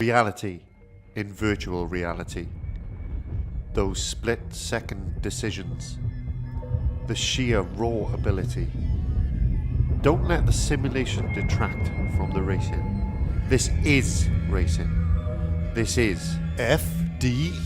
reality in virtual reality. Those split-second decisions. The sheer raw ability. Don't let the simulation detract from the racing. This is racing. This is FDSR.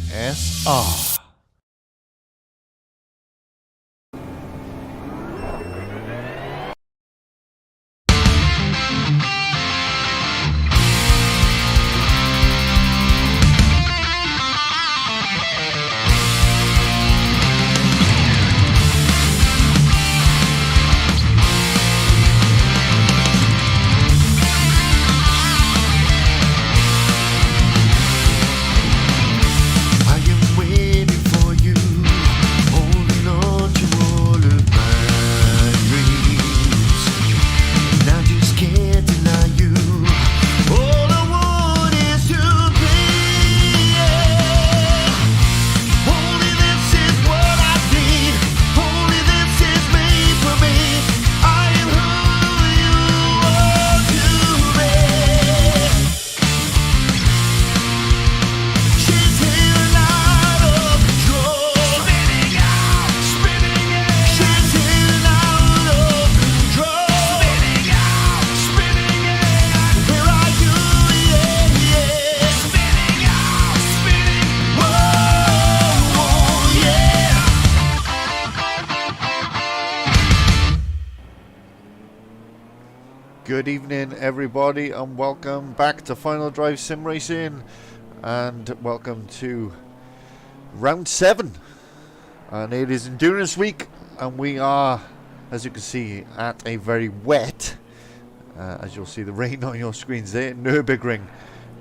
Good evening everybody and welcome back to Final Drive Sim Racing and welcome to round 7, and it is endurance week and we are, as you can see, at a very wet, as you'll see the rain on your screens there, Nurburgring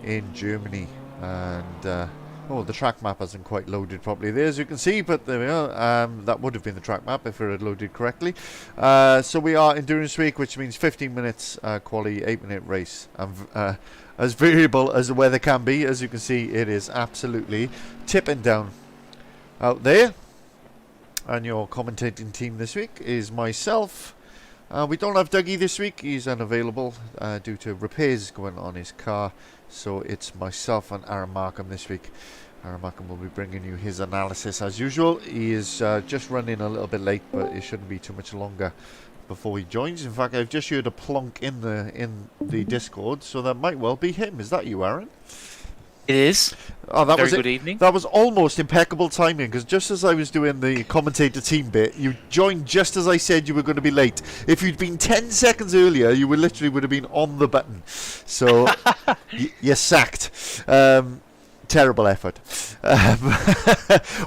in Germany. And oh, the track map hasn't quite loaded properly there, as you can see, but there we are. That would have been the track map if it had loaded correctly. So we are endurance week, which means 15 minutes quali, 8-minute race. And as variable as the weather can be, as you can see, it is absolutely tipping down out there. And your commentating team this week is myself. We don't have Dougie this week. He's unavailable due to repairs going on his car. So it's myself and Aaron Markham this week. Aaron Markham will be bringing you his analysis as usual. He is just running a little bit late, but it shouldn't be too much longer before he joins. In fact, I've just heard a plonk in the Discord, so that might well be him. Is that you, Aaron? It is. Oh, that was good evening. That was almost impeccable timing, because just as I was doing the commentator team bit, you joined just as I said you were going to be late. If you'd been 10 seconds earlier, you would have been on the button. So you're sacked. Terrible effort.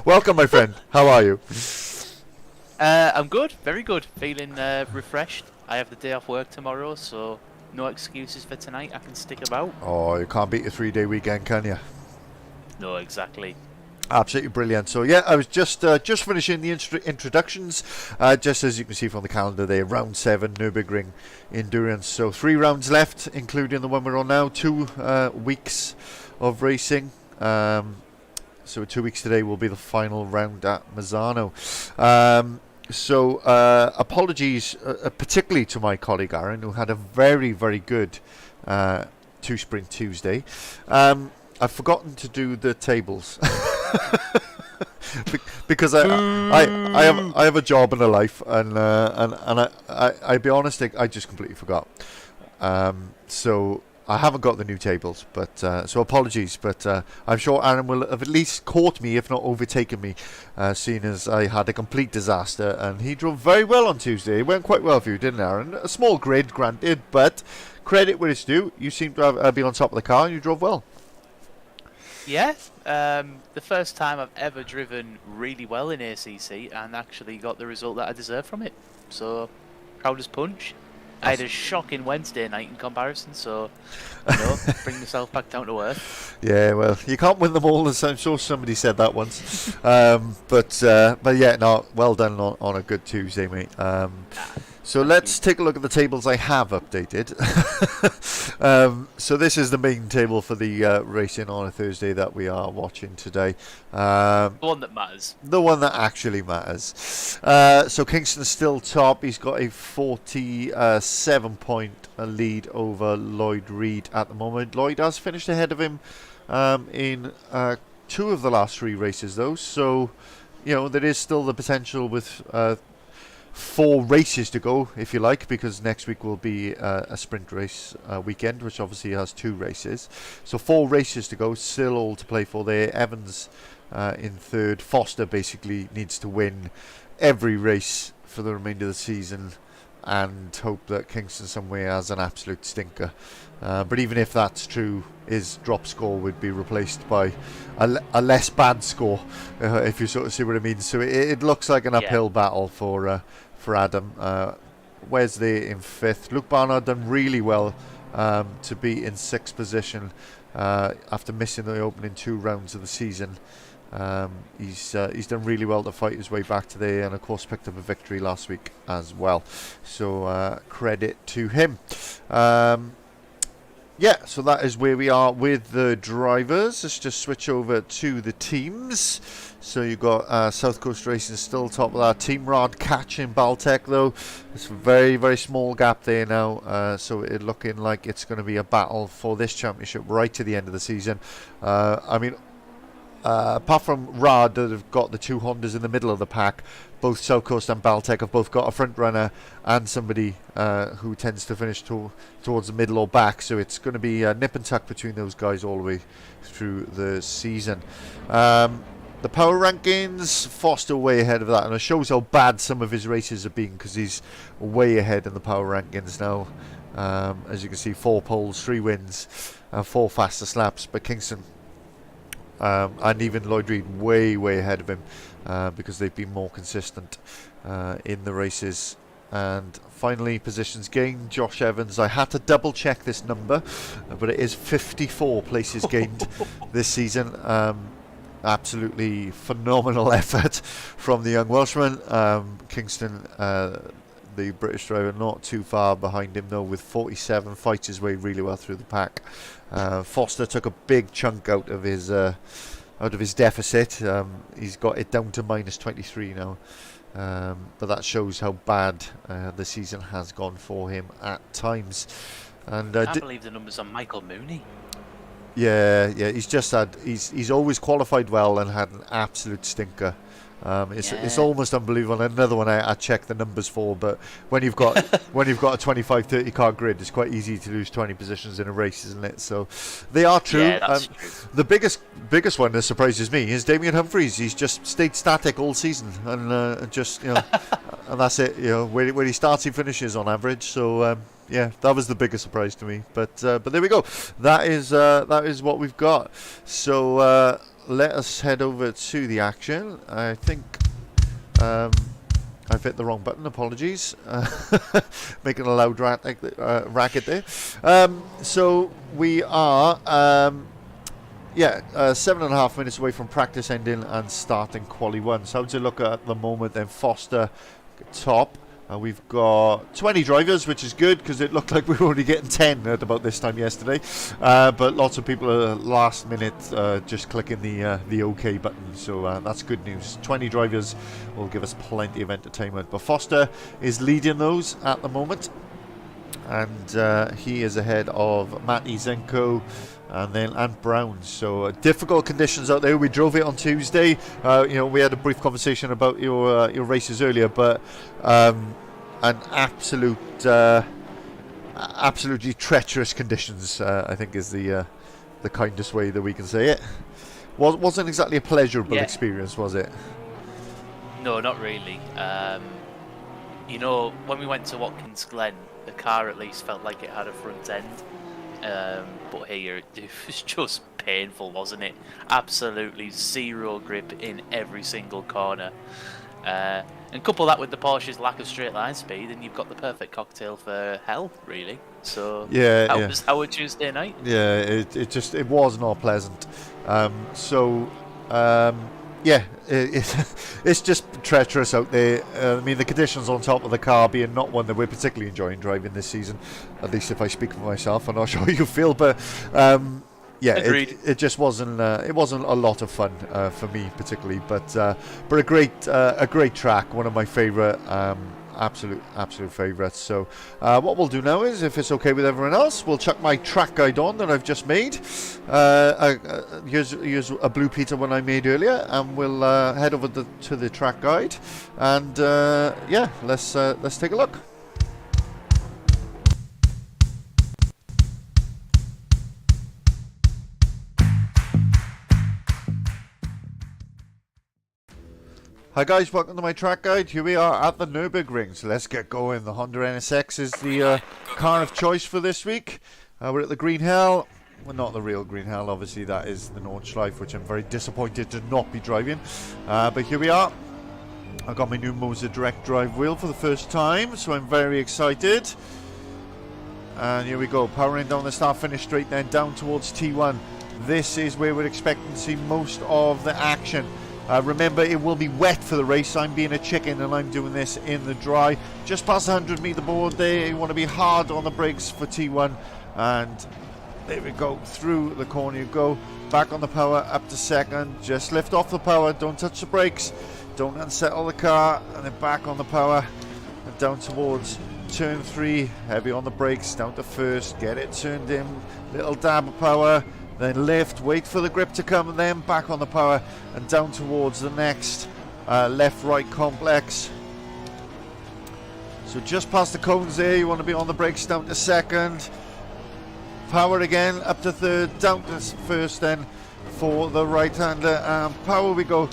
Welcome, my friend. How are you? I'm good, very good. Feeling refreshed. I have the day off work tomorrow, so no excuses for tonight. I can stick about. Oh, you can't beat a 3-day weekend, can you? No, exactly. Absolutely brilliant. So yeah, I was just finishing the introductions. Just as you can see from the calendar there, round 7 Nurburgring endurance. So 3 rounds left, including the one we're on now. 2 weeks of racing. So 2 weeks today will be the final round at Mazzano. So apologies, particularly to my colleague Aaron, who had a very, very good 2 Sprint Tuesday. I've forgotten to do the tables because I have a job and a life, and I'll be honest, I just completely forgot. So I haven't got the new tables, but so apologies. But I'm sure Aaron will have at least caught me, if not overtaken me, seeing as I had a complete disaster. And he drove very well on Tuesday. It went quite well for you, didn't it, Aaron? A small grid, granted, but credit where it's due. You seem to have been on top of the car, and you drove well. Yeah, the first time I've ever driven really well in ACC and actually got the result that I deserved from it. So, proud as punch. I had a shocking Wednesday night in comparison, so, bring myself back down to earth. Yeah, well, you can't win them all, as I'm sure somebody said that once. But yeah, no, well done on a good Tuesday, mate. So let's take a look at the tables I have updated. So this is the main table for the racing on a Thursday that we are watching today. The one that matters. The one that actually matters. So Kingston's still top. He's got a 47-point lead over Lloyd Reed at the moment. Lloyd has finished ahead of him in 2 of the last 3 races, though. So, there is still the potential with 4 races to go, if you like, because next week will be a sprint race weekend, which obviously has 2 races. So 4 races to go, still all to play for there. Evans in 3rd. Foster basically needs to win every race for the remainder of the season and hope that Kingston somewhere has an absolute stinker. But even if that's true, his drop score would be replaced by a less bad score, if you sort of see what I mean. So it looks like an uphill battle for Adam. Wes there in 5th. Luke Barnard done really well to be in 6th position after missing the opening 2 rounds of the season. He's done really well to fight his way back to there, and of course picked up a victory last week as well. So credit to him. Yeah, so that is where we are with the drivers. Let's just switch over to the teams. So you've got South Coast Racing still top of that. Team Rod catching Baltec though. It's a very, very small gap there now. So it's looking like it's going to be a battle for this championship right to the end of the season. Apart from Rad that have got the 2 Hondas in the middle of the pack, both South Coast and Baltec have both got a front runner and somebody who tends to finish towards the middle or back. So it's going to be nip and tuck between those guys all the way through the season. The power rankings, Foster way ahead of that, and it shows how bad some of his races have been because he's way ahead in the power rankings now. As you can see, 4 poles, 3 wins, 4 fastest laps. But Kingston and even Lloyd Reed way ahead of him because they've been more consistent in the races. And finally, positions gained, Josh Evans. I had to double check this number, but it is 54 places gained this season. Absolutely phenomenal effort from the young Welshman. Kingston, the British driver, not too far behind him though, with 47, fights his way really well through the pack. Foster took a big chunk out of his deficit. He's got it down to minus 23 now, but that shows how bad the season has gone for him at times. And I can't believe the numbers on Michael Mooney. Yeah, he's always qualified well and had an absolute stinker. It's almost unbelievable. Another one I checked the numbers for, but when you've got a 25-30 car grid, it's quite easy to lose 20 positions in a race, isn't it? So they are true. Yeah, that's true. The biggest one that surprises me is Damien Humphries. He's just stayed static all season, and just and that's it. Where he starts, he finishes on average. So yeah, that was the biggest surprise to me. But there we go. That is what we've got. So. Let us head over to the action. I think I've hit the wrong button. Apologies. Making a loud racket there. So we are 7.5 minutes away from practice ending and starting quali 1. So how does it look at the moment then? Foster top. We've got 20 drivers, which is good because it looked like we were only getting 10 at about this time yesterday. But lots of people are last minute just clicking the OK button, so that's good news. 20 drivers will give us plenty of entertainment. But Foster is leading those at the moment, and he is ahead of Matty Zenko and then Ant Brown. So difficult conditions out there. We drove it on Tuesday. We had a brief conversation about your races earlier, but an absolutely treacherous conditions, I think is the kindest way that we can say it. Wasn't exactly a pleasurable experience, was it? No, not really. When we went to Watkins Glen, the car at least felt like it had a front end. But here it was just painful, wasn't it? Absolutely zero grip in every single corner. And couple that with the Porsche's lack of straight line speed, and you've got the perfect cocktail for hell, really. So was our Tuesday night? Yeah, it was not pleasant. It's just treacherous out there. The conditions on top of the car being not one that we're particularly enjoying driving this season, at least if I speak for myself. I'm not sure how you feel, but it just wasn't a lot of fun for me particularly. But a great track, one of my favourite. absolute favourites. So what we'll do now is, if it's okay with everyone else, we'll chuck my track guide on that I've just made. Here's a Blue Peter one I made earlier, and we'll head over to the track guide, and yeah, let's take a look. Hi guys, welcome to my track guide. Here we are at the Nurburgring, so let's get going. The Honda NSX is the car of choice for this week. We're at the Green Hell. Well, not the real Green Hell, obviously that is the Nordschleife, which I'm very disappointed to not be driving. But here we are. I've got my new Moser direct drive wheel for the first time, so I'm very excited. And here we go, powering down the start-finish straight, then down towards T1. This is where we're expecting to see most of the action. Remember, it will be wet for the race. I'm being a chicken and I'm doing this in the dry. Just past the 100 metre board there. You want to be hard on the brakes for T1. And there we go. Through the corner you go. Back on the power, up to second. Just lift off the power. Don't touch the brakes. Don't unsettle the car. And then back on the power. And down towards turn 3. Heavy on the brakes. Down to first. Get it turned in. Little dab of power. Then lift, wait for the grip to come, and then back on the power and down towards the next left-right complex. So just past the cones there, you want to be on the brakes, down to second. Power again, up to third, down to first then for the right-hander. Power we go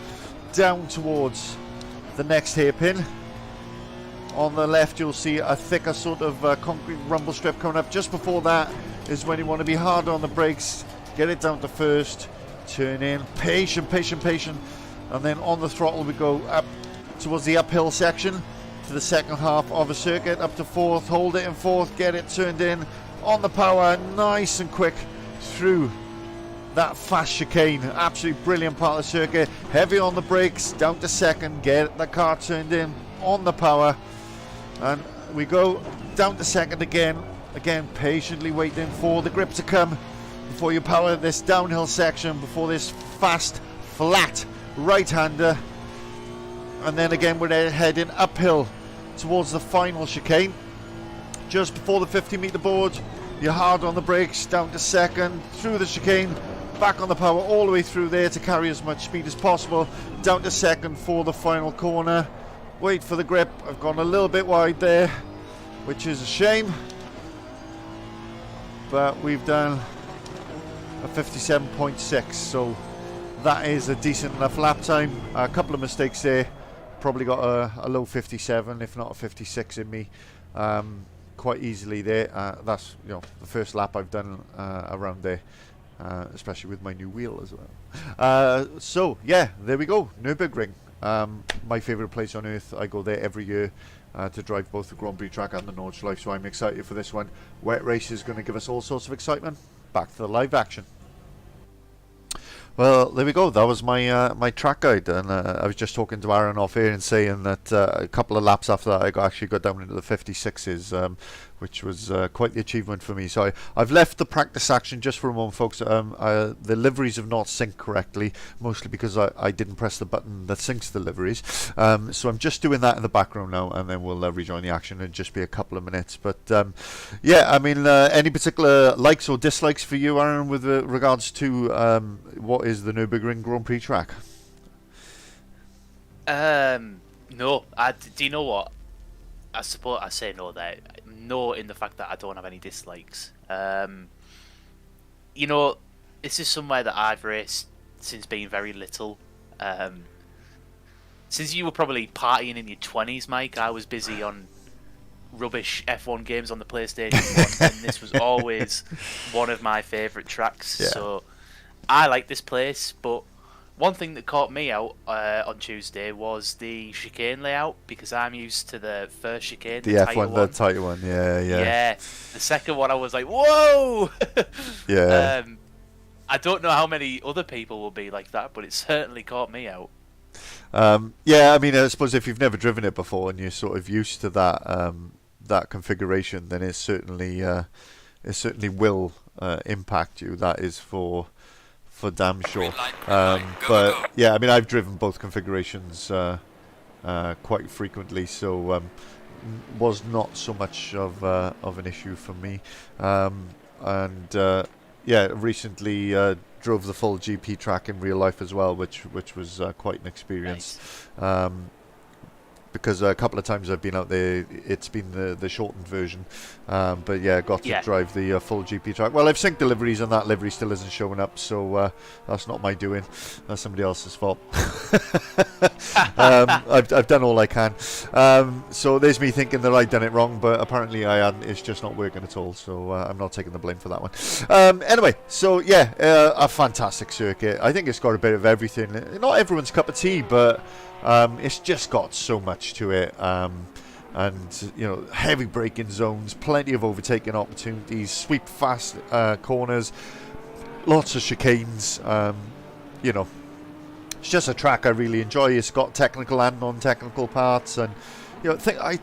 down towards the next hairpin. On the left you'll see a thicker sort of concrete rumble strip coming up. Just before that is when you want to be hard on the brakes. Get it down to first, turn in, patient, and then on the throttle we go up towards the uphill section to the second half of a circuit, up to fourth, hold it in fourth, get it turned in, on the power, nice and quick through that fast chicane. Absolutely brilliant part of the circuit. Heavy on the brakes, down to second, get the car turned in, on the power, and we go down to second again, patiently waiting for the grip to come before you power this downhill section, before this fast, flat right-hander. And then again we're heading uphill towards the final chicane. Just before the 50 metre board, you're hard on the brakes, down to second, through the chicane, back on the power all the way through there to carry as much speed as possible, down to second for the final corner. Wait for the grip. I've gone a little bit wide there, which is a shame, but we've done a 57.6, so that is a decent enough lap time. A couple of mistakes there, probably got a low 57 if not a 56 in me, quite easily there. That's, you know, the first lap I've done around there, especially with my new wheel as well. So yeah, there we go, Nurburgring, my favourite place on earth. I go there every year to drive both the Grand Prix track and the Nordschleife, so I'm excited for this one. Wet race is going to give us all sorts of excitement. Back to the live action. Well, there we go. That was my my track guide, and I was just talking to Aaron off air and saying that a couple of laps after that, I actually got down into the 56s, which was quite the achievement for me. So I've left the practice action just for a moment, folks. The liveries have not synced correctly, mostly because I didn't press the button that syncs the liveries. So I'm just doing that in the background now, and then we'll rejoin the action in just be a couple of minutes. But yeah, I mean, any particular likes or dislikes for you, Aaron, with regards to what is the Nurburgring Grand Prix track? No. Do you know what? I suppose I say no there. No, in the fact that I don't have any dislikes. You know, this is somewhere that I've raced since being very little. Since you were probably partying in your 20s, Mike, I was busy on rubbish F1 games on the PlayStation 1, and this was always one of my favourite tracks. Yeah. So I like this place, but one thing that caught me out on Tuesday was the chicane layout, because I'm used to the first chicane, the F1, the tighter one, yeah. Yeah, the second one I was like, whoa! Yeah. I don't know how many other people will be like that, but it certainly caught me out. Yeah, I mean, I suppose if you've never driven it before and you're sort of used to that that configuration, then it certainly will impact you. That is for damn sure. But yeah, I mean, I've driven both configurations quite frequently, so was not so much of an issue for me. And yeah, recently drove the full GP track in real life as well, which was quite an experience. Nice. Because a couple of times I've been out there, it's been the shortened version. But yeah, got to drive the full GP track. Well, I've synced deliveries and that livery still isn't showing up, so that's not my doing. That's somebody else's fault. I've done all I can. So there's me thinking that I'd done it wrong, but apparently I hadn't. It's just not working at all, so I'm not taking the blame for that one. Anyway, so yeah, a fantastic circuit. I think it's got a bit of everything. Not everyone's cup of tea, but it's just got so much to it, and you know, heavy braking zones, plenty of overtaking opportunities, sweep fast corners, lots of chicanes. You know, it's just a track I really enjoy. It's got technical and non-technical parts, and you know, I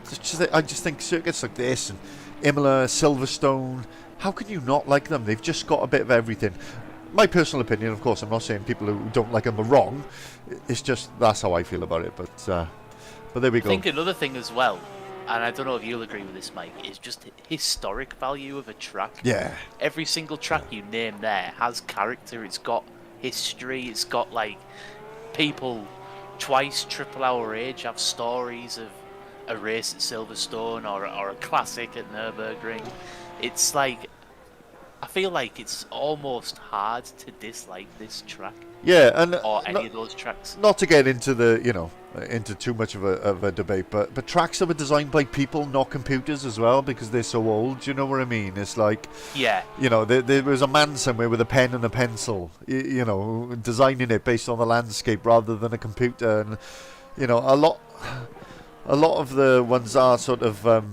just think circuits like this and Imola, Silverstone, how can you not like them? They've just got a bit of everything. My personal opinion, of course, I'm not saying people who don't like them are wrong. It's just that's how I feel about it. But there we go. I think another thing as well, and I don't know if you'll agree with this, Mike, is just the historic value of a track. Yeah. Every single track you name there has character. It's got history. It's got like people twice triple our age have stories of a race at Silverstone or a classic at Nurburgring. It's like, I feel like it's almost hard to dislike this track. Yeah, and or any of those tracks. Not to get into into too much of a debate, but tracks that were designed by people, not computers, as well, because they're so old. You know what I mean? It's like, yeah, you know, there was a man somewhere with a pen and a pencil, you know, designing it based on the landscape rather than a computer, and you know, a lot of the ones are sort of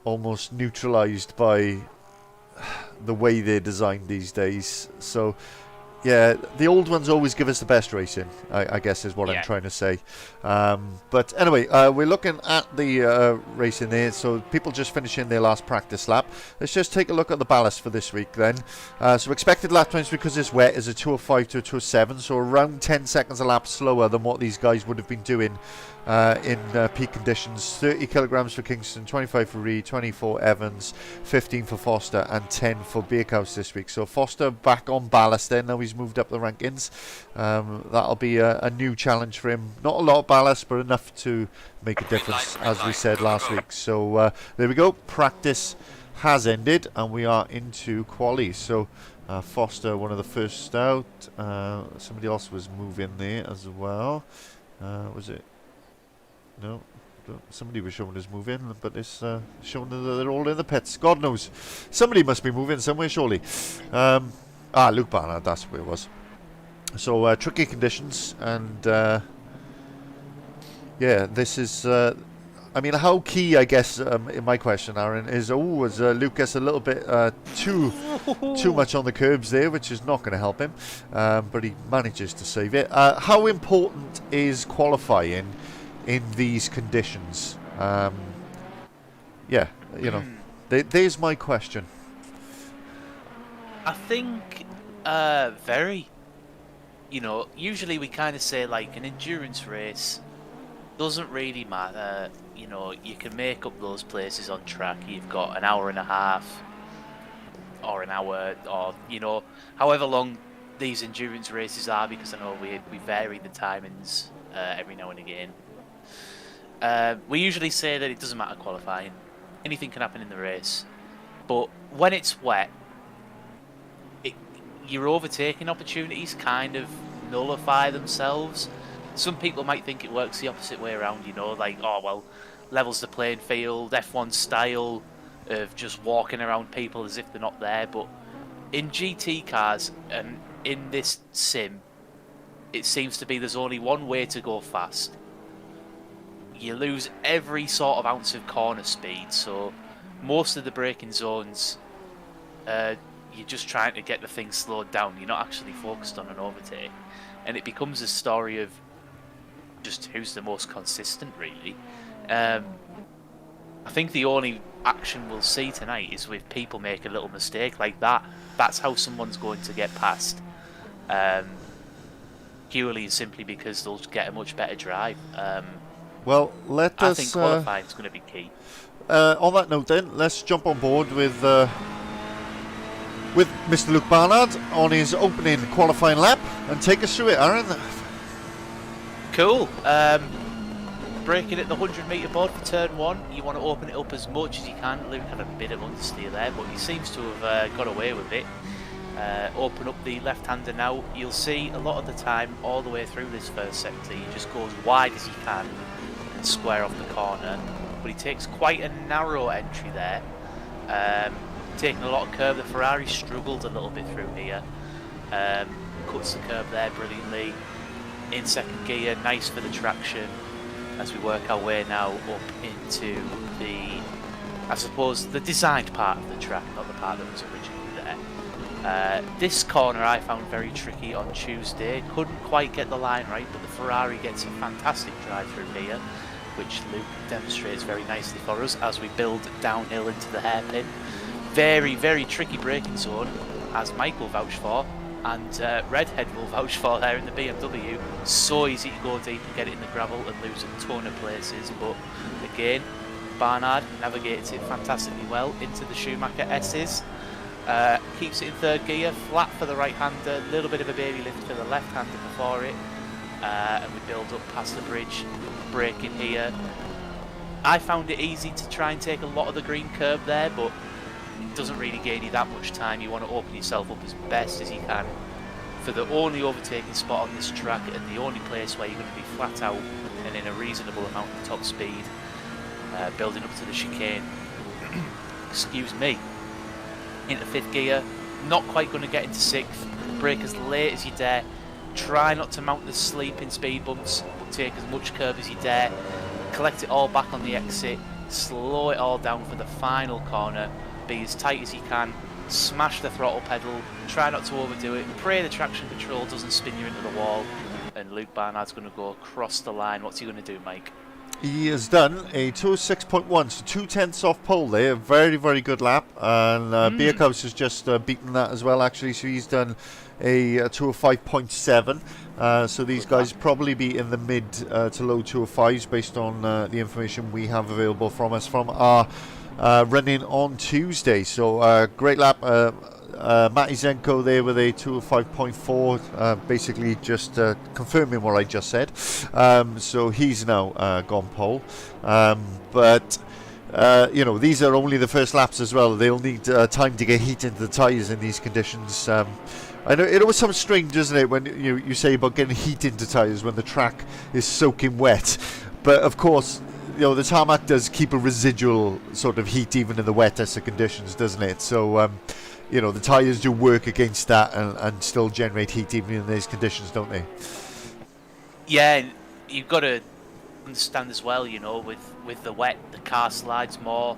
almost neutralized by the way they're designed these days. So yeah, the old ones always give us the best racing, I guess is what I'm trying to say. But anyway, we're looking at the racing there. So people just finishing their last practice lap. Let's just take a look at the ballast for this week then. So expected lap times, because it's wet, is a 2:05 to a 2:07. So around 10 seconds a lap slower than what these guys would have been doing in peak conditions. 30 kilograms for Kingston, 25 for Reed, 24 Evans, 15 for Foster, and 10 for Beerkhouse this week. So Foster back on ballast then. Now he's moved up the rankings. That'll be a new challenge for him. Not a lot of ballast, but enough to make a difference, as we said last week. So there we go. Practice has ended, and we are into quali. So Foster, one of the first out. Somebody else was moving there as well. Was it? No, somebody was showing us moving, but it's showing that they're all in the pits. God knows. Somebody must be moving somewhere, surely. Luke Barnard, that's where it was. So, tricky conditions, and yeah, this is... I mean, how key, I guess, in my question, Aaron, is, was Lucas a little bit too much on the curbs there, which is not going to help him, but he manages to save it. How important is qualifying in these conditions? Yeah, you know, there's my question. I think very. You know, usually we kind of say like an endurance race doesn't really matter. You know, you can make up those places on track. You've got an hour and a half or an hour, or you know, however long these endurance races are, because I know we vary the timings every now and again. We usually say that it doesn't matter qualifying. Anything can happen in the race. But when it's wet, your overtaking opportunities kind of nullify themselves. Some people might think it works the opposite way around, you know, like, oh, well, levels the playing field, F1 style of just walking around people as if they're not there. But in GT cars and in this sim, it seems to be there's only one way to go fast. You lose every sort of ounce of corner speed, so most of the braking zones, you're just trying to get the thing slowed down. You're not actually focused on an overtake, and it becomes a story of just who's the most consistent, really. I think the only action we'll see tonight is with people make a little mistake like that. That's how someone's going to get past, purely and simply because they'll get a much better drive. Well, let I us. think qualifying is going to be key. On that note, then, let's jump on board with Mr. Luke Barnard on his opening qualifying lap and take us through it, Aaron. Cool. Braking at the 100-metre board for turn 1. You want to open it up as much as you can. Luke had a bit of understeer there, but he seems to have got away with it. Open up the left-hander now. You'll see a lot of the time, all the way through this first sector, he just goes wide as he can and square off the corner. But he takes quite a narrow entry there. Taking a lot of curve. The Ferrari struggled a little bit through here. Cuts the curve there brilliantly. In second gear, nice for the traction. As we work our way now up into the, I suppose, the designed part of the track, not the part that was originally there. This corner I found very tricky on Tuesday. Couldn't quite get the line right, but the Ferrari gets a fantastic drive through here, which Luke demonstrates very nicely for us as we build downhill into the hairpin. Very, very tricky braking zone, as Mike will vouch for, and Redhead will vouch for there in the BMW. So easy to go deep and get it in the gravel and lose a ton of places, but again, Barnard navigates it fantastically well into the Schumacher S's. Keeps it in third gear, flat for the right-hander, little bit of a baby lift for the left-hander before it, and we build up past the bridge, braking here. I found it easy to try and take a lot of the green curb there, but it doesn't really gain you that much time. You want to open yourself up as best as you can for the only overtaking spot on this track and the only place where you're going to be flat out and in a reasonable amount of top speed, building up to the chicane. Excuse me. Into fifth gear, not quite going to get into sixth. Brake as late as you dare. Try not to mount the sleeping speed bumps, but take as much curve as you dare. Collect it all back on the exit. Slow it all down for the final corner. Be as tight as you can. Smash the throttle pedal. Try not to overdo it. Pray the traction control doesn't spin you into the wall. And Luke Barnard's going to go across the line. What's he going to do, Mike? He has done a 206.1, so 2/10 off pole there. Very, very good lap. And Bierkhaus has just beaten that as well, actually. So he's done a 205.7. So these guys probably be in the mid to low 205s based on the information we have available from us from our running on Tuesday. So great lap. Matty Zenko there with a 205.4, basically just confirming what I just said. So he's now gone pole. But you know, these are only the first laps as well. They'll need time to get heat into the tyres in these conditions. I know it always sounds strange, doesn't it, when you say about getting heat into tyres when the track is soaking wet. But of course, you know, the tarmac does keep a residual sort of heat even in the wettest of conditions, doesn't it? So you know, the tyres do work against that and still generate heat even in these conditions, don't they? Yeah, you've got to understand as well, you know, with the wet, the car slides more.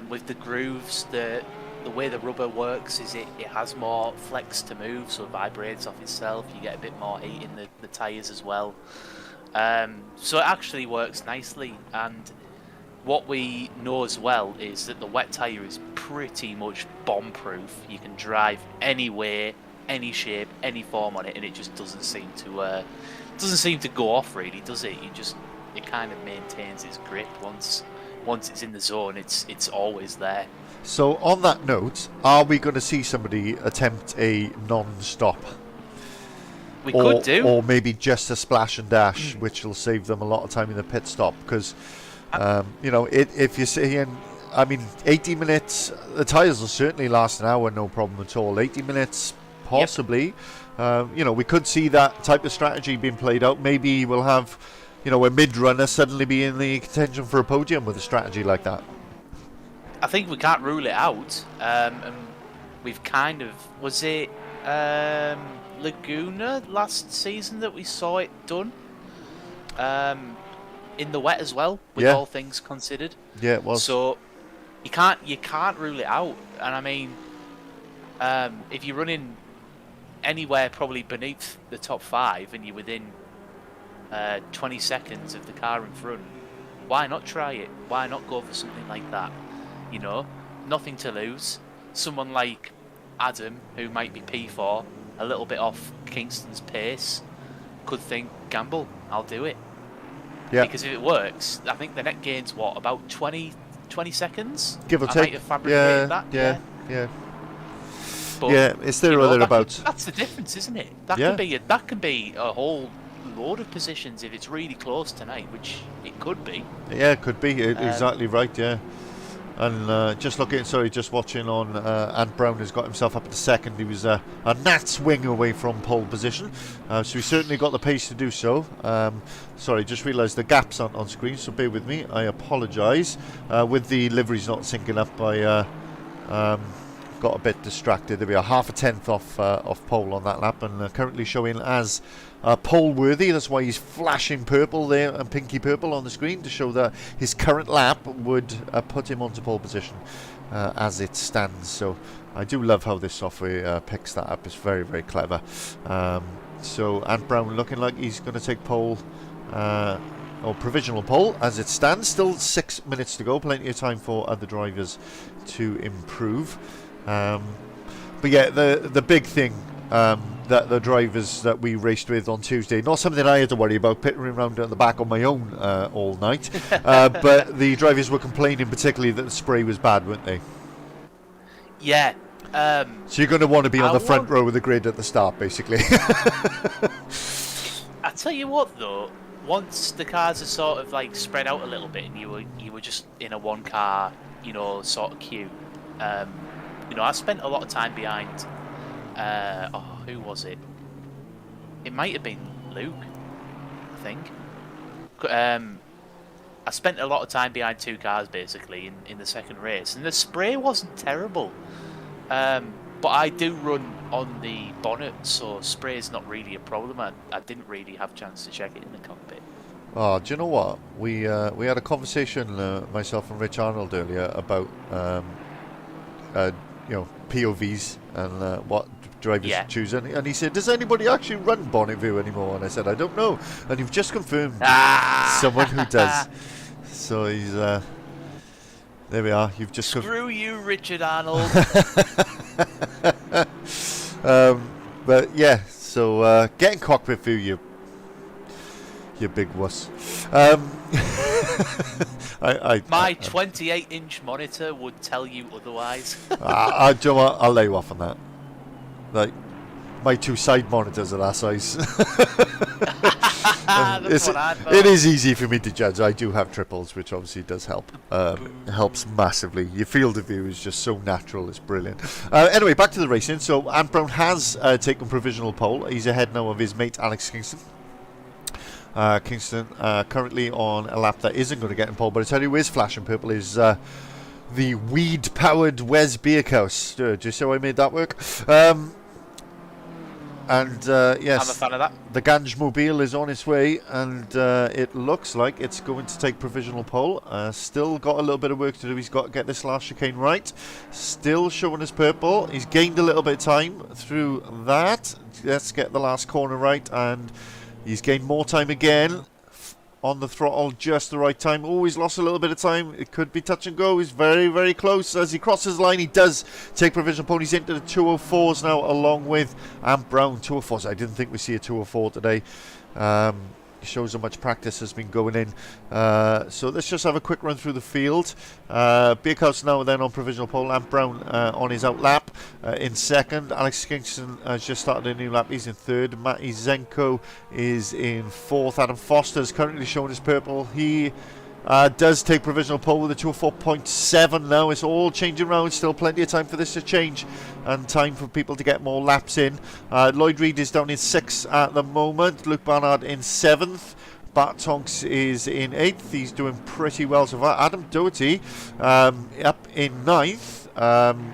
With the grooves, the way the rubber works is it has more flex to move, so it vibrates off itself. You get a bit more heat in the tyres as well. So it actually works nicely, and what we know as well is that the wet tyre is pretty much bomb-proof. You can drive any way, any shape, any form on it, and it just doesn't seem to go off really, does it? It kind of maintains its grip once it's in the zone. It's always there. So on that note, are we going to see somebody attempt a non-stop? We could do, or maybe just a splash and dash, which will save them a lot of time in the pit stop because. You know, if you're saying, I mean, 80 minutes, the tyres will certainly last an hour, no problem at all. 80 minutes, possibly. Yep. You know, we could see that type of strategy being played out. Maybe we'll have, you know, a mid-runner suddenly be in the contention for a podium with a strategy like that. I think we can't rule it out. And we've kind of, was it Laguna last season that we saw it done? In the wet as well, with all things considered. Yeah, it was. So you can't rule it out. And I mean, if you're running anywhere probably beneath the top 5 and you're within 20 seconds of the car in front, why not try it? Why not go for something like that? You know, nothing to lose. Someone like Adam, who might be P4, a little bit off Kingston's pace, could think, gamble, I'll do it. Yeah. Because if it works, I think the net gain's what, about 20 seconds? Give or I take. might have fabricated that. Yeah. But, Yeah, it's there you or know, thereabouts. that's the difference, isn't it? That Yeah. can be a whole load of positions if it's really close tonight, which it could be. Yeah, it could be. Exactly right, yeah. And just watching on, Ant Brown has got himself up to second. He was a gnat's wing away from pole position, so he certainly got the pace to do so. Sorry, just realised the gaps aren't on screen, so bear with me. I apologise. With the liveries not syncing up, I got a bit distracted. There we are, half a tenth off pole on that lap, and currently showing as pole worthy. That's why he's flashing purple there and pinky purple on the screen to show that his current lap would put him onto pole position as it stands. So I do love how this software picks that up. It's very, very clever. So Ant Brown looking like he's going to take pole, or provisional pole as it stands. Still 6 minutes to go, plenty of time for other drivers to improve. But yeah, the big thing that the drivers that we raced with on Tuesday, not something I had to worry about, pitting around at the back on my own all night, but the drivers were complaining particularly that the spray was bad, weren't they? Yeah. So you're going to want to be on the front row of the grid at the start, basically. I tell you what, though, once the cars are sort of like spread out a little bit, and you were just in a one car, sort of queue. I spent a lot of time behind. Who was it? It might have been Luke, I think. I spent a lot of time behind two cars basically in the second race, and the spray wasn't terrible. But I do run on the bonnet, so spray is not really a problem. I didn't really have a chance to check it in the cockpit. Oh, do you know what? We had a conversation, myself and Rich Arnold earlier, about POVs and what drivers choose, and he said, does anybody actually run bonnet view anymore? And I said, I don't know, and you've just confirmed someone who does. So he's there we are, you've just screw you, Richard Arnold. But yeah, so getting cockpit view, you big wuss. My 28-inch monitor would tell you otherwise. Do you know what? I'll lay you off on that. Like, my two side monitors are that size. It is easy for me to judge. I do have triples, which obviously does help. Helps massively. Your field of view is just so natural. It's brilliant. Anyway, back to the racing. So Ant Brown has taken provisional pole. He's ahead now of his mate Alex Kingston. Kingston currently on a lap that isn't going to get in pole, but I tell you who is flashing purple is the weed-powered Wes Beerhouse. Do you see how I made that work? Yes, I'm a fan of that. The Ganj Mobile is on its way, and it looks like it's going to take provisional pole. Still got a little bit of work to do. He's got to get this last chicane right. Still showing us purple. He's gained a little bit of time through that. Let's get the last corner right, and he's gained more time again. On the throttle, just the right time. Always lost a little bit of time. It could be touch and go. He's very, very close. As he crosses the line, he does take provisional pole. He's into the 204s now, along with Ant Brown. 204s. I didn't think we'd see a 204 today. Shows how much practice has been going in. So let's just have a quick run through the field. Beerhouse now then on provisional pole. Ant Brown on his out lap in second. Alex Kingston has just started a new lap. He's in third. Matty Zenko is in fourth. Adam Foster is currently showing his purple. He does take provisional pole with a 204.7 now. It's all changing around. Still plenty of time for this to change and time for people to get more laps in. Lloyd Reed is down in 6th at the moment. Luke Barnard in 7th. Bart Tonks is in 8th. He's doing pretty well so far. Adam Doherty up in 9th.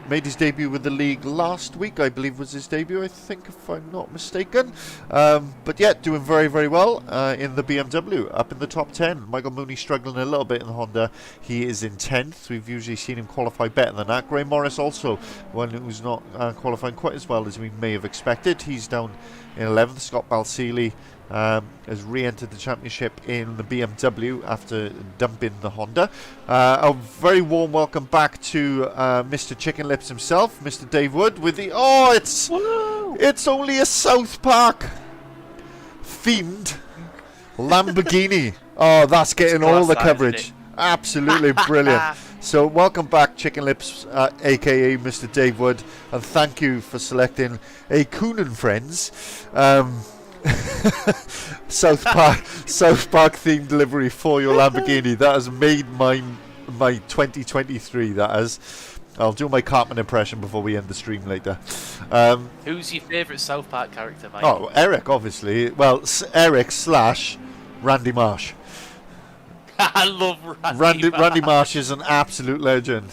Made his debut with the league last week, I believe was his debut, I think, if I'm not mistaken. But yeah, doing very, very well in the BMW, up in the top 10. Michael Mooney struggling a little bit in the Honda. He is in 10th. We've usually seen him qualify better than that. Graham Morris also, one who's not qualifying quite as well as we may have expected. He's down in 11th. Scott Balseeley has re-entered the championship in the BMW after dumping the Honda. A very warm welcome back to Mr. Chicken Lips himself, Mr. Dave Wood, with the it's only a South Park themed Lamborghini Oh, that's getting all the Cross-eyed, coverage. isn't Absolutely brilliant. So welcome back, Chicken Lips, aka Mr. Dave Wood, and thank you for selecting a Coon and Friends South Park themed delivery for your Lamborghini. That has made my 2023. That has. I'll do my Cartman impression before we end the stream later. Who's your favourite South Park character, Mike? Oh, Eric, obviously. Well, Eric / Randy Marsh. I love Randy Marsh. Randy Marsh is an absolute legend.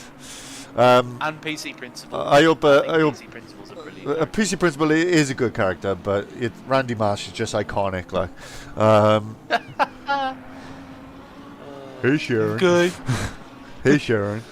And PC Principal. I hope PC Principal's a brilliant. PC Principal is a good character, but Randy Marsh is just iconic. Like, hey Sharon. Good. Hey Sharon.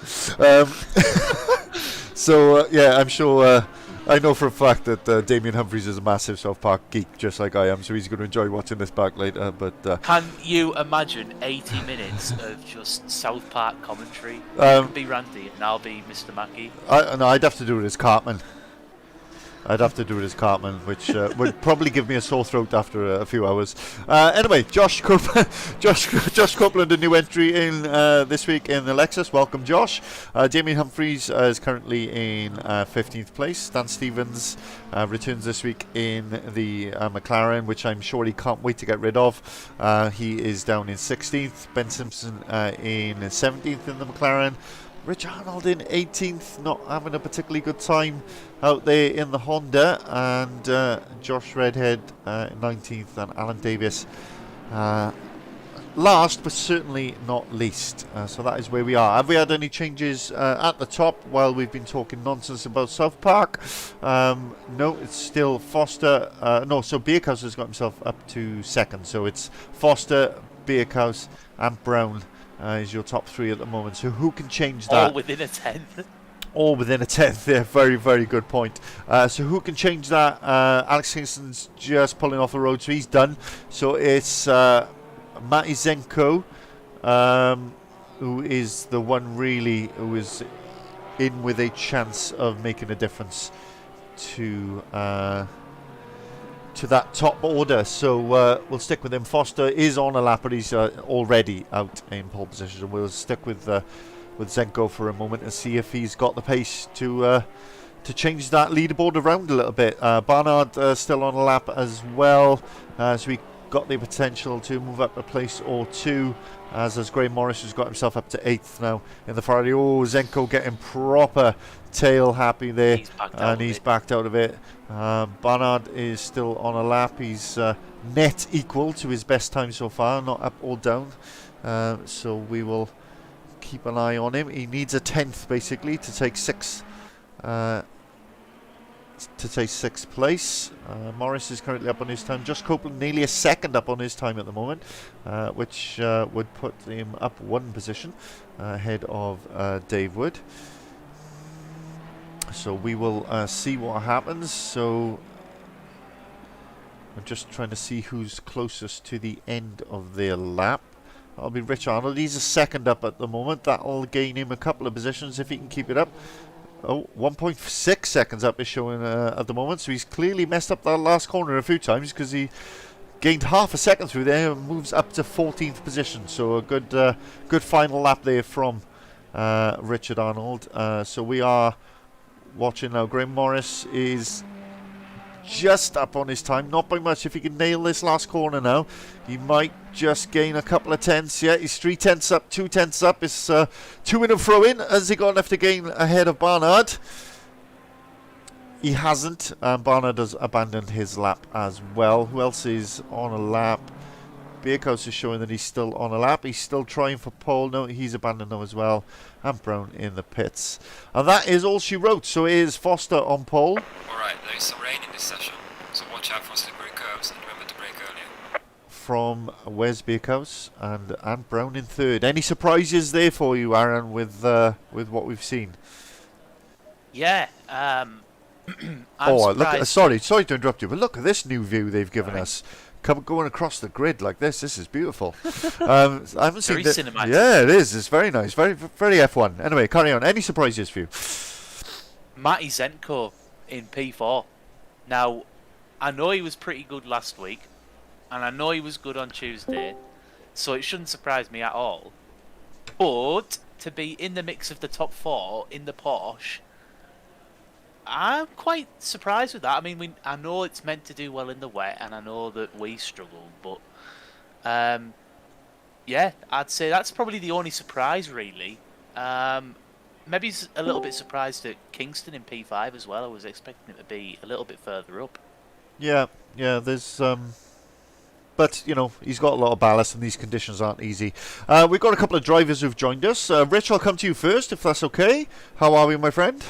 So yeah, I'm sure. I know for a fact that Damien Humphries is a massive South Park geek, just like I am, so he's going to enjoy watching this back later. But can you imagine 80 minutes of just South Park commentary? You can be Randy, and I'll be Mr. Mackey. No, I'd have to do it as Cartman. Which would probably give me a sore throat after a few hours. Anyway, Josh Copeland, a new entry in this week in the Lexus. Welcome, Josh. Damien Humphries is currently in 15th place. Dan Stevens returns this week in the McLaren, which I'm sure he can't wait to get rid of. He is down in 16th. Ben Simpson in 17th in the McLaren. Rich Arnold in 18th, not having a particularly good time out there in the Honda, and Josh Redhead 19th, and Alan Davis last but certainly not least. So that is where we are. Have we had any changes at the top while we've been talking nonsense about South Park? No, it's still Foster. No, so Beerhouse has got himself up to second. So it's Foster, Beerhouse and Brown is your top three at the moment. So who can change that? All within a tenth. All within a tenth there. Very, very good point. So who can change that? Alex Kingston's just pulling off the road, so he's done. So it's Matty Zenko, who is the one really who is in with a chance of making a difference to that top order. So we'll stick with him. Foster is on a lap, but he's already out in pole position. We'll stick with Zenko for a moment and see if he's got the pace to change that leaderboard around a little bit. Barnard still on a lap as well, so we got the potential to move up a place or two, as Graham Morris has got himself up to 8th now in the Ferrari. Oh, Zenko getting proper tail happy there, he's backed out of it. Barnard is still on a lap. He's net equal to his best time so far, not up or down. So we will keep an eye on him. He needs a 10th basically to take sixth place. Morris is currently up on his time. Josh Copeland nearly a second up on his time at the moment, which would put him up one position ahead of Dave Wood. So we will see what happens. So I'm just trying to see who's closest to the end of their lap. That'll be Rich Arnold. He's a second up at the moment. That'll gain him a couple of positions if he can keep it up. Oh, 1.6 seconds up is showing at the moment. So he's clearly messed up that last corner a few times, because he gained half a second through there and moves up to 14th position. So a good final lap there from Richard Arnold. So we are watching now. Graham Morris is just up on his time, not by much. If he can nail this last corner now, he might just gain a couple of tenths. Yeah, he's 3 tenths up, 2 tenths up. It's two in and throw in. Has he got enough to gain ahead of Barnard? He hasn't. Barnard has abandoned his lap as well. Who else is on a lap? Beerhouse is showing that he's still on a lap. He's still trying for pole. No, he's abandoned now as well. And Brown in the pits. And that is all she wrote. So it is Foster on pole. Alright, there is some rain in this session, so watch out for slippery curves and remember to brake earlier. From Wes Beerhouse and Brown in third. Any surprises there for you, Aaron, with what we've seen? Yeah. Oh, look! Sorry to interrupt you, but look at this new view they've given us. Going across the grid like this. This is beautiful. I haven't seen very cinematic. Yeah, it is. It's very nice. Very, very F1. Anyway, carry on. Any surprises for you? Matty Zenko in P4. Now, I know he was pretty good last week, and I know he was good on Tuesday. so it shouldn't surprise me at all. But to be in the mix of the top 4 in the Porsche, I'm quite surprised with that. I mean, I know it's meant to do well in the wet, and I know that we struggle, but yeah, I'd say that's probably the only surprise, really. Maybe a little bit surprised at Kingston in P5 as well. I was expecting it to be a little bit further up. Yeah, there's but you know, he's got a lot of ballast, and these conditions aren't easy. We've got a couple of drivers who've joined us. Rich, I'll come to you first, if that's okay. How are we, my friend?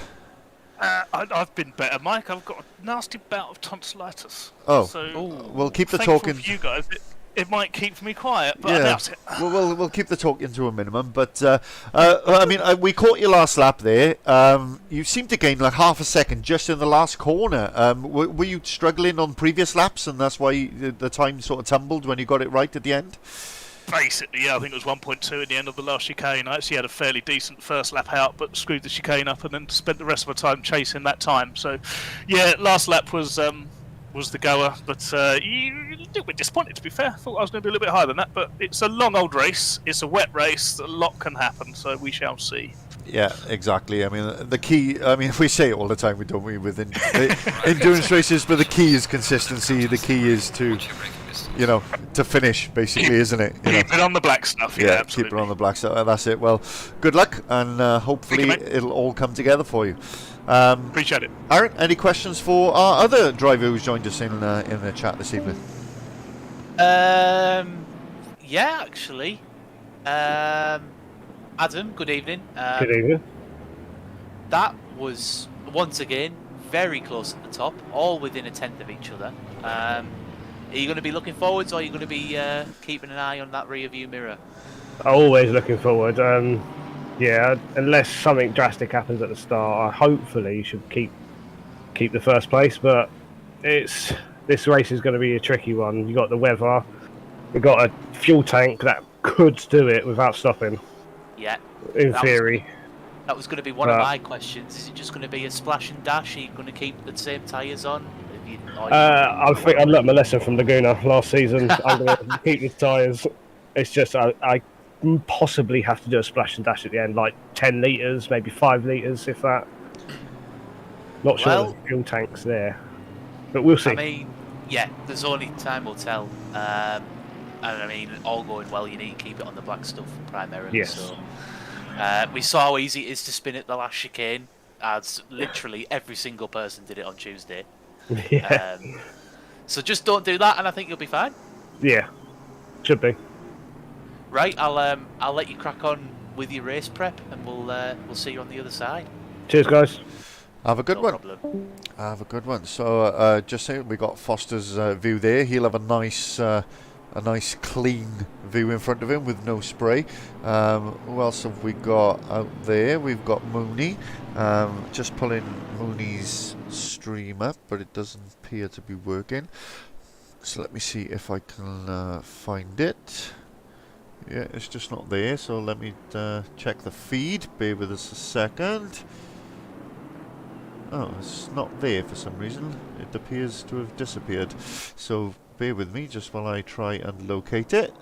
I've been better, Mike. I've got a nasty bout of tonsillitis. Oh, so we'll keep the thankful talking. for you guys. It might keep me quiet, but Yeah, we'll keep the talking to a minimum. But I mean, we caught you last lap there. You seemed to gain like half a second just in the last corner. Were you struggling on previous laps, and that's why the time sort of tumbled when you got it right at the end? Basically, yeah, I think it was 1.2 at the end of the last chicane. I actually had a fairly decent first lap out, but screwed the chicane up and then spent the rest of my time chasing that time. So, yeah, last lap was the goer, but we're disappointed, to be fair. I thought I was going to be a little bit higher than that, but it's a long old race. It's a wet race. A lot can happen, so we shall see. Yeah, exactly. I mean, the key, I mean, we say it all the time, don't we, with endurance races, but the key is consistency. The key is to, you know, to finish, basically, isn't it? You know? Keep it on the black stuff, yeah, absolutely. Keep it on the black stuff. That's it. Well, good luck, and hopefully it'll all come together for you. Appreciate it. Aaron, any questions for our other driver who's joined us in the chat this evening? Yeah, actually. Adam, good evening. Good evening. That was, once again, very close at the top, all within a tenth of each other. Are you going to be looking forwards, or are you going to be keeping an eye on that rear view mirror? Always looking forward. Yeah, unless something drastic happens at the start, I hopefully should keep the first place. But this race is going to be a tricky one. You got the weather, you got a fuel tank that could do it without stopping. Yeah. In theory. That was going to be one of my questions. Is it just going to be a splash and dash? Are you going to keep the same tyres on? I think I learnt my lesson from Laguna last season. I'm going to keep the tyres. It's just I possibly have to do a splash and dash at the end, like 10 litres, maybe 5 litres, if that. Not sure the fuel tank's there, but we'll see. I mean, yeah, there's only time will tell. And I mean, all going well, you need to keep it on the black stuff primarily. Yes. So, we saw how easy it is to spin at the last chicane, as literally every single person did it on Tuesday. Yeah. So just don't do that, and I think you'll be fine. Yeah, should be. Right, I'll let you crack on with your race prep, and we'll see you on the other side. Cheers, guys. Have a good one. Problem. Have a good one. So just saying, we got Foster's view there. He'll have a nice clean view in front of him with no spray. Who else have we got out there? We've got Mooney. Just pulling Mooney's stream up, but it doesn't appear to be working. So let me see if I can find it. Yeah, it's just not there, so let me check the feed. Bear with us a second. Oh, it's not there for some reason. It appears to have disappeared. So bear with me just while I try and locate it.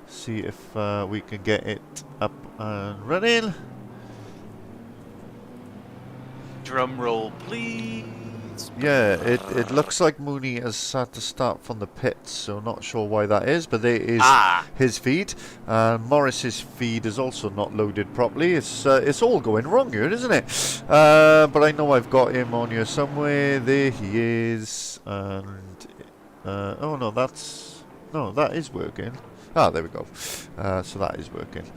See if we can get it up and running. Drum roll, please. Yeah, it looks like Mooney has had to start from the pits, so not sure why that is, but there is his feed. Morris's feed is also not loaded properly. It's all going wrong here, isn't it? But I know I've got him on here somewhere. There he is. And oh no, that is working. Ah, there we go. So that is working.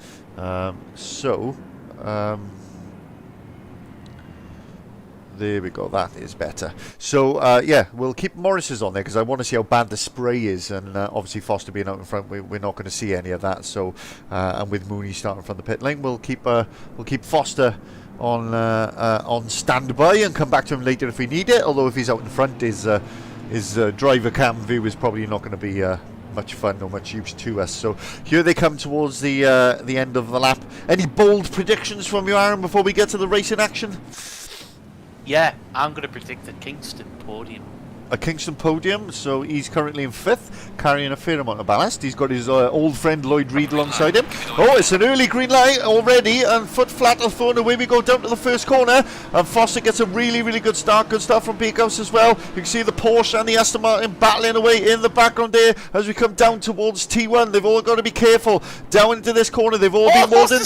There we go, that is better. So, yeah, we'll keep Morris's on there because I want to see how bad the spray is. And obviously Foster being out in front, we're not going to see any of that. So, and with Mooney starting from the pit lane, we'll keep Foster on standby and come back to him later if we need it. Although if he's out in front, his driver cam view is probably not going to be much fun or much use to us. So here they come towards the end of the lap. Any bold predictions from you, Aaron, before we get to the racing action? Yeah, I'm going to predict a Kingston podium. a Kingston podium, so he's currently in 5th, carrying a fair amount of ballast. He's got his old friend Lloyd Reed alongside him. Oh, it's an early green light already, and foot flat or thrown away we go down to the first corner, and Foster gets a really, really good start. Good start from Bakehouse as well. You can see the Porsche and the Aston Martin battling away in the background there as we come down towards T1. They've all got to be careful. Down into this corner, they've all been walled in.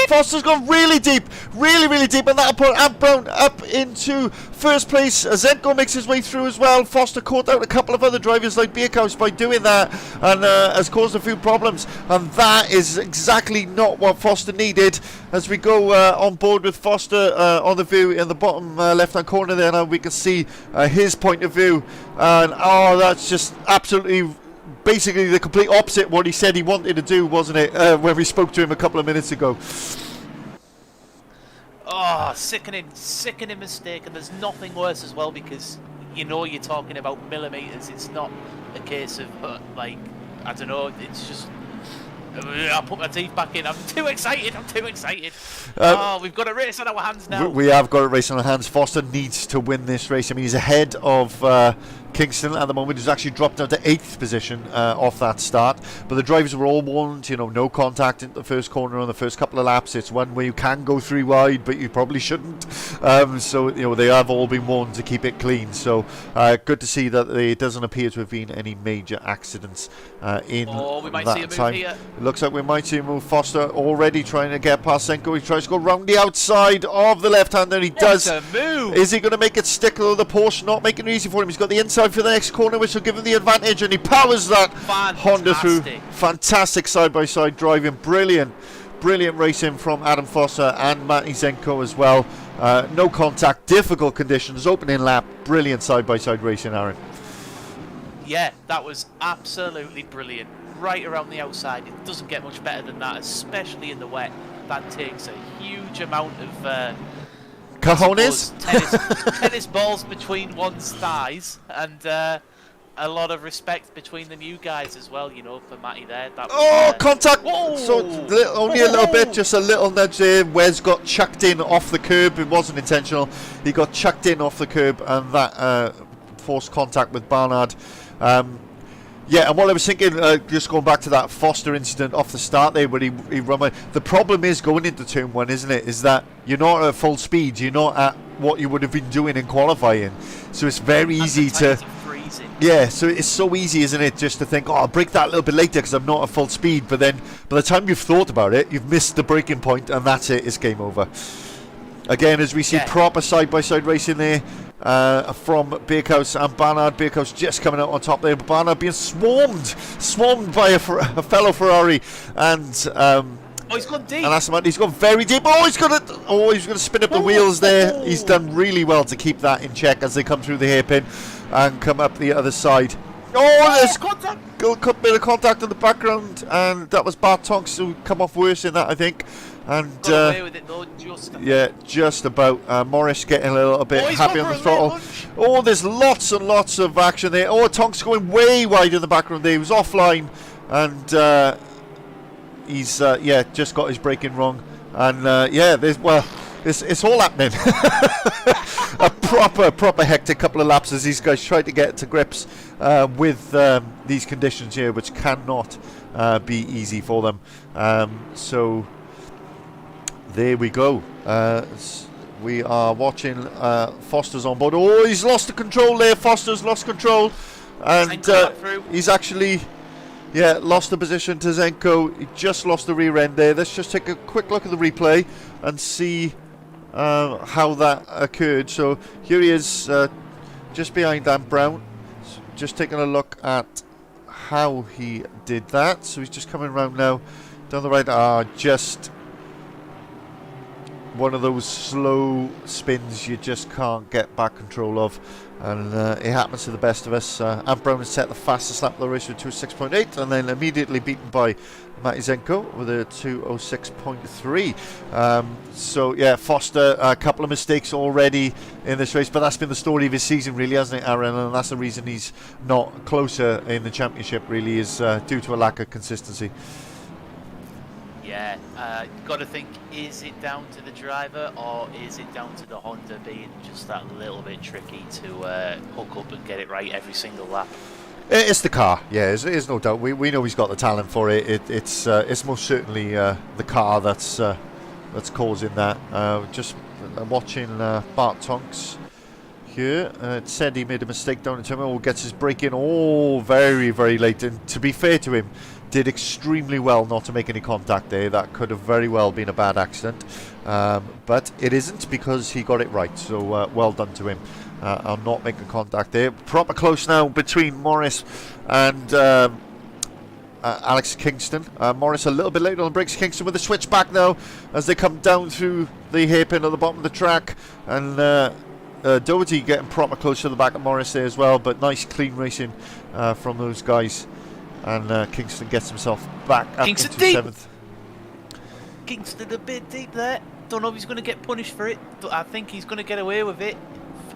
Foster's gone really deep, really deep, and that'll put Ant Brown up into first place. Zenko makes his way through as well. Foster caught out a couple of other drivers like Bakehouse by doing that, and has caused a few problems, and that is exactly not what Foster needed. As we go on board with Foster on the view in the bottom left hand corner there, now we can see his point of view, and oh, that's just absolutely basically the complete opposite what he said he wanted to do, wasn't it, when we spoke to him a couple of minutes ago. Oh, sickening mistake, and there's nothing worse as well, because you know you're talking about millimetres. It's not a case of like, I don't know, it's just I'll put my teeth back in. I'm too excited. We've got a race on our hands now. We have got a race on our hands. Foster needs to win this race. I mean, he's ahead of Kingston at the moment. He's actually dropped down to 8th position off that start, but the drivers were all warned, you know, no contact into the first corner on the first couple of laps. It's one where you can go 3 wide, but you probably shouldn't. So, you know, they have all been warned to keep it clean. So good to see that there doesn't appear to have been any major accidents in we might that see a move time. here. It looks like we might see a move. Foster already trying to get past Senko. He tries to go round the outside of the left-hander. He does. What a move! Is he going to make it stick? Though the Porsche not making it easy for him. He's got the inside for the next corner, which will give him the advantage, and he powers that Honda through. Fantastic side-by-side driving. Brilliant racing from Adam Foster and Matty Zenko as well. No contact, difficult conditions, opening lap. Brilliant side-by-side racing, Aaron. Yeah, that was absolutely brilliant. Right around the outside, it doesn't get much better than that, especially in the wet. That takes a huge amount of cojones, tennis balls between one's thighs, and a lot of respect between the new guys as well, you know, for Matty there. That was, contact! Whoa! So only a little bit, just a little nudge there. Wes got chucked in off the curb. It wasn't intentional. He got chucked in off the curb, and that forced contact with Barnard. Yeah, and what I was thinking, just going back to that Foster incident off the start there, where he run. The problem is going into turn 1, isn't it? Is that you're not at full speed. You're not at what you would have been doing in qualifying. So it's very easy to. Yeah, so it's so easy, isn't it, just to think, oh, I'll break that a little bit later because I'm not at full speed. But then by the time you've thought about it, you've missed the breaking point, and that's it. It's game over. Again, as we see proper side-by-side racing there. From Bakehouse and Barnard. Bakehouse just coming out on top there, but Barnard being swarmed by a fellow Ferrari, and he's gone deep. And Aston Martin, he's gone very deep. He's going to spin up the wheels there. He's done really well to keep that in check as they come through the hairpin and come up the other side. There's a bit of contact in the background, and that was Bart Tonks who come off worse in that, I think. And got away with it though, just about. Morris getting a little bit happy on the throttle. There's lots and lots of action there. Tonks going way wide in the background there. He was offline, and he's just got his braking wrong. And it's all happening. A proper hectic couple of laps as these guys try to get to grips with these conditions here, which cannot be easy for them. So there we go. We are watching Foster's on board. He's lost the control there. Foster's lost control, and he's actually lost the position to Zenko. He just lost the rear end there. Let's just take a quick look at the replay and see how that occurred. So here he is, just behind Dan Brown. Just taking a look at how he did that. So he's just coming around now down the right. Just one of those slow spins you just can't get back control of, and it happens to the best of us. Ant Brown has set the fastest lap of the race with 2:06.8, and then immediately beaten by Matty Zenko with a 2:06.3. So yeah, Foster, a couple of mistakes already in this race, but that's been the story of his season, really, hasn't it, Aaron? And that's the reason he's not closer in the championship, really, is due to a lack of consistency. Yeah, got to think, is it down to the driver or is it down to the Honda being just that little bit tricky to hook up and get it right every single lap? It's the car, yeah, there's no doubt. We know he's got the talent for it. It's most certainly the car that's causing that. Just watching Bart Tonks here. It said he made a mistake down in terminal, gets his brake in very, very late. And to be fair to him, did extremely well not to make any contact there. That could have very well been a bad accident. But it isn't, because he got it right. So well done to him. I'm not making contact there. Proper close now between Morris and Alex Kingston. Morris a little bit late on the brakes. Kingston with a switch back now as they come down through the hairpin at the bottom of the track. And Doherty getting proper close to the back of Morris there as well. But nice clean racing from those guys. And Kingston gets himself back up into Kingston deep. 7th. Kingston a bit deep there. Don't know if he's going to get punished for it, but I think he's going to get away with it.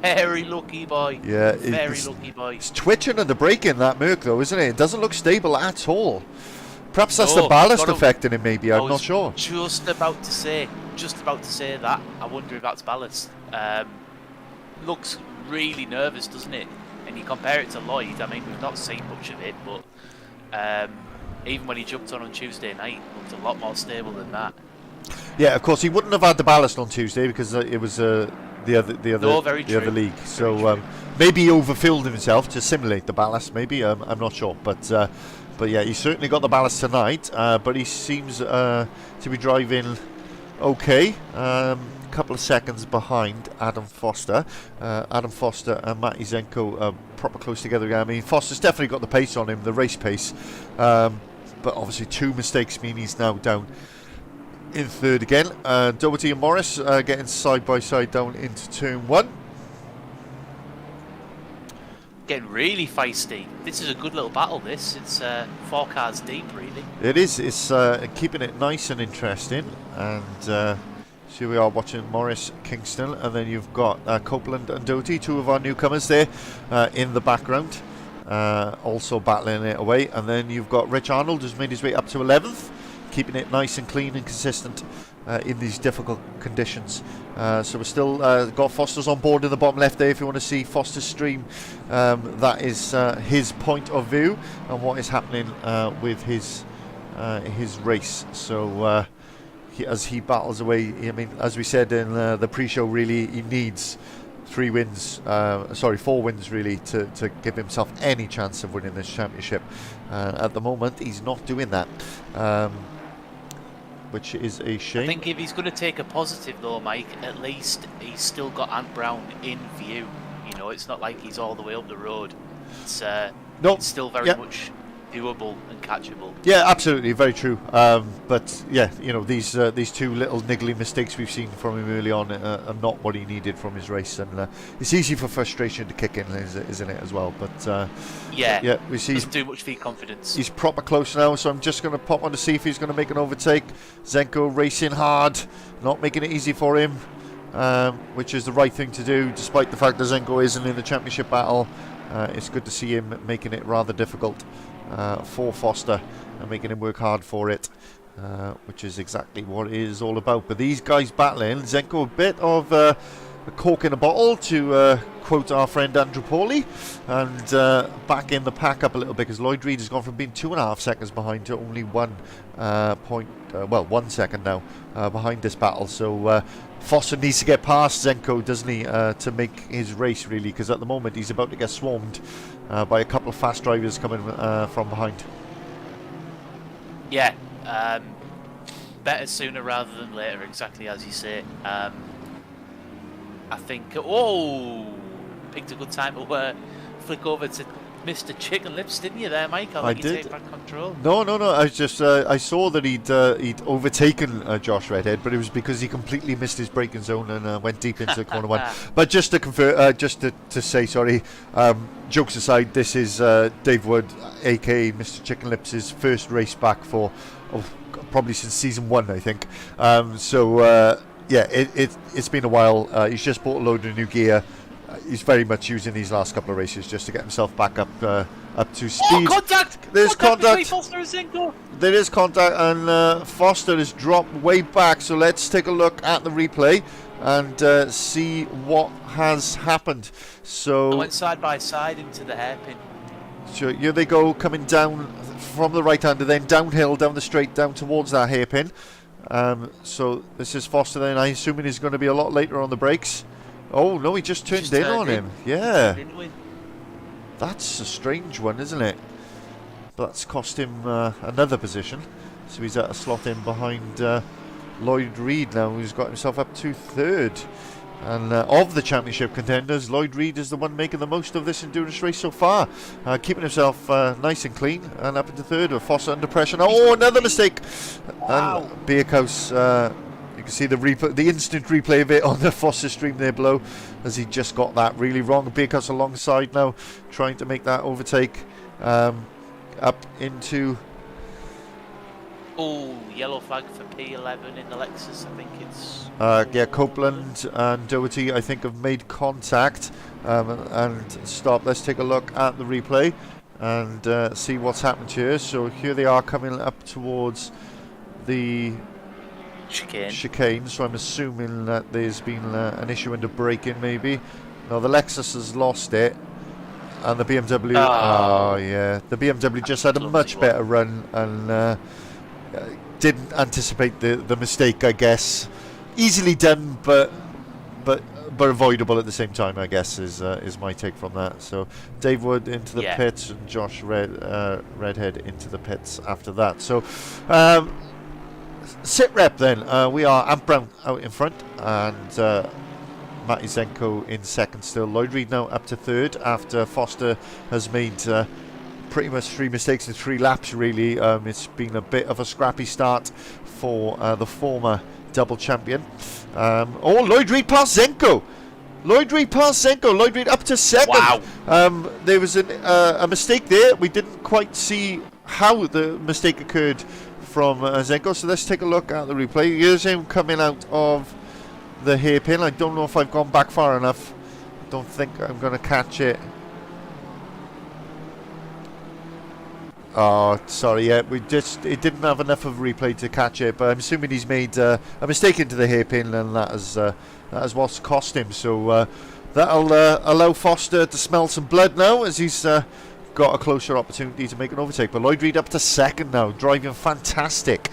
Very lucky boy. Yeah, very lucky boy. It's twitching under braking, that Merc, though, isn't it? It doesn't look stable at all. Perhaps that's No, the ballast gotta- affecting him, maybe. I'm I not was sure. Just about to say that. I wonder if that's ballast. Looks really nervous, doesn't it? And you compare it to Lloyd. I mean, we've not seen much of it, but even when he jumped on Tuesday night, it looked a lot more stable than that. Yeah, of course, he wouldn't have had the ballast on Tuesday because it was the other league. So maybe he overfilled himself to simulate the ballast. Maybe I'm not sure, but yeah, he certainly got the ballast tonight. But he seems to be driving okay. Couple of seconds behind Adam Foster. Adam Foster and Matty Zenko proper close together again. I mean, Foster's definitely got the pace on him, the race pace. But obviously 2 mistakes mean he's now down in 3rd again. Doherty and Morris getting side by side down into turn 1. Getting really feisty. This is a good little battle, this. It's 4 cars deep, really. It is. It's keeping it nice and interesting. And so here we are watching Morris, Kingston, and then you've got Copeland and Doty, 2 of our newcomers there in the background, also battling it away. And then you've got Rich Arnold, who's made his way up to 11th, keeping it nice and clean and consistent in these difficult conditions. So we're still got Foster's on board in the bottom left there. If you want to see Foster's stream, that is his point of view and what is happening with his race. So as he battles away, I mean, as we said in the pre-show, really he needs 4 wins really to give himself any chance of winning this championship. At the moment he's not doing that, which is a shame. I think if he's going to take a positive though, Mike, at least he's still got Ant Brown in view. You know, it's not like he's all the way up the road. It's it's still very much doable and catchable. Yeah, absolutely, very true. But yeah, you know, these 2 little niggly mistakes we've seen from him early on are not what he needed from his race, and it's easy for frustration to kick in, isn't it, as well? But yeah, we see doesn't do much for your confidence. He's proper close now, so I'm just going to pop on to see if he's going to make an overtake. Zenko racing hard, not making it easy for him, which is the right thing to do, despite the fact that Zenko isn't in the championship battle. It's good to see him making it rather difficult for Foster and making him work hard for it, which is exactly what it is all about. But these guys battling, Zenko a bit of a cork in a bottle, to quote our friend Andrew Pauly, and back in the pack up a little bit, because Lloyd Reed has gone from being 2.5 seconds behind to only 1 second now behind this battle. So Foster needs to get past Zenko, doesn't he, to make his race, really, because at the moment he's about to get swarmed by a couple of fast drivers coming from behind. Yeah, better sooner rather than later, exactly as you say. I think, picked a good time to flick over to Mr. Chicken Lips, didn't you there, Mike? I think you did. take back control. No. I was just I saw that he'd overtaken Josh Redhead, but it was because he completely missed his braking zone and went deep into corner 1. But just to confirm, just to say, sorry. Jokes aside, this is Dave Wood, aka Mr. Chicken Lips' first race back for probably since season 1, I think. Yeah, it's been a while. He's just bought a load of new gear. He's very much using these last couple of races just to get himself back up up to speed. Contact! There's between contact. Foster and Zinko. There is contact, and Foster has dropped way back. So let's take a look at the replay and see what has happened. I So went side by side into the hairpin. here they go, coming down from the right hander, then downhill, down the straight, down towards that hairpin. So this is Foster then. I'm assuming he's going to be a lot later on the brakes. Oh no, he just turned in on him. Yeah, that's a strange one, isn't it? But that's cost him another position. So he's at a slot in behind Lloyd Reed now, who's got himself up to third. And of the championship contenders, Lloyd Reed is the one making the most of this endurance race so far, keeping himself nice and clean and up into third with Foster under pressure. Oh, another mistake! Wow. And Bierkhaus, you can see the instant replay of it on the Foster stream there below, as he just got that really wrong. Bierkhaus alongside now, trying to make that overtake up into. Oh, yellow flag for P11 in the Lexus. I think it's. Yeah, Copeland and Doherty, I think, have made contact and stop. Let's take a look at the replay and see what's happened here. So here they are coming up towards the chicane. So I'm assuming that there's been an issue in the braking, maybe. No, the Lexus has lost it, and the BMW. Oh yeah, the BMW just had a much better run and didn't anticipate the mistake, I guess. Easily done, but avoidable at the same time, I guess, is my take from that. So Dave Wood into the pits and Josh Redhead into the pits after that. So sit rep then. We are Ant Brown out in front and Matty Zenko in second still. Lloyd Reed now up to third after Foster has made pretty much 3 mistakes in 3 laps, really. It's been a bit of a scrappy start for the former double champion. Lloyd Reed past Zenko. Lloyd Reed up to second. Wow. There was a mistake there. We didn't quite see how the mistake occurred from Zenko, so let's take a look at the replay. Here's him coming out of the hairpin. I don't know if I've gone back far enough. Don't think I'm going to catch it. Oh, sorry, yeah, it didn't have enough of a replay to catch it, but I'm assuming he's made a mistake into the hairpin, and that is what's cost him. So that'll allow Foster to smell some blood now, as he's got a closer opportunity to make an overtake. But Lloyd Reed up to second now, driving fantastic.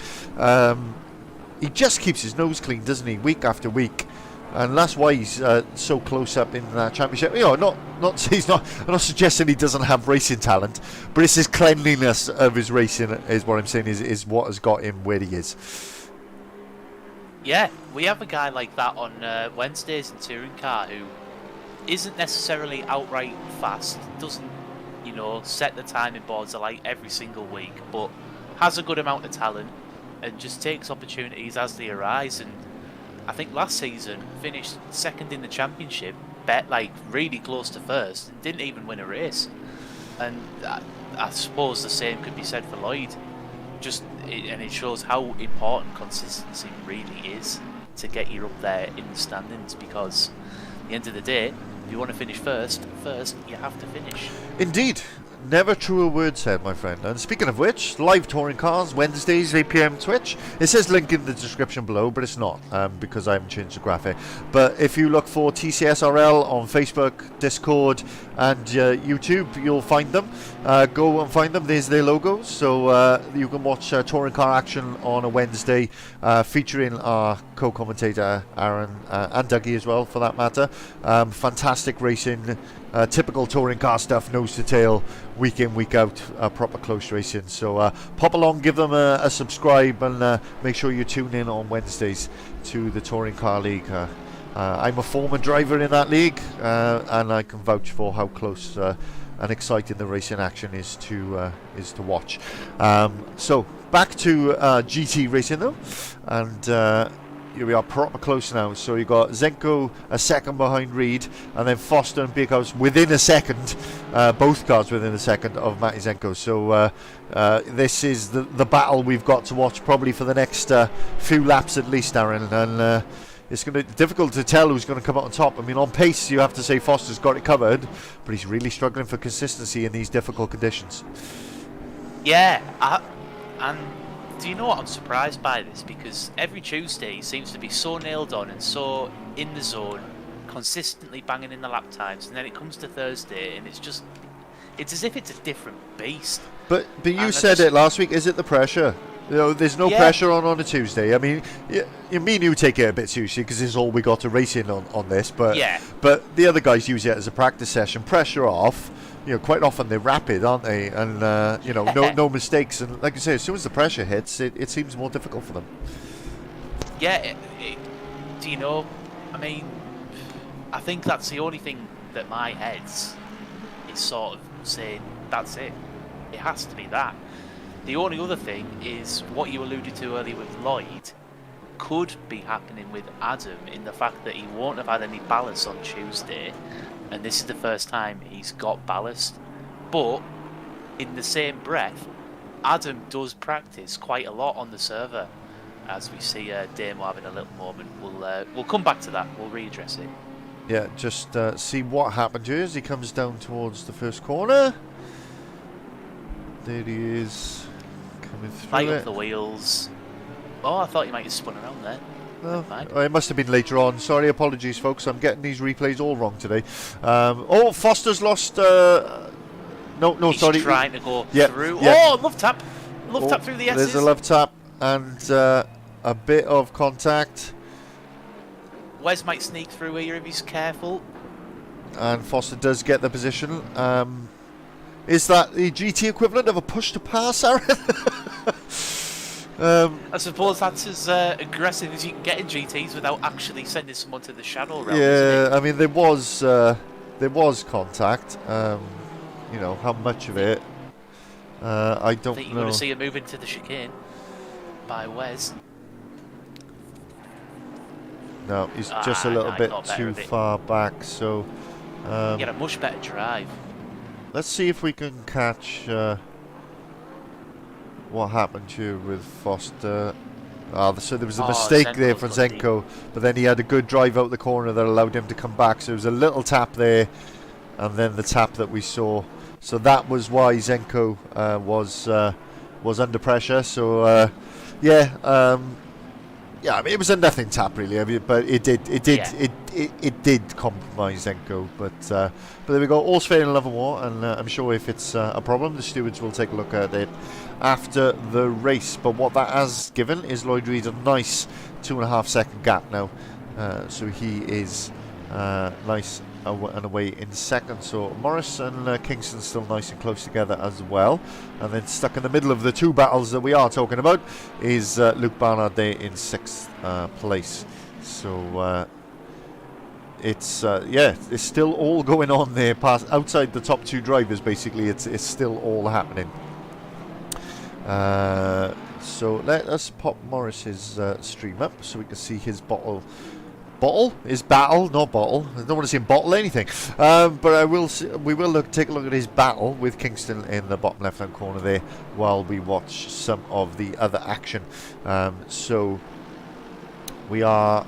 He just keeps his nose clean, doesn't he, week after week. And that's why he's so close up in that championship. You know, I'm not suggesting he doesn't have racing talent, but it's his cleanliness of his racing is what I'm saying is what has got him where he is. Yeah, we have a guy like that on Wednesdays in touring car who isn't necessarily outright fast, doesn't, set the timing boards alight every single week, but has a good amount of talent and just takes opportunities as they arise. And I think last season finished second in the championship, really close to first, and didn't even win a race. And I suppose the same could be said for Lloyd. And it shows how important consistency really is to get you up there in the standings, because at the end of the day, if you want to finish first, you have to finish. Indeed. Never truer word said, my friend. And speaking of which, live touring cars, Wednesdays, 8 PM Twitch. It says link in the description below, but it's not, because I haven't changed the graphic. But if you look for TCSRL on Facebook, Discord, and YouTube, you'll find them. Go and find them. There's their logos. So you can watch touring car action on a Wednesday, featuring our co-commentator, Aaron, and Dougie as well, for that matter. Fantastic racing. Typical touring car stuff, nose to tail, week in, week out, proper close racing. So pop along, give them a subscribe, and make sure you tune in on Wednesdays to the Touring Car League. I'm a former driver in that league, and I can vouch for how close and exciting the racing action is to watch. So back to GT racing though, and here we are proper close now. So you got Zenko a second behind Reed, and then Foster and Bierkhaus within a second, both cars within a second of Matty Zenko. So this is the battle we've got to watch probably for the next few laps at least, Aaron. And it's going to be difficult to tell who's going to come out on top. I mean, on pace, you have to say Foster's got it covered, but he's really struggling for consistency in these difficult conditions. Yeah, and do you know what? I'm surprised by this, because every Tuesday he seems to be so nailed on and so in the zone, consistently banging in the lap times, and then it comes to Thursday and it's as if it's a different beast. But you said it last week. Is it the pressure? You know, there's no pressure on a Tuesday. I mean, me and you take it a bit seriously because it's all we got to race in on this. But but the other guys use it as a practice session. Pressure off. You know, quite often they're rapid, aren't they? And you know, no mistakes. And like I say, as soon as the pressure hits, it seems more difficult for them. Yeah. Do you know? I mean, I think that's the only thing that my head's is sort of saying. That's it. It has to be that. The only other thing is what you alluded to earlier with Lloyd could be happening with Adam, in the fact that he won't have had any ballast on Tuesday, and this is the first time he's got ballast. But in the same breath, Adam does practice quite a lot on the server. As we see Damo having a little moment, we'll come back to that. We'll readdress it. Yeah, just see what happened here as he comes down towards the first corner. There he is, coming through Light it. up the wheels. Oh, I thought you might have spun around there. Oh, it must have been later on. Sorry, apologies, folks. I'm getting these replays all wrong today. Oh, Foster's lost. No, He's sorry. trying to go through. Yeah. Oh, love tap through the S's. There's a love tap and a bit of contact. Wes might sneak through here if he's careful. And Foster does get the position. Is that the GT equivalent of a push to pass, Aaron? I suppose that's as aggressive as you can get in GTs without actually sending someone to the shadow realm. Yeah, I mean there was contact. You know how much of it? I don't think know. you're going to see him move into the chicane by Wes. No, he's just a little bit too far back. So get a much better drive. Let's see if we can catch what happened here with Foster. So there was a mistake there for Zenko, but then he had a good drive out the corner that allowed him to come back. So there was a little tap there, and then the tap that we saw. So that was why Zenko was under pressure. So yeah, I mean, it was a nothing tap really. I mean, but it did compromise Zenko. But there we go. All's fair in love and war, and I'm sure if it's a problem, the stewards will take a look at it after the race. But what that has given is Lloyd Reed a nice 2.5 second gap now. So he is nice and away in second. So Morris and Kingston still nice and close together as well. And then stuck in the middle of the two battles that we are talking about is Luke Barnard there in 6th place. So it's still all going on there past outside the top two drivers. Basically, it's still all happening. So let us pop Morris's stream up so we can see his battle is battle, not bottle. I don't want to see him bottle anything. But we will take a look at his battle with Kingston in the bottom left-hand corner there while we watch some of the other action. So we are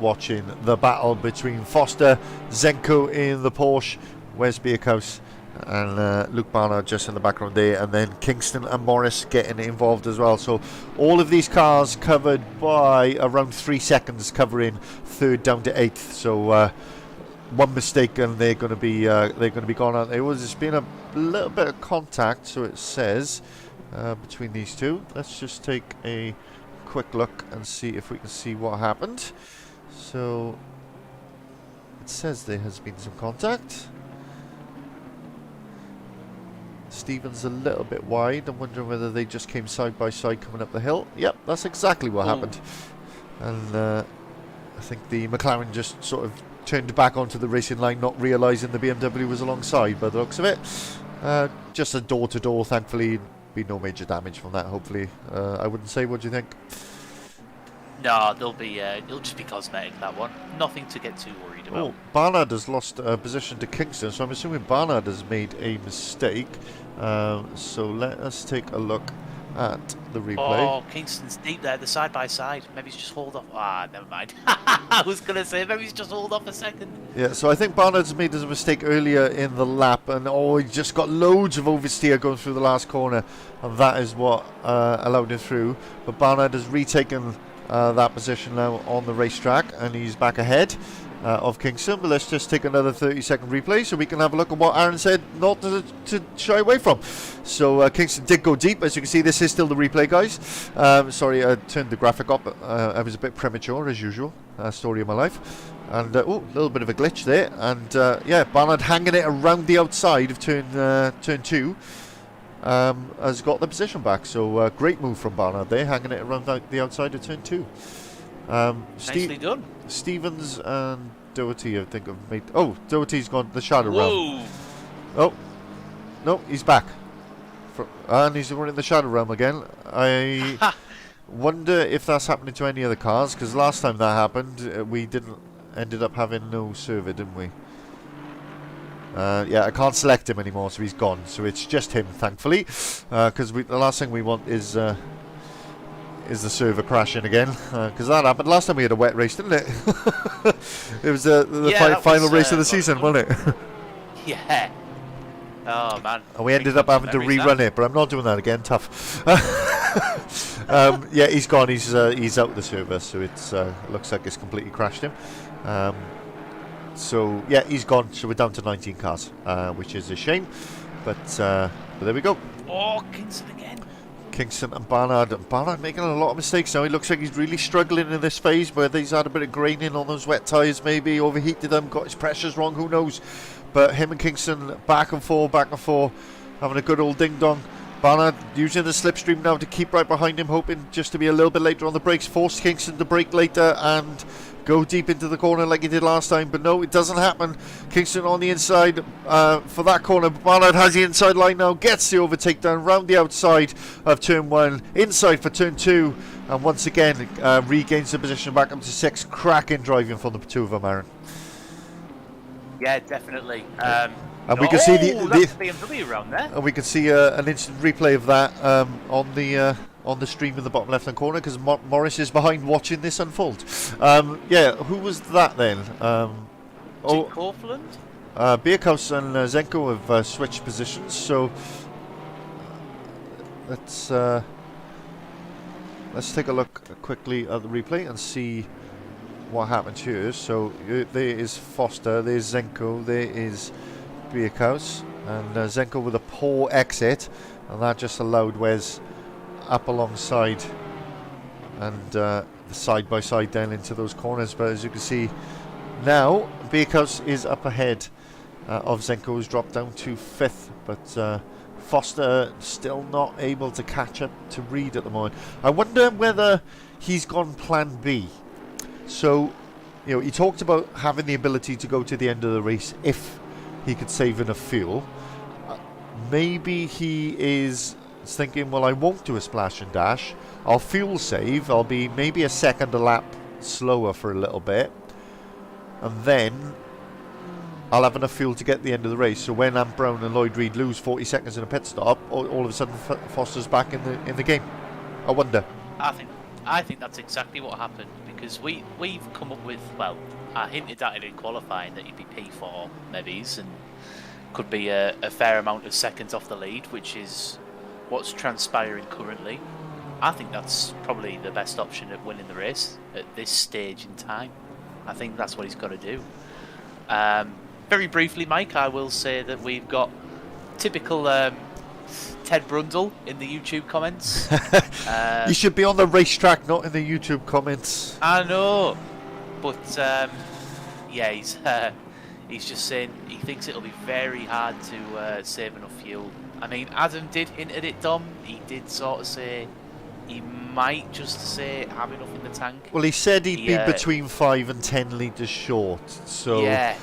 watching the battle between Foster, Zenko in the Porsche, Wes Bierkhaus, and Luke Barnard just in the background there, and then Kingston and Morris getting involved as well. So all of these cars covered by around 3 seconds, covering 3rd down to 8th. So one mistake and they're going to be gone out. There's been a little bit of contact, so it says, between these two. Let's just take a quick look and see if we can see what happened. So it says there has been some contact. Stephen's a little bit wide. I'm wondering whether they just came side by side coming up the hill. Yep, that's exactly what happened. And I think the McLaren just sort of turned back onto the racing line, not realising the BMW was alongside by the looks of it. Just a door-to-door, thankfully. Be no major damage from that, hopefully. I wouldn't say. What do you think? No, it'll just be cosmetic, that one. Nothing to get too worried about. Oh, Barnard has lost position to Kingston, so I'm assuming Barnard has made a mistake. So let us take a look at the replay. Oh, Kingston's deep there, the side by side. Maybe he's just hold off. Never mind. I was going to say, maybe he's just hold off a second. Yeah, so I think Barnard's made a mistake earlier in the lap, and he just got loads of oversteer going through the last corner, and that is what allowed him through. But Barnard has retaken that position now on the racetrack, and he's back ahead of Kingston. But let's just take another 30-second replay so we can have a look at what Aaron said not to shy away from. So Kingston did go deep. As you can see, this is still the replay, guys. Sorry, I turned the graphic up. I was a bit premature, as usual. Story of my life. And, a little bit of a glitch there. And, yeah, Barnard hanging it around the outside of turn 2. Has got the position back. So, great move from Barnard there, hanging it around the outside of turn 2. Nicely done. Stevens and Doherty, I think, have made... Oh, Doherty's gone the shadow Whoa. realm. Oh, no, he's back. And he's running the shadow realm again. I wonder if that's happening to any other cars, because last time that happened, we ended up having no server, didn't we? Yeah, I can't select him anymore, so he's gone. So it's just him, thankfully, because the last thing we want is the server crashing again, because that happened last time we had a wet race, didn't it? It was the final race of the season, wasn't it? Yeah. Oh man. And we ended up having to rerun it, but I'm not doing that again. Tough. Yeah, he's gone. He's out of the server, so it's looks like it's completely crashed him. So yeah, he's gone. So we're down to 19 cars, which is a shame. But there we go. Oh, Kingston again. Kingston and Barnard. Barnard making a lot of mistakes now. He looks like he's really struggling in this phase, where he's had a bit of graining on those wet tyres, maybe overheated them, got his pressures wrong, who knows. But him and Kingston back and forth, having a good old ding-dong. Barnard using the slipstream now to keep right behind him, hoping just to be a little bit later on the brakes, forced Kingston to brake later and go deep into the corner like he did last time, but no, it doesn't happen. Kingston on the inside for that corner. Barnard has the inside line now, gets the overtake down round the outside of turn 1, inside for turn 2, and once again regains the position back up to 6. Cracking driving from the two of them, Aaron. Yeah, definitely. And we can see the BMW around there. And we can see an instant replay of that on the stream in the bottom left-hand corner, because Morris is behind watching this unfold. Yeah, who was that then? Jake Copeland? Bierkhaus and Zenko have switched positions, so let's take a look quickly at the replay and see what happened here. So there is Foster, there's Zenko, there is Bierkhaus, and Zenko with a poor exit, and that just allowed Wes up alongside and the side by side down into those corners. But as you can see now, Bierkhaus is up ahead of Zenko, who's dropped down to 5th, but Foster still not able to catch up to Reed at the moment. I wonder whether he's gone plan B. So, you know, he talked about having the ability to go to the end of the race if he could save enough fuel. Maybe he is thinking, well, I won't do a splash and dash. I'll fuel save. I'll be maybe a second a lap slower for a little bit, and then I'll have enough fuel to get the end of the race. So when Ant Brown and Lloyd Reed lose 40 seconds in a pit stop, all of a sudden Foster's back in the game. I wonder. I think that's exactly what happened, because we've come up with, well, I hinted at it in qualifying that he'd be P4 maybe, and could be a fair amount of seconds off the lead, which is what's transpiring currently. I think that's probably the best option at winning the race at this stage in time. I think that's what he's got to do. Very briefly, Mike, I will say that we've got typical Ted Brundle in the YouTube comments. You should be on the racetrack, not in the YouTube comments. I know, but yeah, he's just saying he thinks it'll be very hard to save enough fuel. I mean, Adam did hint at it, Dom. He did sort of say he might just say have enough in the tank. Well, he said he'd be between 5 and 10 litres short. So yeah.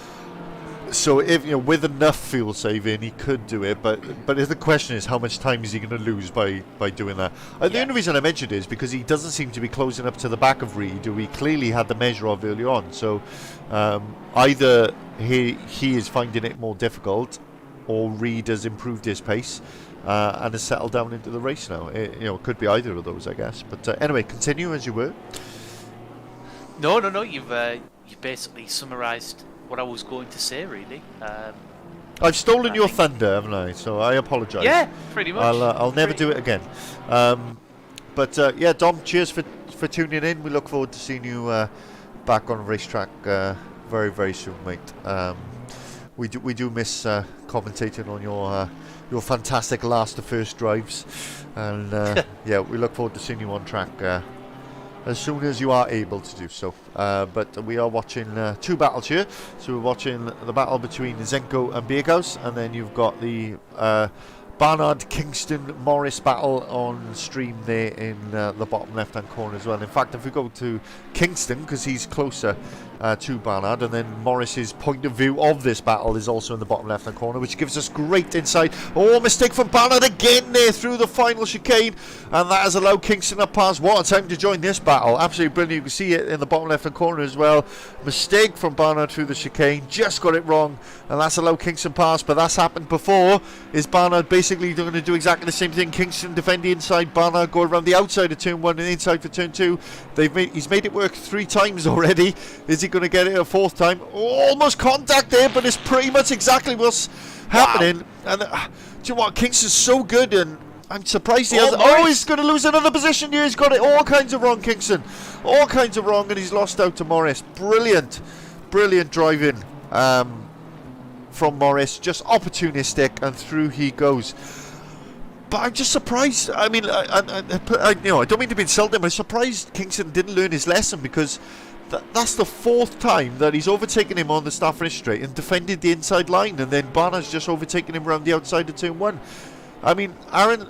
So if, you know, with enough fuel saving, he could do it. But the question is, how much time is he going to lose by doing that? The only reason I mentioned it is because he doesn't seem to be closing up to the back of Reed, who we clearly had the measure of early on. So either he is finding it more difficult, or Reed has improved his pace. and has settled down into the race now. It could be either of those, I guess. But anyway, continue as you were. No. You've basically summarised what I was going to say, really. I've stolen your thunder, haven't I? So I apologise. Yeah, pretty much. I'll never do it again. But yeah, Dom, cheers for tuning in. We look forward to seeing you back on the racetrack very, very soon, mate. We do miss commentating on your fantastic last to first drives, and yeah, we look forward to seeing you on track as soon as you are able to do so. But we are watching two battles here. So we're watching the battle between Zenko and Bierghaus, and then you've got the Barnard Kingston Morris battle on stream there in the bottom left hand corner as well. In fact, if we go to Kingston, because he's closer to Barnard, and then Morris's point of view of this battle is also in the bottom left hand corner, which gives us great insight. Oh, mistake from Barnard again there through the final chicane, and that has allowed Kingston up past. What a time to join this battle. Absolutely brilliant. You can see it in the bottom left hand corner as well. Mistake from Barnard through the chicane, just got it wrong, and that's allowed Kingston past. But that's happened before. Is Barnard basically going to do exactly the same thing? Kingston defend the inside, Barnard go around the outside of turn 1 and inside for turn 2. He's made it work 3 times already. Is he going to get it a 4th time? Almost contact there, but it's pretty much exactly what's happening. And do you know what? Kingston's so good, and I'm surprised he hasn't. Oh, he's going to lose another position here. He's got it all kinds of wrong, Kingston. All kinds of wrong, and he's lost out to Morris. Brilliant driving from Morris. Just opportunistic, and through he goes. But I'm just surprised. I mean, I don't mean to be insulting, but I'm surprised Kingston didn't learn his lesson, because that's the 4th time that he's overtaken him on the start finish straight and defended the inside line, and then Barnard's just overtaken him around the outside of turn 1. I mean, Aaron,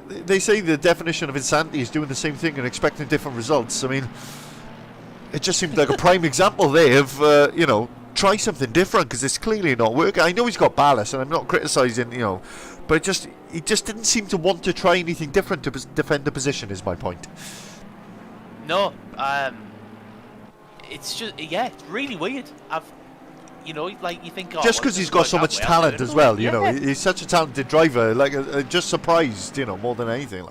they say the definition of insanity is doing the same thing and expecting different results. I mean, it just seemed like a prime example there of, try something different, because it's clearly not working. I know he's got ballast, and I'm not criticising, but he just didn't seem to want to try anything different to defend the position, is my point. No, it's just, it's really weird. You think, just because he's got so much talent as well, he's such a talented driver. Just surprised, more than anything.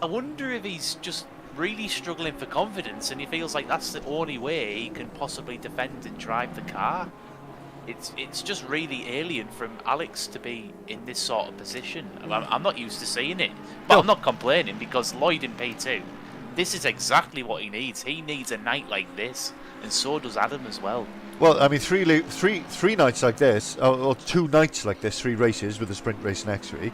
I wonder if he's just really struggling for confidence, and he feels like that's the only way he can possibly defend and drive the car. It's just really alien from Alex to be in this sort of position. I'm not used to seeing it, but no. I'm not complaining, because Lloyd in P2, this is exactly what he needs. He needs a night like this, and so does Adam as well. Well, I mean, three nights like this, or 2 nights like this, 3 races with a sprint race next week.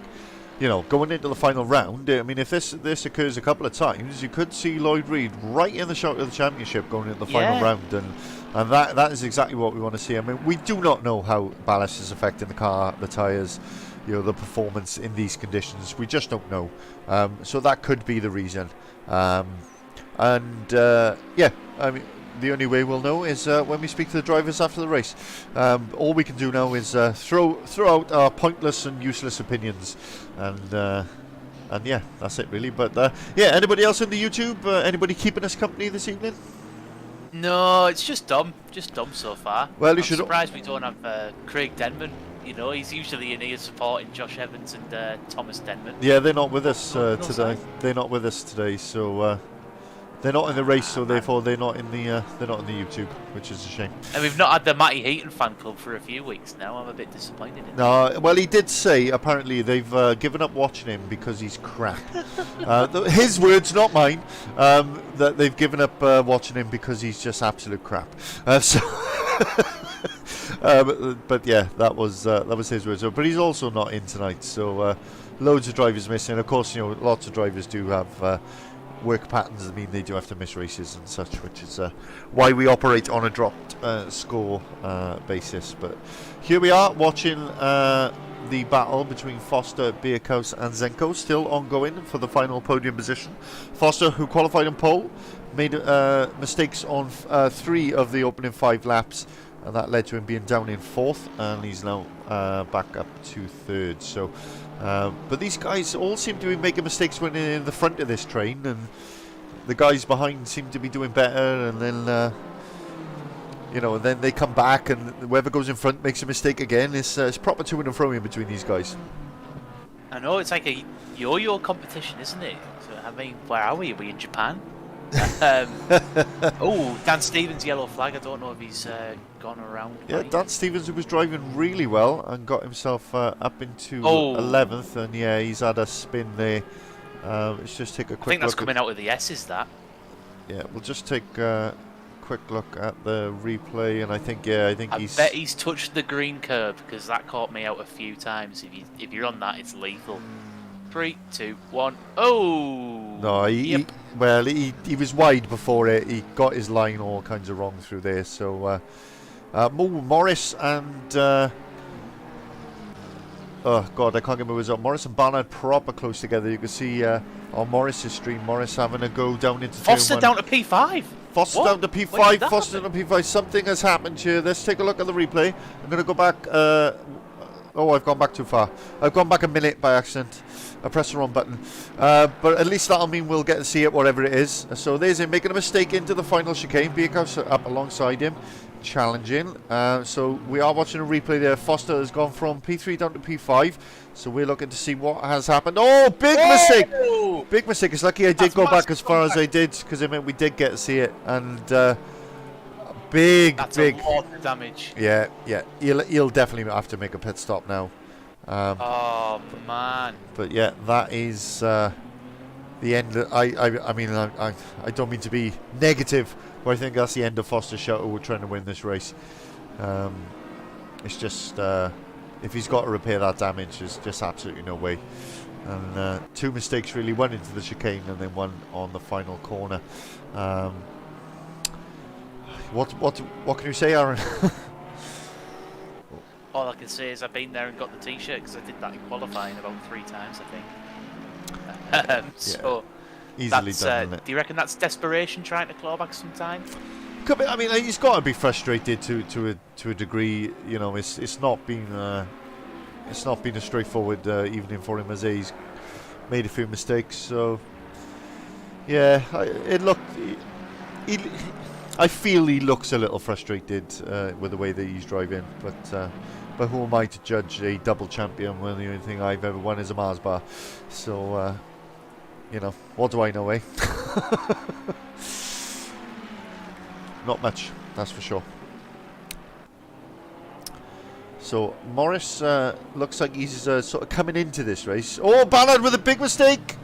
Going into the final round, I mean, if this occurs a couple of times, you could see Lloyd Reed right in the shot of the championship going into the final round, and that is exactly what we want to see. I mean, we do not know how ballast is affecting the car, the tyres, the performance in these conditions. We just don't know. So that could be the reason. I mean, the only way we'll know is when we speak to the drivers after the race. All we can do now is throw out our pointless and useless opinions, and yeah, that's it really. But yeah, anybody else in the YouTube? Anybody keeping us company this evening? No, it's just Dom so far. Well, I'm surprised we don't have Craig Denman. He's usually in here supporting Josh Evans and Thomas Denman. Yeah, they're not with us today. They're not with us today, so. They're not in the race, so therefore they're not in the YouTube, which is a shame. And we've not had the Matty Heaton fan club for a few weeks now. I'm a bit disappointed in No, well, he did say apparently they've given up watching him because he's crap. His words, not mine. That they've given up watching him because he's just absolute crap. But yeah, that was his words. But he's also not in tonight, so loads of drivers missing. Of course, lots of drivers do have. Work patterns mean they do have to miss races and such, which is why we operate on a dropped score basis. But here we are watching the battle between Foster, Bierghaus and Zenko, still ongoing for the final podium position. Foster, who qualified in pole, made mistakes on 3 of the opening 5 laps, and that led to him being down in 4th, and he's now back up to 3rd. So but these guys all seem to be making mistakes when in the front of this train, and the guys behind seem to be doing better, and then and then they come back, and whoever goes in front makes a mistake again. It's proper to and fro in between these guys. I know, it's like a yo-yo competition, isn't it? So, I mean, where are we? Are we in Japan? Oh, Dan Stevens' yellow flag. I don't know if he's gone around. Yeah, right. Dan Stevens, who was driving really well and got himself up into Oh. 11th, and yeah, he's had a spin there. Let's just take a I quick think that's look. coming out of the S's, that. Yeah, we'll just take a quick look at the replay, and I think I bet he's touched the green curb, because that caught me out a few times. If you're on that, it's lethal. 3, 2, 1. Oh! No, Yep. he was wide before it. He got his line all kinds of wrong through there. So Morris and oh god, I can't remember his up. Morris and Barnard proper close together. You can see on Morris's stream, Morris having a go down into Foster turn 1. down to P5. Foster What? down to When did P5. that Foster down happen? to P5. Something has happened here. Let's take a look at the replay. I'm going to go back. Oh, I've gone back too far. I've gone back a minute by accident. I pressed the wrong button. But at least that'll mean we'll get to see it, whatever it is. So there's him making a mistake into the final chicane. Beerhouse up alongside him, challenging. So we are watching a replay there. Foster has gone from P3 down to P5. So we're looking to see what has happened. Oh, big mistake! Oh! Big mistake. It's lucky I did That's go back massive as far as I comeback. did, because it meant we did get to see it. And big. That's a lot of damage. Yeah. He'll definitely have to make a pit stop now. Oh, man. But yeah, that is the end. I mean, I don't mean to be negative, but I think that's the end of Foster Shuttle. We're trying to win this race. It's just if he's got to repair that damage, there's just absolutely no way. And 2 mistakes really, one into the chicane and then one on the final corner. What can you say, Aaron? All I can say is I've been there and got the t-shirt, because I did that in qualifying about 3 times, I think. So Easily that's, done, isn't it? do you reckon that's desperation trying to claw back some time? Could be, I mean, he's got to be frustrated to a degree. You know, it's not been a straightforward evening for him, as he's made a few mistakes. So yeah, I feel he looks a little frustrated with the way that he's driving, but who am I to judge a double champion when the only thing I've ever won is a Mars bar? So you know, what do I know, eh? Not much, that's for sure. So Morris looks like he's sort of coming into this race. Oh, Ballard with a big mistake!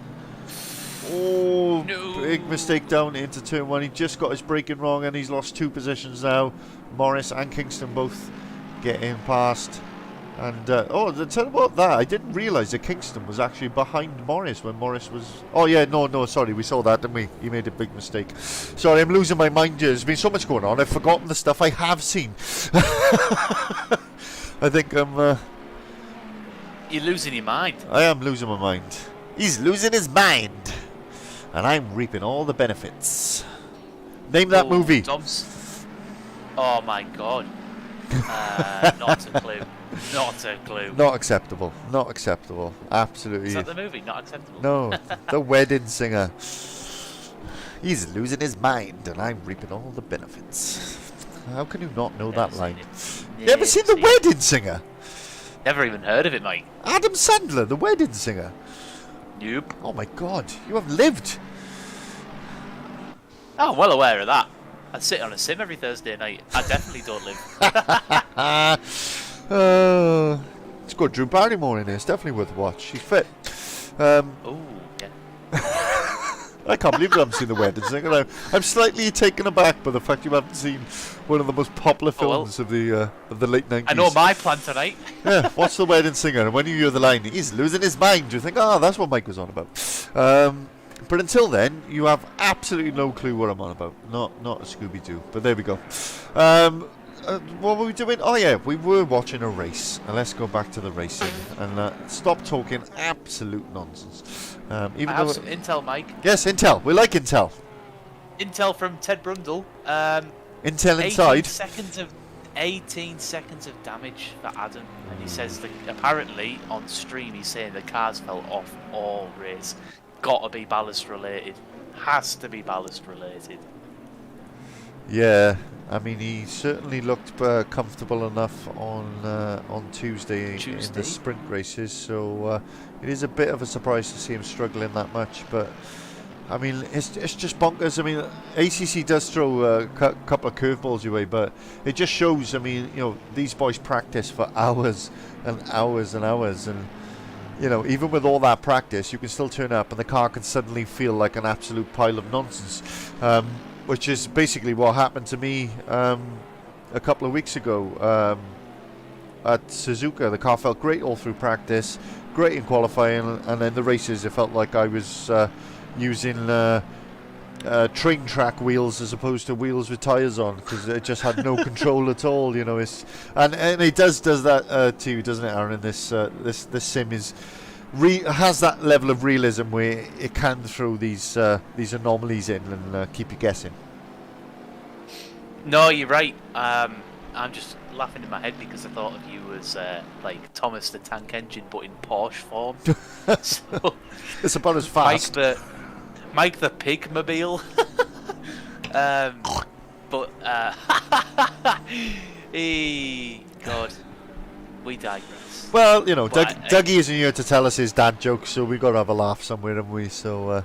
Oh, No. big mistake down into turn 1. He just got his braking wrong and he's lost 2 positions now. Morris and Kingston both getting past. And oh, tell you about that, I didn't realise that Kingston was actually behind Morris when Morris was... Oh yeah, no, sorry, we saw that, didn't we? He made a big mistake. Sorry, I'm losing my mind here. There's been so much going on, I've forgotten the stuff I have seen. I think I'm... You're losing your mind. I am losing my mind. He's losing his mind. And I'm reaping all the benefits. Name that movie. Tom's... Oh my god. Not a clue. Not a clue. Not acceptable. Not acceptable. Absolutely. Is that the movie? Not acceptable. No. The Wedding Singer. He's losing his mind and I'm reaping all the benefits. How can you not know that line? You ever seen The Wedding Singer? Never even heard of it, mate. Adam Sandler, The Wedding Singer. Nope. Oh my god, you have lived. Oh, well aware of that. I sit on a sim every Thursday night. I definitely don't live. It's got Drew Barrymore in it. It's definitely worth a watch. She's fit. Oh, yeah. I can't believe you haven't seen The Wedding Singer. I'm slightly taken aback by the fact you haven't seen one of the most popular films of the late 90s. I know my plan tonight. Yeah, watch The Wedding Singer, and when you hear the line, he's losing his mind, you think, that's what Mike was on about. But until then, you have absolutely no clue what I'm on about. Not a Scooby-Doo, but there we go. What were we doing? Oh yeah, we were watching a race. And let's go back to the racing and stop talking absolute nonsense. I have some intel, Mike. Yes, Intel. We like Intel. Intel from Ted Brundle. Intel inside. 18 seconds of damage for Adam, and he says that apparently on stream he's saying the cars fell off all race. Got to be ballast related. Has to be ballast related. Yeah. I mean, he certainly looked comfortable enough on Tuesday in the sprint races. So it is a bit of a surprise to see him struggling that much. But I mean, it's just bonkers. I mean, ACC does throw a couple of curveballs your way, but it just shows. I mean, these boys practice for hours and hours and hours, and even with all that practice, you can still turn up and the car can suddenly feel like an absolute pile of nonsense, which is basically what happened to me a couple of weeks ago at Suzuka. The car felt great all through practice, great in qualifying, and then the races it felt like I was using train track wheels as opposed to wheels with tyres on, because it just had no control at all. And it does that to you, doesn't it, Aaron? And this sim has that level of realism where it can throw these anomalies in and keep you guessing. No, you're right. I'm just laughing in my head because I thought of you as like Thomas the Tank Engine, but in Porsche form. So, it's about as fast. Mike the Pigmobile. God, we digress. Well, Dougie isn't here to tell us his dad jokes, so we've got to have a laugh somewhere, haven't we? So,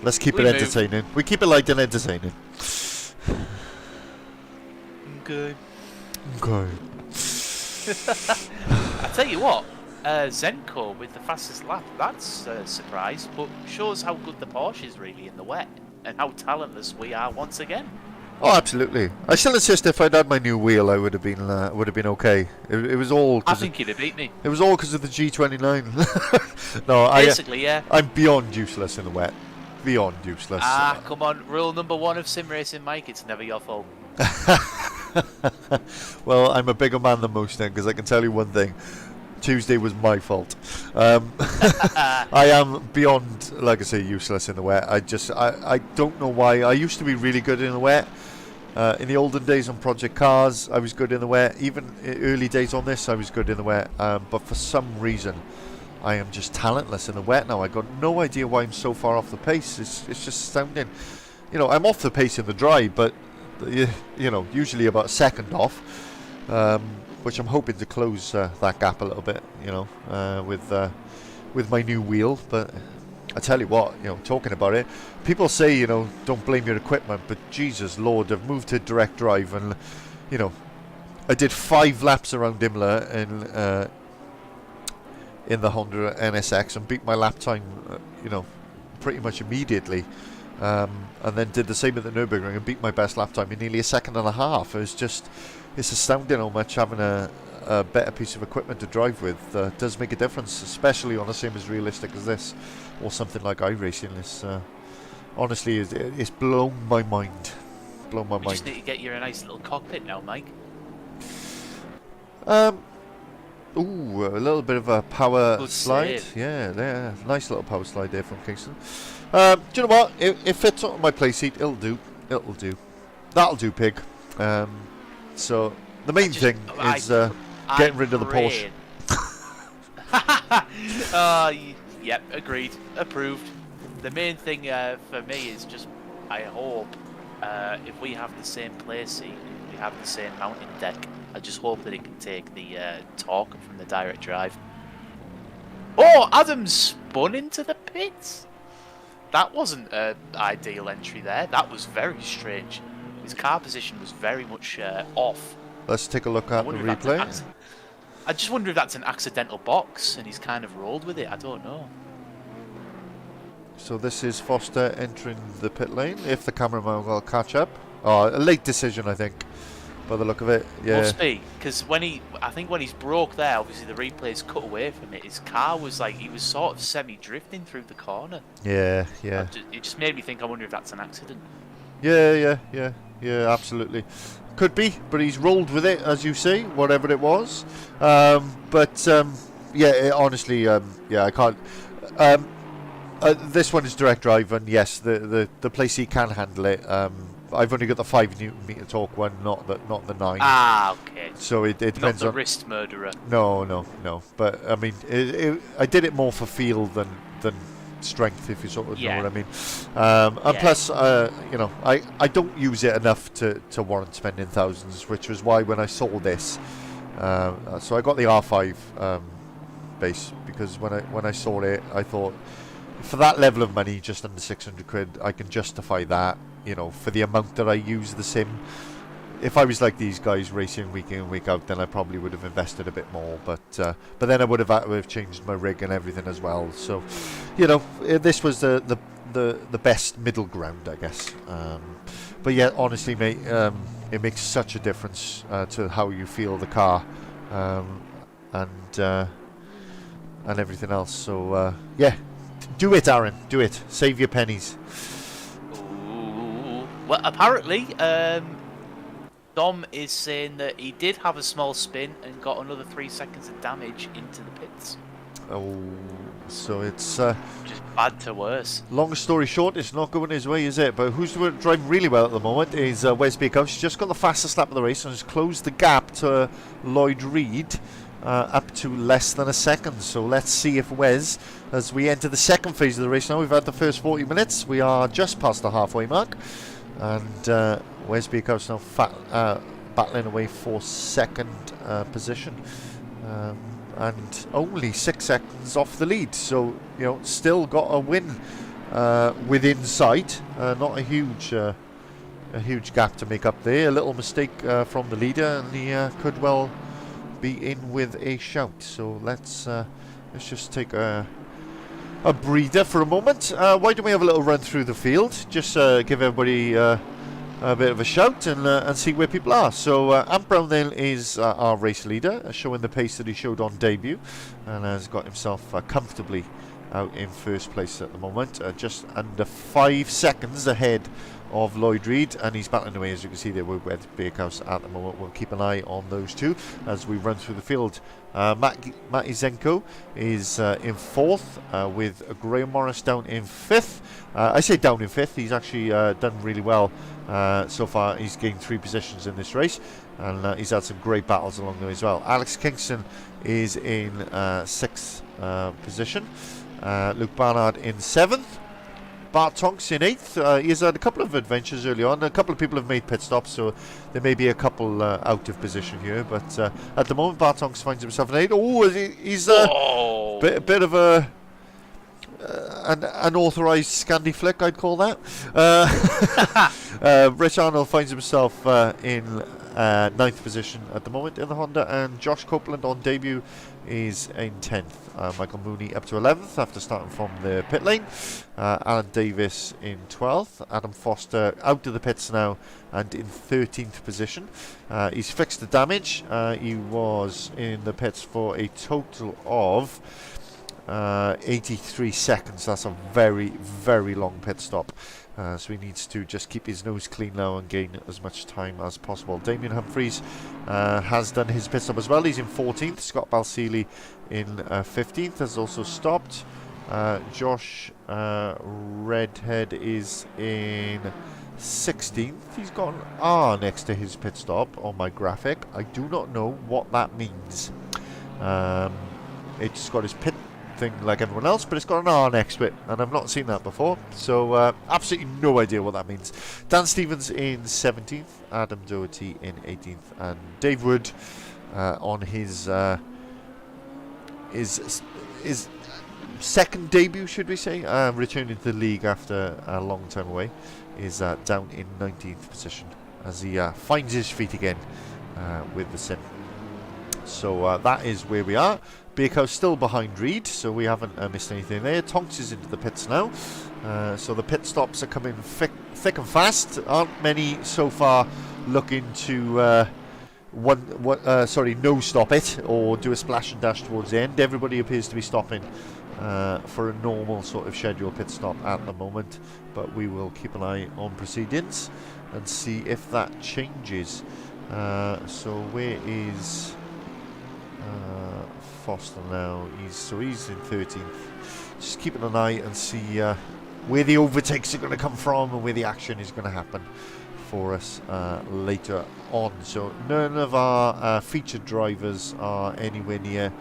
let's keep it entertaining. We keep it light and entertaining. Okay. I tell you what, Zenko with the fastest lap, that's a surprise, but shows how good the Porsche is really in the wet and how talentless we are once again. Oh, absolutely. I still insist if I'd had my new wheel, I would have been okay. It was all. I think you'd have beat me. It was all because of the G29. No, basically, yeah. I'm beyond useless in the wet. Beyond useless. Come on. Rule number 1 of sim racing, Mike. It's never your fault. Well, I'm a bigger man than most then, because I can tell you one thing. Tuesday was my fault. I am beyond, like I say, useless in the wet. I don't know why. I used to be really good in the wet. In the olden days on Project Cars, I was good in the wet. Even early days on this, I was good in the wet. But for some reason, I am just talentless in the wet now. I got no idea why I'm so far off the pace. It's just astounding. I'm off the pace in the dry, but usually about a second off, which I'm hoping to close that gap a little bit, with my new wheel. But I tell you what, talking about it, people say, don't blame your equipment, but Jesus Lord, I've moved to direct drive, and I did 5 laps around Imola in the Honda NSX and beat my lap time, pretty much immediately. And then did the same at the Nurburgring and beat my best lap time in nearly a second and a half. It's astounding how much having a better piece of equipment to drive with does make a difference, especially on a sim as realistic as this, or something like iRacing. Honestly, it's blown my mind. We just need to get you a nice little cockpit now, Mike. Ooh, a little bit of a power Good slide. save. Yeah, nice little power slide there from Kingston. Do you know what? It fits on my play seat. It'll do. That'll do, pig. So the main thing is getting rid of the Porsche. Yep, agreed, approved. The main thing for me is just, I hope if we have the same play seat, we have the same mounting deck. I just hope that it can take the torque from the direct drive. Oh, Adam spun into the pits. That wasn't an ideal entry there. That was very strange. His car position was very much off. Let's take a look at the replay. I just wonder if that's an accidental box and he's kind of rolled with it. I don't know. So this is Foster entering the pit lane. If the cameraman will catch up. Oh, a late decision, I think, by the look of it. Yeah. Must be, because I think when he's broke there, obviously the replay's cut away from it. His car was like, he was sort of semi-drifting through the corner. Yeah. It just made me think, I wonder if that's an accident. Yeah, absolutely. Could be, but he's rolled with it, as you say, whatever it was. Honestly, I can't. This one is direct drive, and yes, the play seat can handle it. I've only got the 5 Newton meter torque one, not the 9. Ah, okay. So it depends not the on wrist murderer. No. But I mean, I did it more for feel than strength, if you sort of know Yeah. what I mean. And Yeah. plus, you know, I don't use it enough to warrant spending thousands, which was why when I saw this, so I got the R5 base, because when I saw it, I thought, for that level of money, just under 600 quid, I can justify that, you know, for the amount that I use the sim. If I was like these guys racing week in, week out, then I probably would have invested a bit more. But then I would have had to have changed my rig and everything as well. So, you know, this was the best middle ground, I guess. But yeah, honestly, mate, it makes such a difference to how you feel the car, and everything else. So yeah, do it, Aaron. Do it. Save your pennies. Ooh. Well, apparently, Dom is saying that he did have a small spin and got another 3 seconds of damage into the pits. Oh, so it's Just bad to worse. long story short, it's not going his way, is it? But who's driving really well at the moment is Wes Bakehouse. He's just got the fastest lap of the race and has closed the gap to Lloyd Reed up to less than a second. So let's see if Wes, as we enter the second phase of the race now, we've had the first 40 minutes. We are just past the halfway mark. And Wes Bakehouse now battling away for second position. And only 6 seconds off the lead, so you know, still got a win within sight. Not a huge gap to make up there. A little mistake from the leader, and he could well be in with a shout. So let's just take a breather for a moment. Why don't we have a little run through the field? Just give everybody a bit of a shout and see where people are. So Ant Brownell is our race leader, showing the pace that he showed on debut, and has got himself comfortably out in first place at the moment, just under 5 seconds ahead of Lloyd Reed, and he's battling away, as you can see there, with Wes Bakehouse at the moment. We'll keep an eye on those two as we run through the field. Matty Zenko is in fourth, with Graham Morris down in fifth. I say down in fifth, he's actually done really well so far. He's gained 3 positions in this race, and he's had some great battles along the way as well. Alex Kingston is in sixth position. Luke Barnard in 7th. Bart Tonks in 8th. He's had a couple of adventures early on. A couple of people have made pit stops, so there may be a couple out of position here. But at the moment, Bart Tonks finds himself in 8th. Oh, he's a bit of an unauthorised Scandi flick, I'd call that. Rich Arnold finds himself in 9th position at the moment in the Honda, and Josh Copeland on debut is in 10th. Michael Mooney up to 11th after starting from the pit lane. Alan Davis in 12th. Adam Foster out of the pits now and in 13th position. He's fixed the damage. He was in the pits for a total of 83 seconds. That's a very, very long pit stop. So he needs to just keep his nose clean now and gain as much time as possible. Damien Humphries has done his pit stop as well. He's in 14th. Scott Balseeley in 15th has also stopped. Josh Redhead is in 16th. He's got an R next to his pit stop on my graphic. I do not know what that means. It's got his pit thing like everyone else, but it's got an R next to it, and I've not seen that before, so absolutely no idea what that means. Dan Stevens in 17th, Adam Doherty in 18th, and Dave Wood on his second debut, should we say, returning to the league after a long time away, is down in 19th position as he finds his feet again with the sim. So that is where we are. Bakehouse still behind Reed, so we haven't missed anything there. Tonks is into the pits now, so the pit stops are coming thick and fast. Aren't many so far looking to no stop it or do a splash and dash towards the end. Everybody appears to be stopping for a normal sort of scheduled pit stop at the moment, but we will keep an eye on proceedings and see if that changes. So where is Foster now? He's in 13th. Just keeping an eye and see where the overtakes are going to come from and where the action is going to happen for us later on. So none of our featured drivers are anywhere near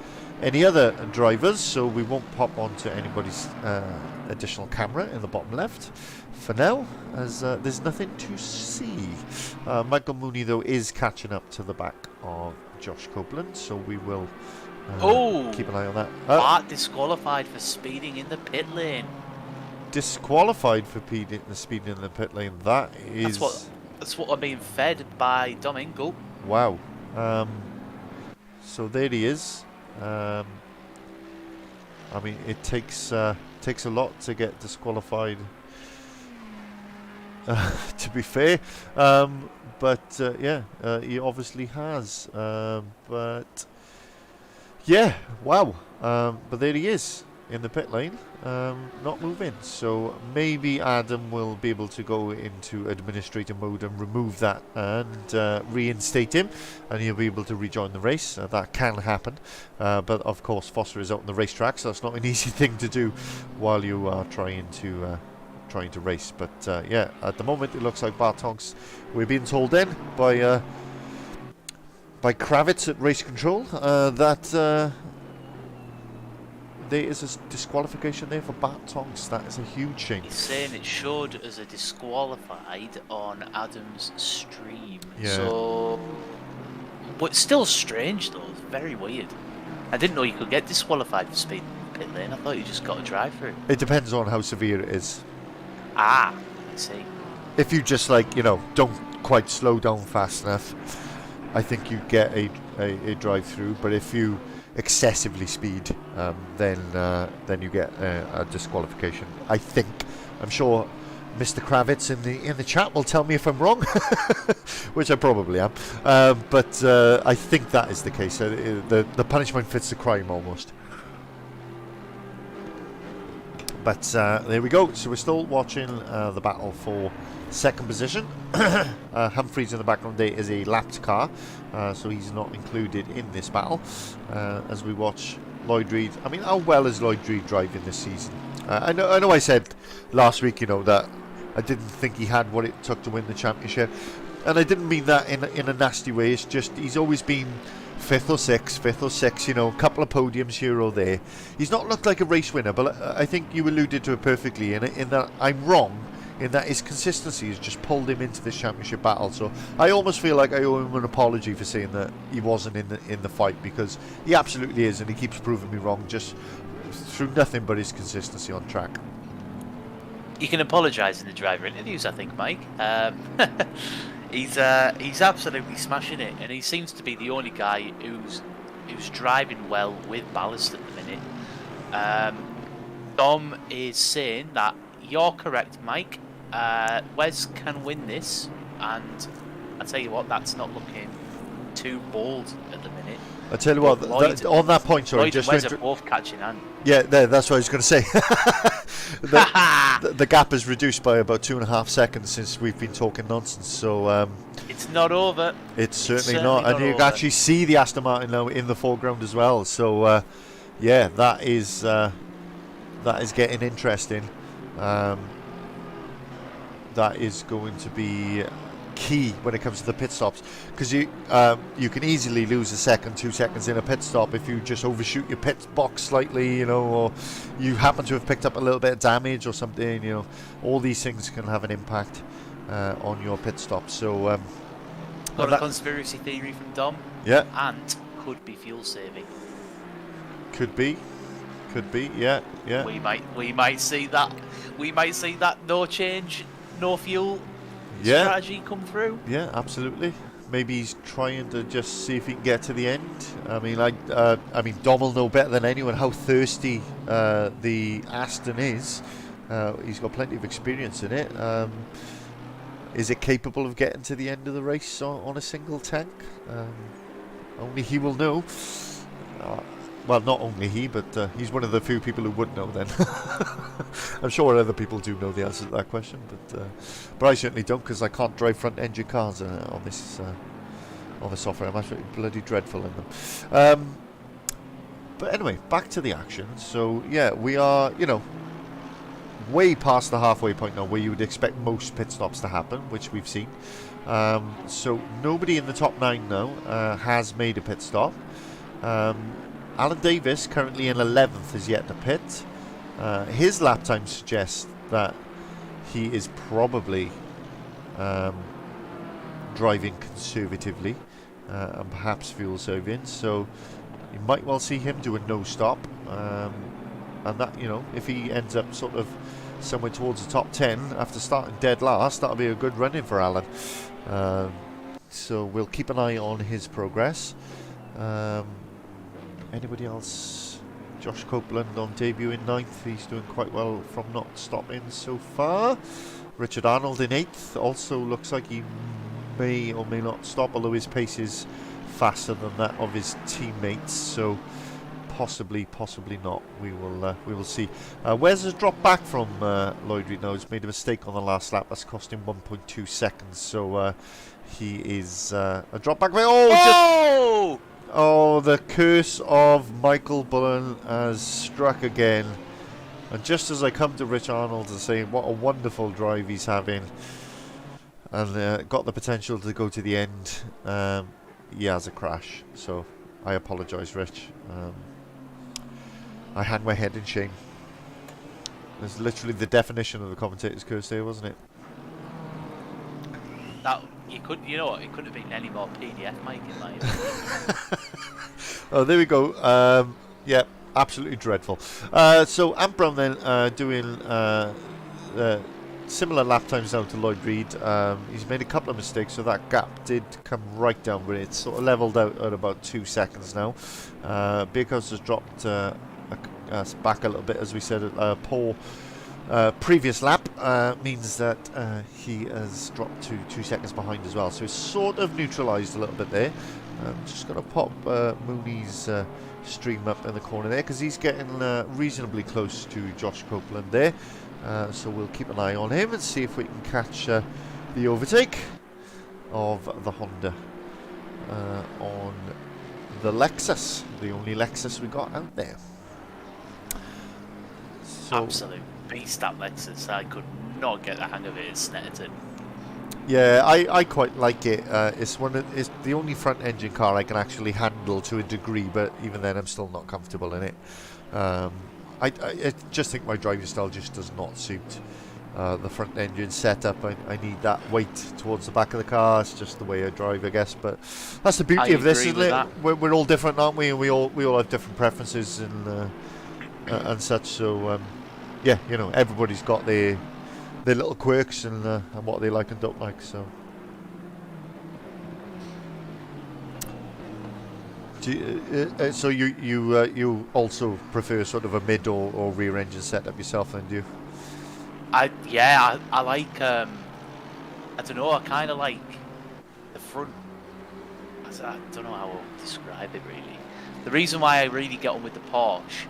any other drivers, so we won't pop onto anybody's additional camera in the bottom left for now, as there's nothing to see. Michael Mooney, though, is catching up to the back of Josh Copeland, so we will keep an eye on that. Bart disqualified for speeding in the pit lane. Disqualified for speeding in the pit lane. That is... That's what I'm being fed by Dom Ingle. Wow. So there he is. I mean, it takes a lot to get disqualified, to be fair. But yeah, he obviously has. But yeah, wow. But there he is in the pit lane, not moving. So maybe Adam will be able to go into administrator mode and remove that and reinstate him, and he'll be able to rejoin the race. That can happen, but of course Foster is out on the racetrack, so that's not an easy thing to do while you are trying to race. But yeah, at the moment it looks like Bartong's, we're being told then by Kravitz at race control that there is a disqualification there for Bart Tonks. That is a huge shame. He's saying it showed as a disqualified on Adam's stream. Yeah. So, but still strange though. It's very weird. I didn't know you could get disqualified for speeding in the pit lane. I thought you just got to drive through. It depends on how severe it is. Ah, I see. If you just don't quite slow down fast enough, I think you get a drive through. But if you excessively speed, then you get a disqualification. I think. I'm sure Mr. Kravitz in the chat will tell me if I'm wrong, which I probably am. But I think that is the case. The punishment fits the crime almost. But there we go. So we're still watching the battle for second position. Humphreys in the background there is a lapped car, so he's not included in this battle. As we watch Lloyd Reid, I mean, how well is Lloyd Reid driving this season? I know I said last week, that I didn't think he had what it took to win the championship, and I didn't mean that in a nasty way. It's just he's always been fifth or sixth, a couple of podiums here or there. He's not looked like a race winner, but I think you alluded to it perfectly in that I'm wrong in that his consistency has just pulled him into this championship battle. So I almost feel like I owe him an apology for saying that he wasn't in the fight, because he absolutely is, and he keeps proving me wrong just through nothing but his consistency on track. You can apologise in the driver interviews, I think, Mike. He's absolutely smashing it, and he seems to be the only guy who's driving well with ballast at the minute. Dom is saying that you're correct, Mike. Wes can win this, and I tell you what, that's not looking too bold at the minute. I tell you what, on that point, sorry, Lloyd just and Wes are both catching hand. Yeah, that's what I was going to say. the gap is reduced by about 2.5 seconds since we've been talking nonsense. So it's not over. It's certainly not, and you can actually see the Aston Martin now in the foreground as well. So yeah, that is getting interesting. That is going to be key when it comes to the pit stops, because you can easily lose 2 seconds in a pit stop if you just overshoot your pit box slightly, or you happen to have picked up a little bit of damage or something. All these things can have an impact on your pit stop. So got a conspiracy theory from Dom. Yeah, and could be fuel saving. Could be, yeah. We might see that. We might see that no change, no fuel strategy come through. Yeah, absolutely. Maybe he's trying to just see if he can get to the end. I mean, Dom will know better than anyone how thirsty the Aston is. He's got plenty of experience in it. Is it capable of getting to the end of the race on a single tank? Only he will know. Well, not only he, but he's one of the few people who would know then. I'm sure other people do know the answer to that question, but I certainly don't, because I can't drive front-engine cars on this software. I'm actually bloody dreadful in them. But anyway, back to the action. So, yeah, we are, way past the halfway point now where you would expect most pit stops to happen, which we've seen. So nobody in the top 9 now has made a pit stop. Alan Davis, currently in 11th, is yet to pit. His lap time suggests that he is probably driving conservatively and perhaps fuel saving, so you might well see him do a no stop, and that, if he ends up sort of somewhere towards the top 10 after starting dead last, that'll be a good run-in for Alan. So we'll keep an eye on his progress. Anybody else? Josh Copeland on debut in 9th. He's doing quite well from not stopping so far. Richard Arnold in 8th. Also looks like he may or may not stop, although his pace is faster than that of his teammates. So possibly not. We will see. Wes has dropped back from Lloyd Reed now. He's made a mistake on the last lap. That's cost him 1.2 seconds. So he is a drop back. Oh, the curse of Michael Bullen has struck again. And just as I come to Rich Arnold to say what a wonderful drive he's having, and got the potential to go to the end, he has a crash. So I apologise, Rich. I hang my head in shame. That's literally the definition of the commentator's curse there, wasn't it? That it couldn't have been any more PDF, Mike, in my opinion. Oh, there we go. Yeah, absolutely dreadful. So Ant Brown then doing similar lap times now to Lloyd Reed. He's made a couple of mistakes, so that gap did come right down, but it's sort of levelled out at about 2 seconds now. Beerhouse has dropped back a little bit, as we said. Poor previous lap means that he has dropped to 2 seconds behind as well, so it's sort of neutralised a little bit there. I'm just going to pop Mooney's stream up in the corner there, because he's getting reasonably close to Josh Copeland there, so we'll keep an eye on him and see if we can catch the overtake of the Honda on the Lexus, the only Lexus we got out there. So, absolute beast, that Lexus. I could not get the hang of it in Snetterton. yeah, I quite like it. It's the only front engine car I can actually handle to a degree, but even then I'm still not comfortable in it. I just think my driving style just does not suit the front engine setup. I need that weight towards the back of the car. It's just the way I drive, I guess. But that's the beauty of this, isn't it? We're all different, aren't we? And we all have different preferences and such. So yeah, everybody's got their little quirks and what they like and don't like. So, so you also prefer sort of a mid or rear engine setup yourself, then, do you? I like I don't know, I kind of like the front. I don't know how to describe it really. The reason why I really get on with the Porsche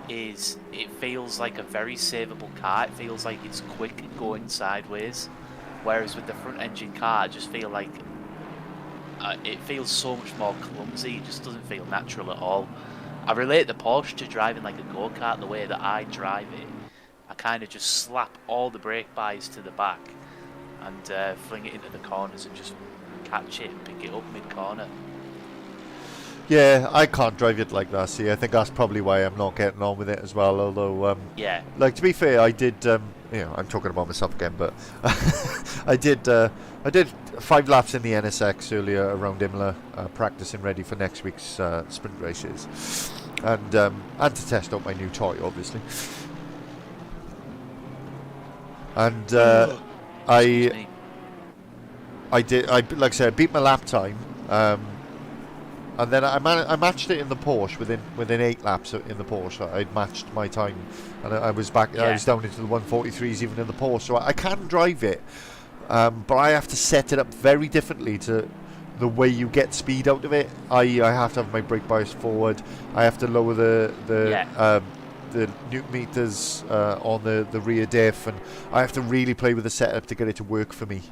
is it feels like a very savable car. It feels like it's quick and going sideways, whereas with the front engine car I just feel like it feels so much more clumsy. It just doesn't feel natural at all. I relate the Porsche to driving like a go-kart the way that I drive it. I kind of just slap all the brake buys to the back and fling it into the corners and just catch it and pick it up mid-corner. Yeah, I can't drive it like that. See, I think that's probably why I'm not getting on with it as well. Although, yeah, like, to be fair, I did. I'm talking about myself again, but I did 5 laps in the NSX earlier around Imola, practicing ready for next week's sprint races, and to test out my new toy, obviously. And I did. Like I said, I beat my lap time. And then I matched it in the Porsche within 8 laps in the Porsche. I'd matched my time, and I was back. Yeah. I was down into the 143s even in the Porsche. So I can drive it, but I have to set it up very differently to the way you get speed out of it. I have to have my brake bias forward. I have to lower the newton meters on the rear diff, and I have to really play with the setup to get it to work for me.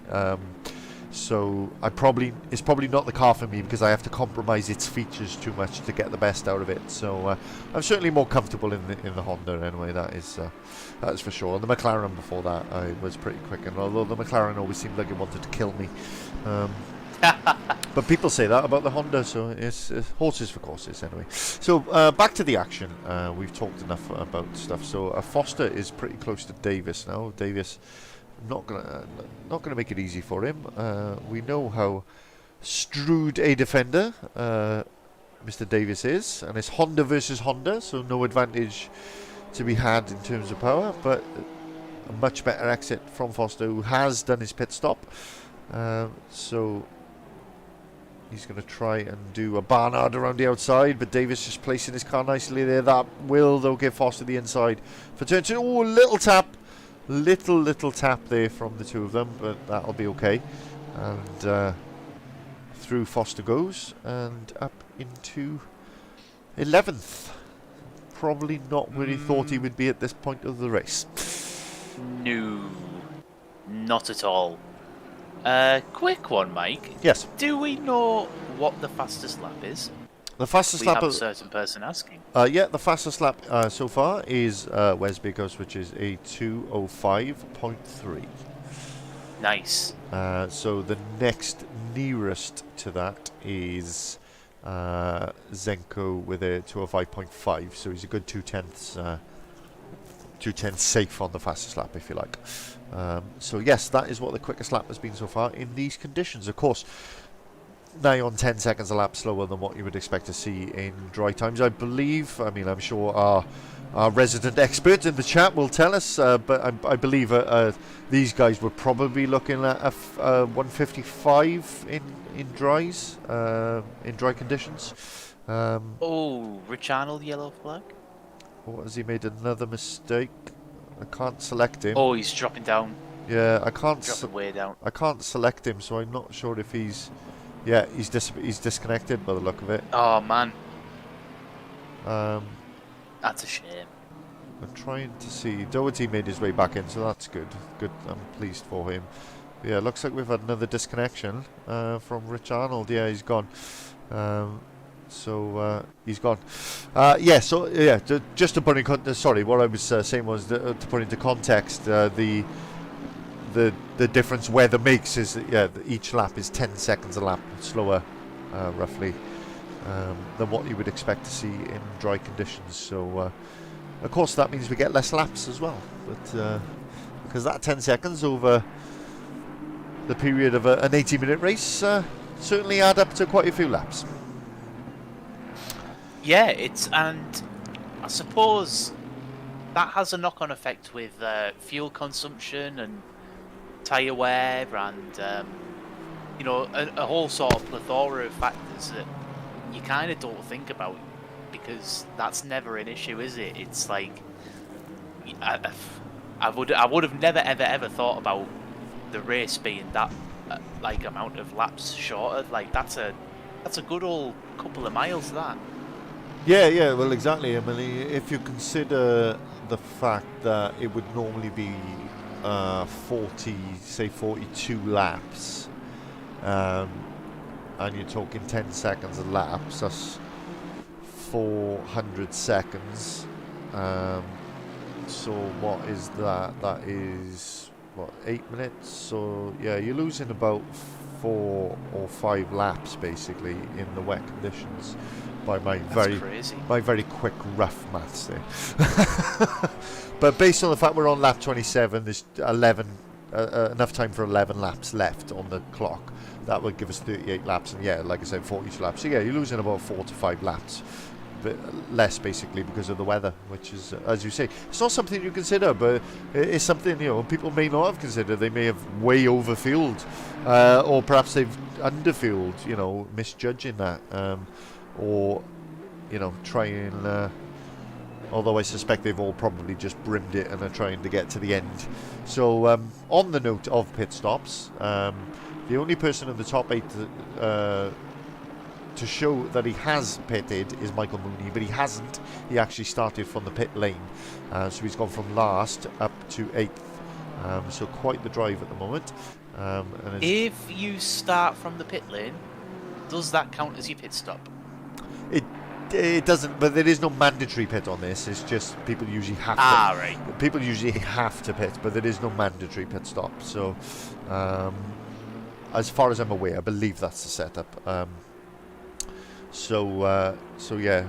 So it's probably not the car for me, because I have to compromise its features too much to get the best out of it. So I'm certainly more comfortable in the Honda anyway. That is for sure. And the McLaren before that, I was pretty quick. And although the McLaren always seemed like it wanted to kill me, But people say that about the Honda, so it's horses for courses anyway. So back to the action. We've talked enough about stuff. So Foster is pretty close to Davis now. Davis, not gonna make it easy for him. We know how shrewd a defender Mr. Davis is, and it's Honda versus Honda, so no advantage to be had in terms of power, but a much better exit from Foster, who has done his pit stop. So he's going to try and do a Barnard around the outside, but Davis just placing his car nicely there. That will, though, give Foster the inside for turn 2. Oh, little tap. Little tap there from the two of them, but that'll be okay. And through Foster goes, and up into 11th. Probably not where he thought he would be at this point of the race. No, not at all. Quick one, Mike. Yes. Do we know what the fastest lap is? The fastest We lap. have a certain person asking. Yeah, the fastest lap so far is Wes Bigos, which is a 2:05.3. Nice. So the next nearest to that is Zenko with a 2:05.5. So he's a good 2/10 safe on the fastest lap, if you like. So yes, that is what the quickest lap has been so far in these conditions. Of course, nigh on 10 seconds a lap slower than what you would expect to see in dry times, I believe. I mean, I'm sure our resident expert in the chat will tell us, but I believe these guys were probably looking at a 155 in dries, in dry conditions. Oh, Rich Arnold, yellow flag. What has he made another mistake? I can't select him. Oh, he's dropping down. Yeah, I can't. Dropping way down. I can't select him, so I'm not sure if he's. Yeah, he's disconnected by the look of it. Oh man. That's a shame. I'm trying to see. Doherty made his way back in, so that's good. Good. I'm pleased for him. Yeah, looks like we've had another disconnection from Rich Arnold. Yeah, he's gone. So he's gone. Yeah. So yeah. Just to put in context. Sorry, what I was saying was to put into context the difference weather makes is that, each lap is 10 seconds a lap slower, roughly, than what you would expect to see in dry conditions. So of course that means we get less laps as well. But because that 10 seconds over the period of an 80-minute race certainly add up to quite a few laps. Yeah, and I suppose that has a knock-on effect with fuel consumption and tyre wear and a whole sort of plethora of factors that you kind of don't think about, because that's never an issue, is it? It's like I would have never ever thought about the race being that like amount of laps shorter. Like that's a good old couple of miles, that. Yeah, well, exactly. I mean, if you consider the fact that it would normally be 42 laps, and you're talking 10 seconds a lap, so that's 400 seconds. So what is that? That is, 8 minutes? So yeah, you're losing about 4 or 5 laps basically in the wet conditions. By my very quick rough maths there. But based on the fact we're on lap 27, there's 11 enough time for 11 laps left on the clock. That would give us 38 laps, and yeah, like I said, 42 laps. So yeah, you're losing about 4 to 5 laps, but less basically because of the weather, which is, as you say, it's not something you consider, but it's something people may not have considered. They may have way overfueled, or perhaps they've underfueled, misjudging that. Or, trying, although I suspect they've all probably just brimmed it and are trying to get to the end. So, on the note of pit stops, the only person in the top 8 to show that he has pitted is Michael Mooney, but he hasn't. He actually started from the pit lane, so he's gone from last up to 8th. So quite the drive at the moment. And if you start from the pit lane, does that count as your pit stop? It doesn't, but there is no mandatory pit on this. It's just people usually have to. Right. People usually have to pit, but there is no mandatory pit stop. So, as far as I'm aware, I believe that's the setup. So yeah,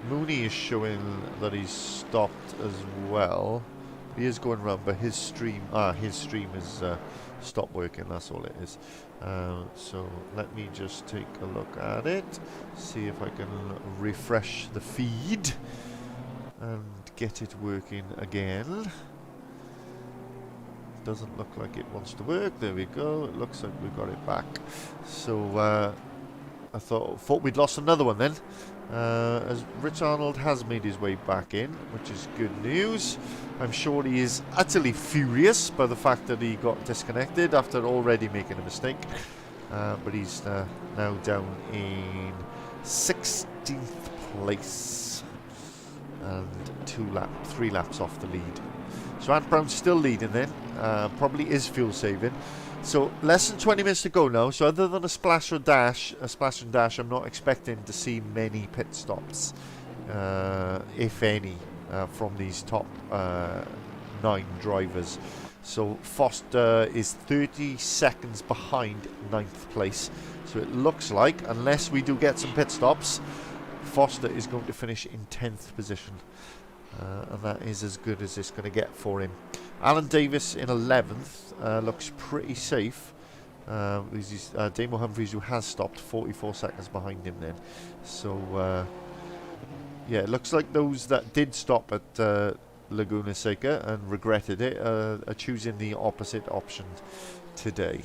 Mooney is showing that he's stopped as well. He is going around, but his stream is stopped working. That's all it is. So let me just take a look at it, see if I can refresh the feed and get it working again. Doesn't look like it wants to work. There we go. It looks like we got it back. So I thought we'd lost another one then. As Rich Arnold has made his way back in, which is good news. I'm sure he is utterly furious by the fact that he got disconnected after already making a mistake. But he's now down in 16th place and 3 laps off the lead. So Ant Brown's still leading then. Probably is fuel saving. So less than 20 minutes to go now. So other than a splash and dash, I'm not expecting to see many pit stops, if any, from these top 9 drivers. So Foster is 30 seconds behind 9th place. So it looks like, unless we do get some pit stops, Foster is going to finish in 10th position. And that is as good as it's going to get for him. Alan Davis in 11th looks pretty safe. Damo Humphries, who has stopped, 44 seconds behind him then. So yeah, it looks like those that did stop at Laguna Seca and regretted it are choosing the opposite option today.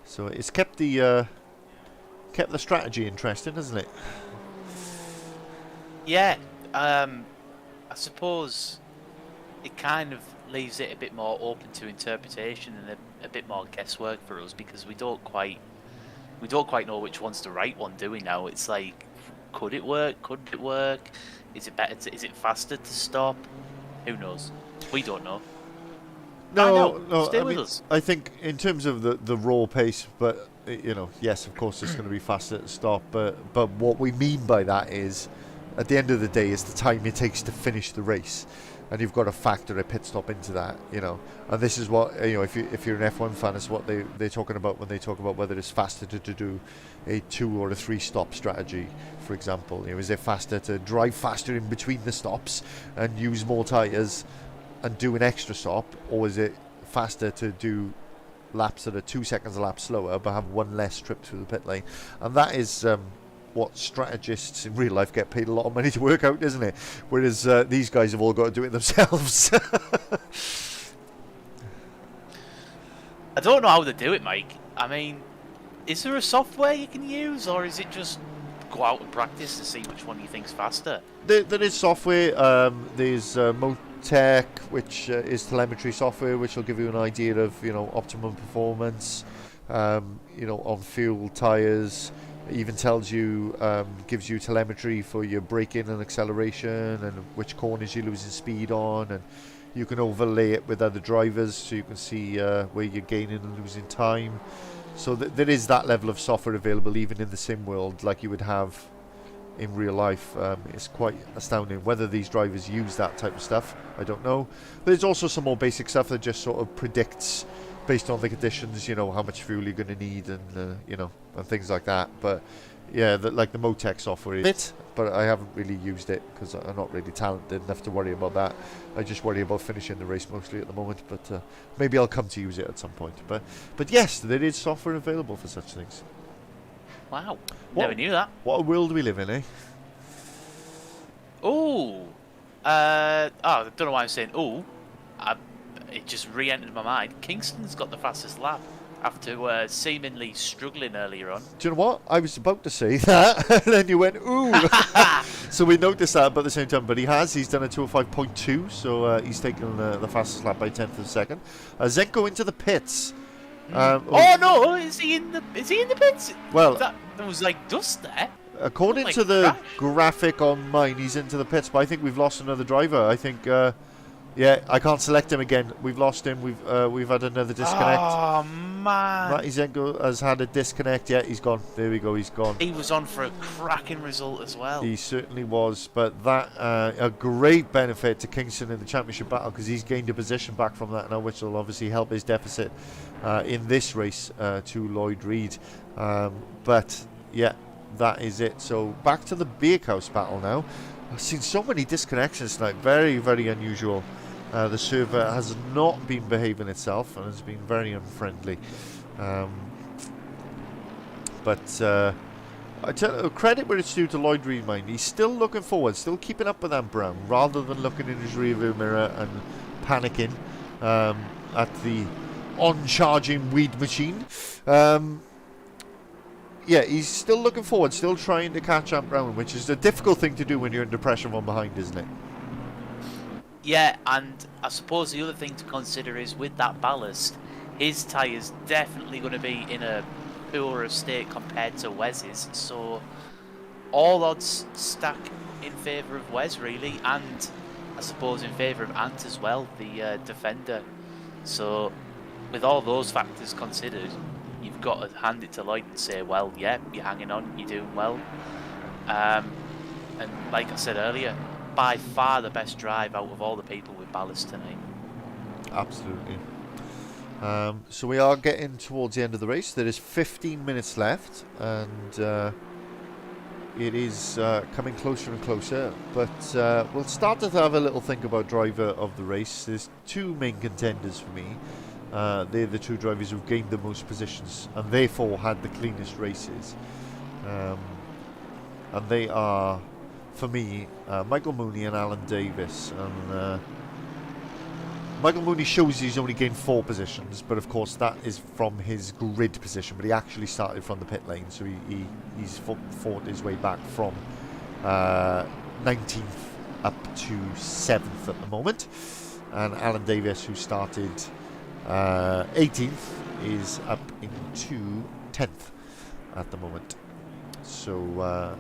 So it's kept the strategy interesting, hasn't it? Yeah, I suppose it kind of leaves it a bit more open to interpretation and a bit more guesswork for us, because we don't quite know which one's the right one, do we now? It's like, could it work? Couldn't it work? Is it better? Is it faster to stop? Who knows? We don't know. No. Stay with us. I think in terms of the raw pace, but yes, of course, it's going to be faster to stop. But what we mean by that is, at the end of the day, is the time it takes to finish the race, and you've got to factor a pit stop into that. And this is what if you're an F1 fan, it's what they're talking about when they talk about whether it's faster to do a 2 or a 3 stop strategy, for example. Is it faster to drive faster in between the stops and use more tyres and do an extra stop, or is it faster to do laps that are 2 seconds a lap slower but have one less trip through the pit lane? And that is what strategists in real life get paid a lot of money to work out, isn't it? Whereas these guys have all got to do it themselves. I don't know how they do it, Mike. I mean, is there a software you can use, or is it just go out and practice to see which one you think's faster? There is software. There's Motec, which is telemetry software, which will give you an idea of optimum performance, on fuel, tyres. It even tells you, gives you telemetry for your braking and acceleration and which corners you're losing speed on, and you can overlay it with other drivers so you can see where you're gaining and losing time. So there is that level of software available even in the sim world, like you would have in real life. It's quite astounding. Whether these drivers use that type of stuff, I don't know. There's also some more basic stuff that just sort of predicts, based on the conditions, how much fuel you're going to need, and and things like that. But yeah, like the Motec software is it, but I haven't really used it because I'm not really talented enough to worry about that. I just worry about finishing the race mostly at the moment, but maybe I'll come to use it at some point. But yes, there is software available for such things. Wow, never knew that. What a world we live in, eh? I don't know why I'm saying it just re-entered my mind. Kingston's got the fastest lap after seemingly struggling earlier on. Do you know what? I was about to say that, and then you went, ooh. So we noticed that, but at the same time, but he's done a 205.2, so he's taken the fastest lap by 10th of a second. Zenko into the pits. Oh no, is he in the pits? Well, there was like dust there. According to the graphic on mine, he's into the pits, but I think we've lost another driver. I think yeah, I can't select him again. We've lost him. We've had another disconnect. Oh man. Matizenko has had a disconnect. Yeah, he's gone. There we go, he's gone. He was on for a cracking result as well. He certainly was, but that a great benefit to Kingston in the championship battle, because he's gained a position back from that now, which will obviously help his deficit in this race to Lloyd Reed. But yeah, that is it. So back to the Bakehouse battle now. I've seen so many disconnections tonight, very, very unusual. The server has not been behaving itself and has been very unfriendly. But I tell you, credit where it's due to Lloyd Reed, mind. He's still looking forward, still keeping up with Ant Brown, rather than looking in his rearview mirror and panicking at the on-charging weed machine. Yeah, he's still looking forward, still trying to catch Ant Brown, which is a difficult thing to do when you're under pressure from behind, isn't it? Yeah, and I suppose the other thing to consider is with that ballast, his tyre's definitely going to be in a poorer state compared to Wes's, so all odds stack in favour of Wes really, and I suppose in favour of Ant as well, the defender. So with all those factors considered, you've got to hand it to Lloyd and say, well, yeah, you're hanging on, you're doing well. And like I said earlier, by far the best drive out of all the people with ballast tonight. Absolutely. So we are getting towards the end of the race. There is 15 minutes left, and it is coming closer and closer. But we'll start to have a little think about driver of the race. There's two main contenders for me. They're the two drivers who've gained the most positions and therefore had the cleanest races. And they are, for me, Michael Mooney and Alan Davis. And Michael Mooney shows he's only gained 4 positions, but of course that is from his grid position, but he actually started from the pit lane, so he's fought his way back from 19th up to 7th at the moment. And Alan Davis, who started 18th, is up into 10th at the moment. So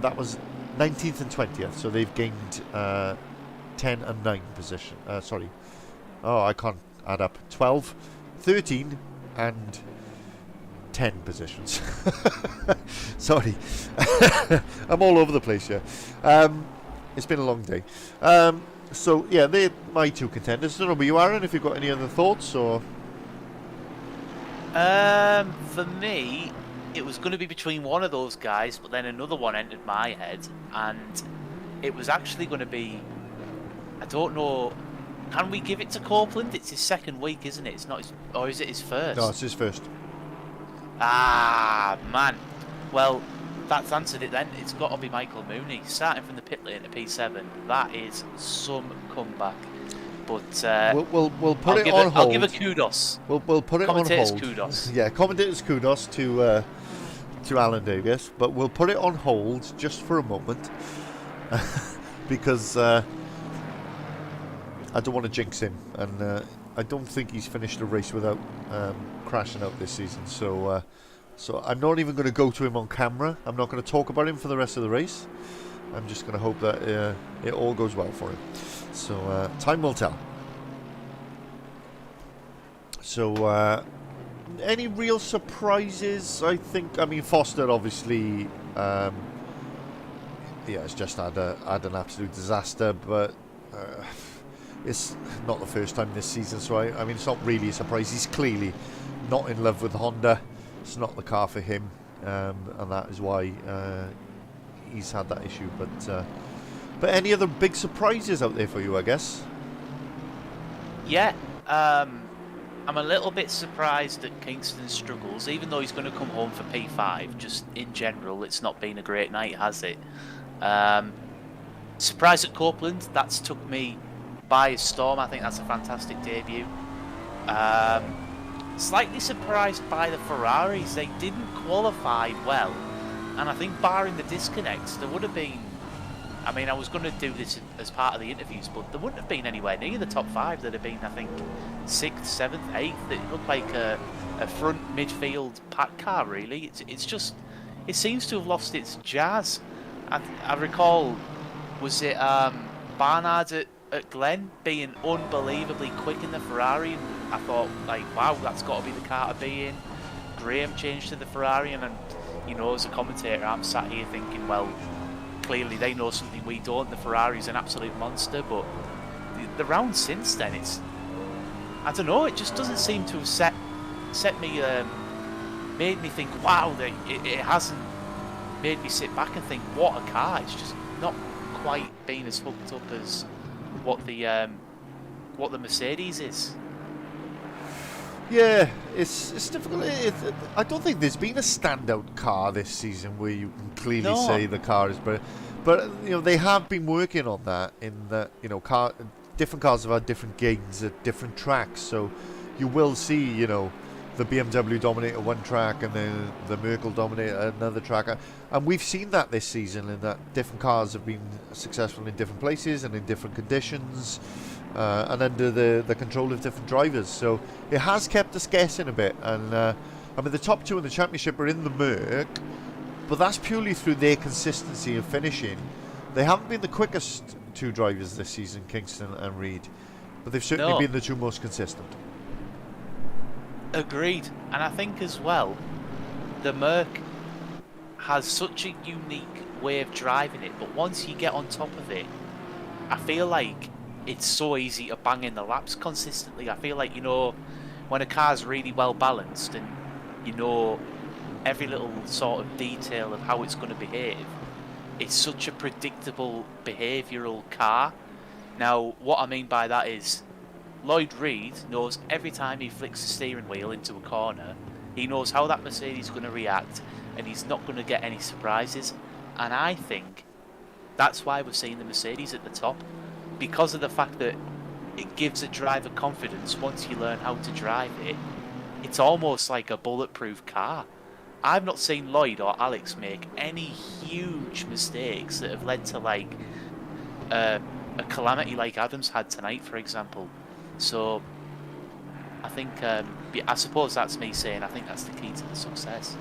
that was 19th and 20th, so they've gained 10 and 9 position. Sorry. Oh, I can't add up. 12, 13 and 10 positions. Sorry. I'm all over the place here. It's been a long day. So, yeah, they're my two contenders. I don't know about you, Aaron, if you've got any other thoughts, or... For me, it was going to be between one of those guys, but then another one entered my head, and it was actually going to be, I don't know, can we give it to Copeland? It's his second week, isn't it? It's not his, or is it his first? No, it's his first. Ah, man. Well, that's answered it then. It's got to be Michael Mooney, starting from the pit lane to P7. That is some comeback. But we'll put it on hold. I'll give a kudos. We'll put it on hold. Commentators kudos. Yeah, commentators kudos to Alan Davis, but we'll put it on hold just for a moment because I don't want to jinx him, and I don't think he's finished a race without crashing out this season. So I'm not even going to go to him on camera. I'm not going to talk about him for the rest of the race. I'm just going to hope that it all goes well for him. So time will tell. So any real surprises? I mean, Foster obviously, it's just had an absolute disaster, but it's not the first time this season, so I mean, it's not really a surprise. He's clearly not in love with Honda. It's not the car for him, and that is why he's had that issue. But any other big surprises out there for you, I guess? Yeah, I'm a little bit surprised at Kingston's struggles, even though he's going to come home for P5. Just in general, it's not been a great night, has it? Surprised at Copeland. That's took me by a storm. I think that's a fantastic debut. Slightly surprised by the Ferraris. They didn't qualify well, and I think barring the disconnects, there would have been... I mean, I was going to do this as part of the interviews, but there wouldn't have been anywhere near the top 5. There'd have been, I think, 6th, 7th, 8th. It looked like a front midfield pack car, really. It's just... It seems to have lost its jazz. I recall, was it Barnard at at Glen being unbelievably quick in the Ferrari, and I thought, like, wow, that's got to be the car to be in. Graham changed to the Ferrari, and you know, as a commentator, I'm sat here thinking, well, clearly they know something we don't. The Ferrari's an absolute monster, but the round since then, I don't know, it just doesn't seem to have set me, made me think, wow, that it hasn't made me sit back and think, what a car. It's just not quite been as hooked up as what the Mercedes is. Yeah, it's difficult. I don't think there's been a standout car this season where you can clearly say the car is better. But you know, they have been working on that in that, you know, different cars have had different gains at different tracks. So you will see, you know, the BMW dominate one track and then the Merkel dominate another track. And we've seen that this season, in that different cars have been successful in different places and in different conditions. And under the control of different drivers, so it has kept us guessing a bit. And I mean, the top two in the championship are in the Merc, but that's purely through their consistency of finishing. They haven't been the quickest two drivers this season, Kingston and Reed, but they've certainly been the two most consistent. Agreed, and I think as well, the Merc has such a unique way of driving it, but once you get on top of it, I feel like it's so easy to bang in the laps consistently. I feel like, you know, when a car's really well balanced and you know every little sort of detail of how it's going to behave, it's such a predictable behavioural car. Now, what I mean by that is Lloyd Reed knows every time he flicks the steering wheel into a corner, he knows how that Mercedes is going to react, and he's not going to get any surprises. And I think that's why we're seeing the Mercedes at the top, because of the fact that it gives a driver confidence once you learn how to drive it. It's almost like a bulletproof car. I've not seen Lloyd or Alex make any huge mistakes that have led to, like, a calamity like Adams had tonight, for example. So I think, I suppose that's me saying I think that's the key to the success.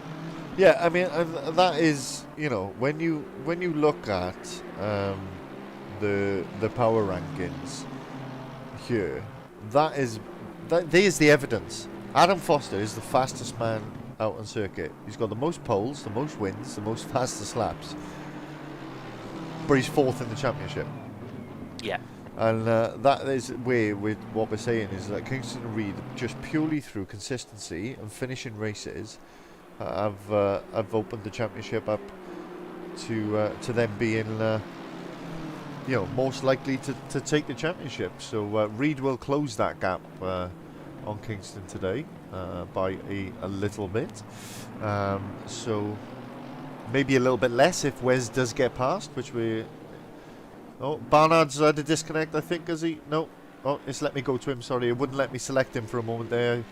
Yeah, I mean, that is, you know, when you look at the power rankings here, there's the evidence. Adam Foster is the fastest man out on circuit. He's got the most poles, the most wins, the most fastest laps, but he's fourth in the championship. Yeah. And that is where, with what we're saying, is that Kingston and Reed, just purely through consistency and finishing races, have opened the championship up to them being, you know, most likely to take the championship. So Reed will close that gap on Kingston today by a little bit. So maybe a little bit less if Wes does get past, which we. Oh, Barnard's had a disconnect, I think, has he? No. Oh, it's let me go to him, sorry. It wouldn't let me select him for a moment there.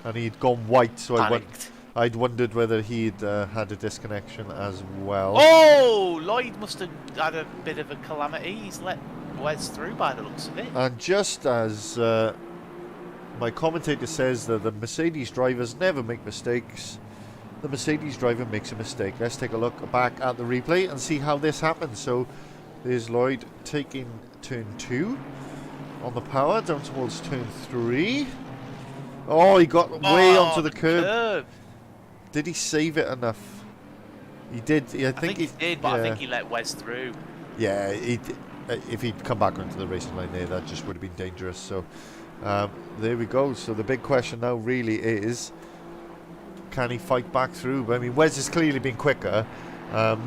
And he'd gone white, so I'd wondered whether he'd had a disconnection as well. Oh! Lloyd must have had a bit of a calamity. He's let Wes through by the looks of it. And just as my commentator says that the Mercedes drivers never make mistakes, the Mercedes driver makes a mistake. Let's take a look back at the replay and see how this happened. So there's Lloyd taking turn 2 on the power, down towards turn 3. Oh, he got way onto the curb. Did he save it enough? He did. I think he did, but I think he let Wes through. Yeah, if he'd come back onto the racing line there, that just would have been dangerous. So there we go. So the big question now really is, can he fight back through? I mean, Wes has clearly been quicker.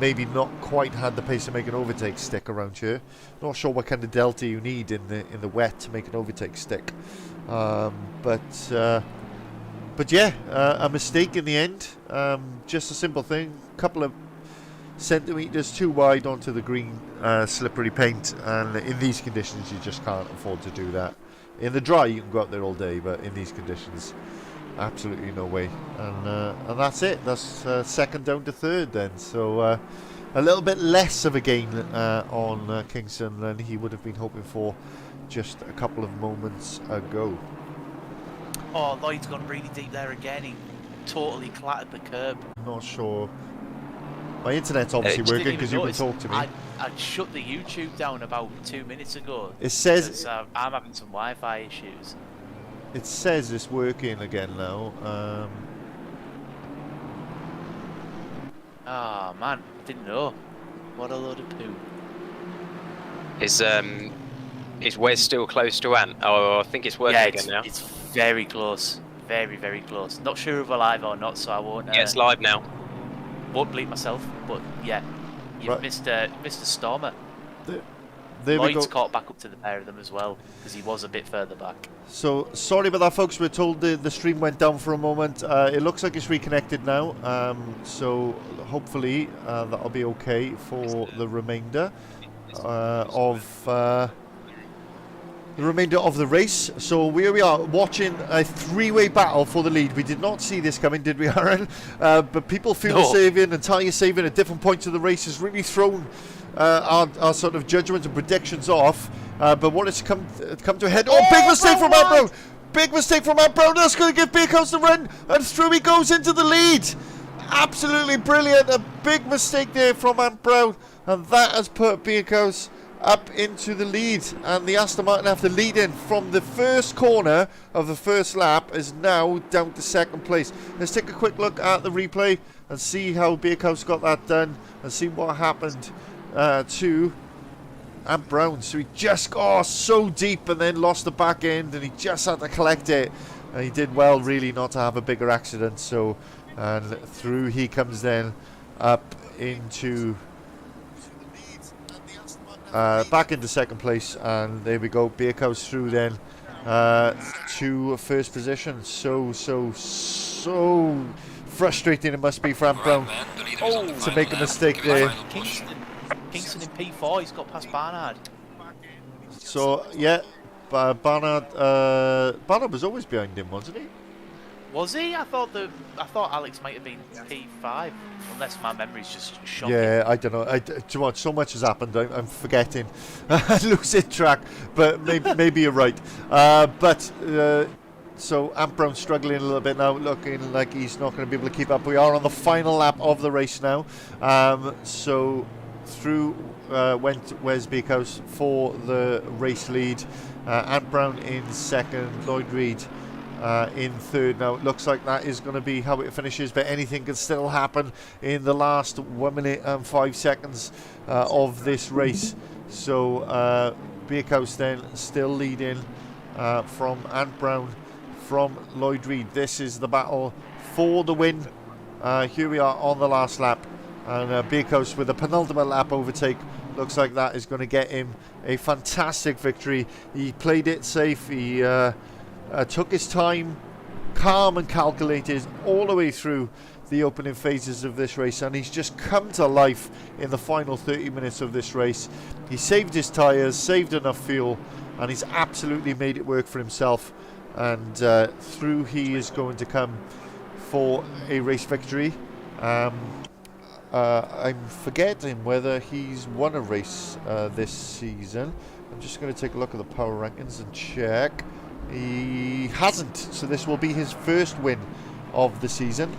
Maybe not quite had the pace to make an overtake stick around here. Not sure what kind of delta you need in the wet to make an overtake stick. But yeah, a mistake in the end. Just a simple thing. Couple of centimeters too wide onto the green slippery paint, and in these conditions you just can't afford to do that. In the dry you can go out there all day, but in these conditions, absolutely no way. And that's it. That's second down to third then. So a little bit less of a gain on Kingston than he would have been hoping for just a couple of moments ago. Oh, Lloyd's gone really deep there again. He totally clattered the curb. Not sure. My internet's obviously working because you can talk to me. I shut the YouTube down about 2 minutes ago. It says because, I'm having some Wi-Fi issues. it says it's working again now. Oh man, didn't know. What a load of poo. Is Wes still close to Ant? Oh, I think it's working Yeah, again now. it's very close. Very, very close. Not sure if we're live or not, so I won't. Yeah, it's live now. Won't bleep myself, but yeah, you've Right. missed a Stormer. There we Lloyd's go. caught back up to the pair of them as well because he was a bit further back. So sorry about that, folks. We're told the stream went down for a moment. It looks like it's reconnected now. So hopefully that'll be okay for the remainder of the race. So here we are watching a three-way battle for the lead. We did not see this coming, did we, Aaron? But people fuel saving and tyre saving at different points of the race has really thrown our sort of judgment and predictions off. But what has come to a head? Oh, big mistake from Matt Brown! Big mistake from Matt Brown. That's going to give Beercoast the run, and through he goes into the lead. Absolutely brilliant. A big mistake there from Matt Brown, and that has put Beercoast up into the lead, and the Aston Martin after leading from the first corner of the first lap is now down to second place. Let's take a quick look at the replay and see how Beercoast got that done and see what happened to Ant Brown. So he just got so deep and then lost the back end, and he just had to collect it, and he did well really not to have a bigger accident. So and through he comes then up into back into second place, and there we go. Beercoast through then to first position. So frustrating it must be for Ant Brown to make a mistake there. Kingston in P4, he's got past Barnard. So yeah, Barnard was always behind him, wasn't he? Was he? I thought Alex might have been P5, unless my memory's just shocking. Yeah, I don't know. Do you know what? So much has happened. I'm forgetting, losing track. But maybe you're right. So Ant Brown struggling a little bit now, looking like he's not going to be able to keep up. We are on the final lap of the race now. So through went Wes Beercoast for the race lead. Ant Brown in second. Lloyd Reid in third. Now it looks like that is going to be how it finishes, but anything can still happen in the last 1 minute and 5 seconds of this race. So Beercoast then still leading from Ant Brown, from Lloyd Reid. This is the battle for the win. Here we are on the last lap, and Beercoast with a penultimate lap overtake. Looks like that is going to get him a fantastic victory. He played it safe. He took his time, calm and calculated all the way through the opening phases of this race, and he's just come to life in the final 30 minutes of this race. He saved his tyres, saved enough fuel, and he's absolutely made it work for himself, and through he is going to come for a race victory. I'm forgetting whether he's won a race this season. I'm just going to take a look at the power rankings and check. He hasn't, so this will be his first win of the season.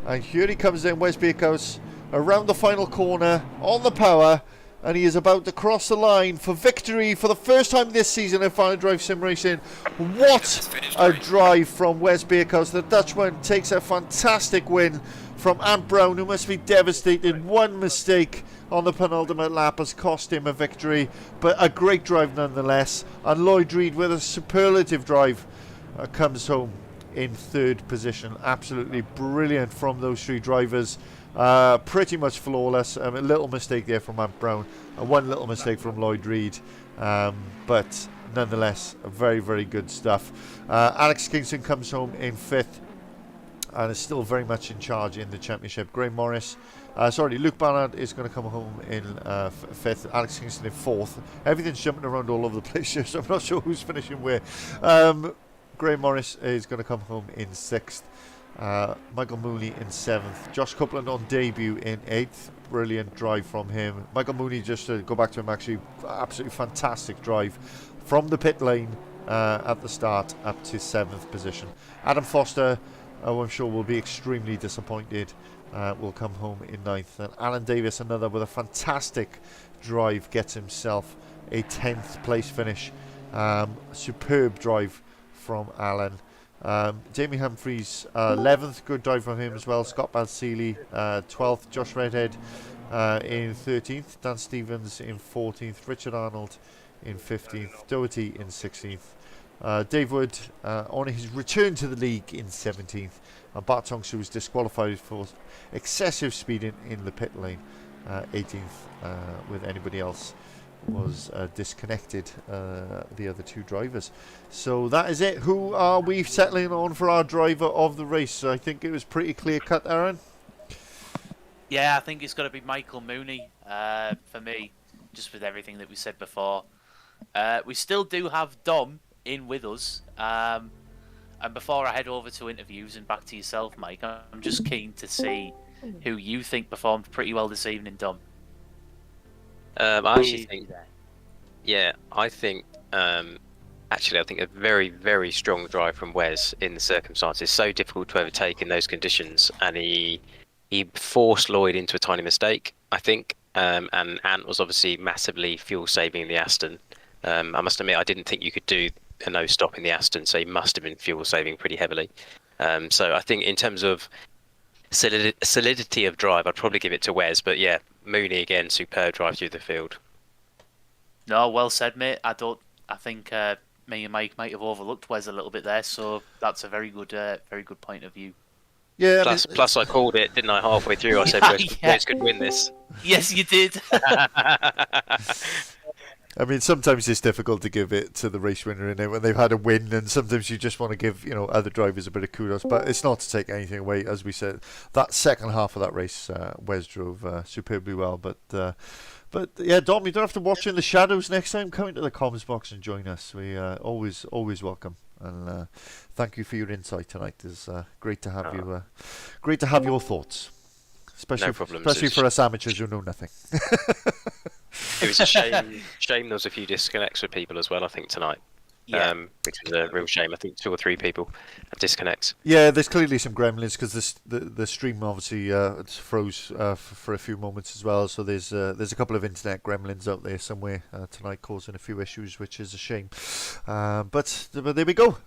And here he comes in, Wes Beercoast, around the final corner on the power, and he is about to cross the line for victory for the first time this season in Final Drive Sim Racing. What a drive from Wes Beercoast. The Dutchman takes a fantastic win from Ant Brown, who must be devastated. One mistake on the penultimate lap has cost him a victory, but a great drive nonetheless. And Lloyd Reid with a superlative drive comes home in third position. Absolutely brilliant from those three drivers. Pretty much flawless. A little mistake there from Ant Brown, and one little mistake from Lloyd Reid, but nonetheless very, very good stuff. Alex Kingston comes home in fifth and is still very much in charge in the championship. Luke Barnard is going to come home in fifth. Alex Kingston in fourth. Everything's jumping around all over the place here, so I'm not sure who's finishing where. Graham Morris is going to come home in sixth. Michael Mooney in seventh. Josh Copeland on debut in eighth. Brilliant drive from him. Michael Mooney, just to go back to him, actually absolutely fantastic drive from the pit lane at the start up to seventh position. Adam Foster, I'm sure, will be extremely disappointed. Will come home in ninth. And Alan Davis, another with a fantastic drive gets himself a 10th place finish. Superb drive from Alan. Jamie Humphries, 11th, good drive from him as well. Scott Balseeley, 12th. Josh Redhead in 13th. Dan Stevens in 14th. Richard Arnold in 15th. Doherty in 16th. Dave Wood on his return to the league in 17th. And Bart Tonks, who was disqualified for excessive speeding in the pit lane, 18th, with anybody else was disconnected, the other two drivers. So that is it. Who are we settling on for our driver of the race? I think it was pretty clear cut, Aaron. Yeah, I think it's got to be Michael Mooney for me, just with everything that we said before. We still do have Dom in with us. And before I head over to interviews and back to yourself, Mike, I'm just keen to see who you think performed pretty well this evening, Dom. I actually think, I think a very, very strong drive from Wes in the circumstances. So difficult to overtake in those conditions, and he forced Lloyd into a tiny mistake, I think. And Ant was obviously massively fuel saving in the Aston. I must admit, I didn't think you could do a no stop in the Aston, so he must have been fuel saving pretty heavily. So I think in terms of solidity of drive, I'd probably give it to Wes, but yeah, Mooney again, superb drive through the field. No, well said, mate. I think me and Mike might have overlooked Wes a little bit there, so that's a very good point of view. Yeah. Plus, I called it, didn't I? Halfway through, I said Wes could win this. Yes, you did. I mean, sometimes it's difficult to give it to the race winner in it when they've had a win, and sometimes you just want to give other drivers a bit of kudos. But it's not to take anything away, as we said. That second half of that race, Wes drove superbly well. But yeah, Dom, you don't have to watch in the shadows next time. Come into the comms box and join us. We always welcome. And thank you for your insight tonight. It's great to have you. Great to have your thoughts, especially for us amateurs who know nothing. It was a shame there was a few disconnects with people as well, I think, tonight. Yeah. Which was a real shame. I think 2 or 3 people have disconnects. Yeah, there's clearly some gremlins because the stream obviously froze for a few moments as well. So there's a couple of internet gremlins out there somewhere tonight causing a few issues, which is a shame. But there we go.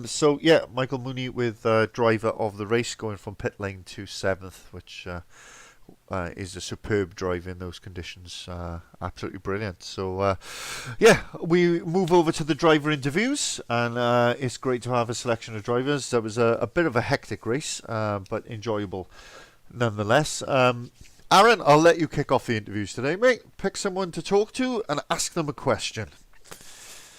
So yeah, Michael Mooney with driver of the race, going from pit lane to 7th, which is a superb drive in those conditions. Absolutely brilliant. So yeah, we move over to the driver interviews, and it's great to have a selection of drivers. That was a bit of a hectic race, but enjoyable nonetheless. Aaron, I'll let you kick off the interviews today, mate. Pick someone to talk to and ask them a question.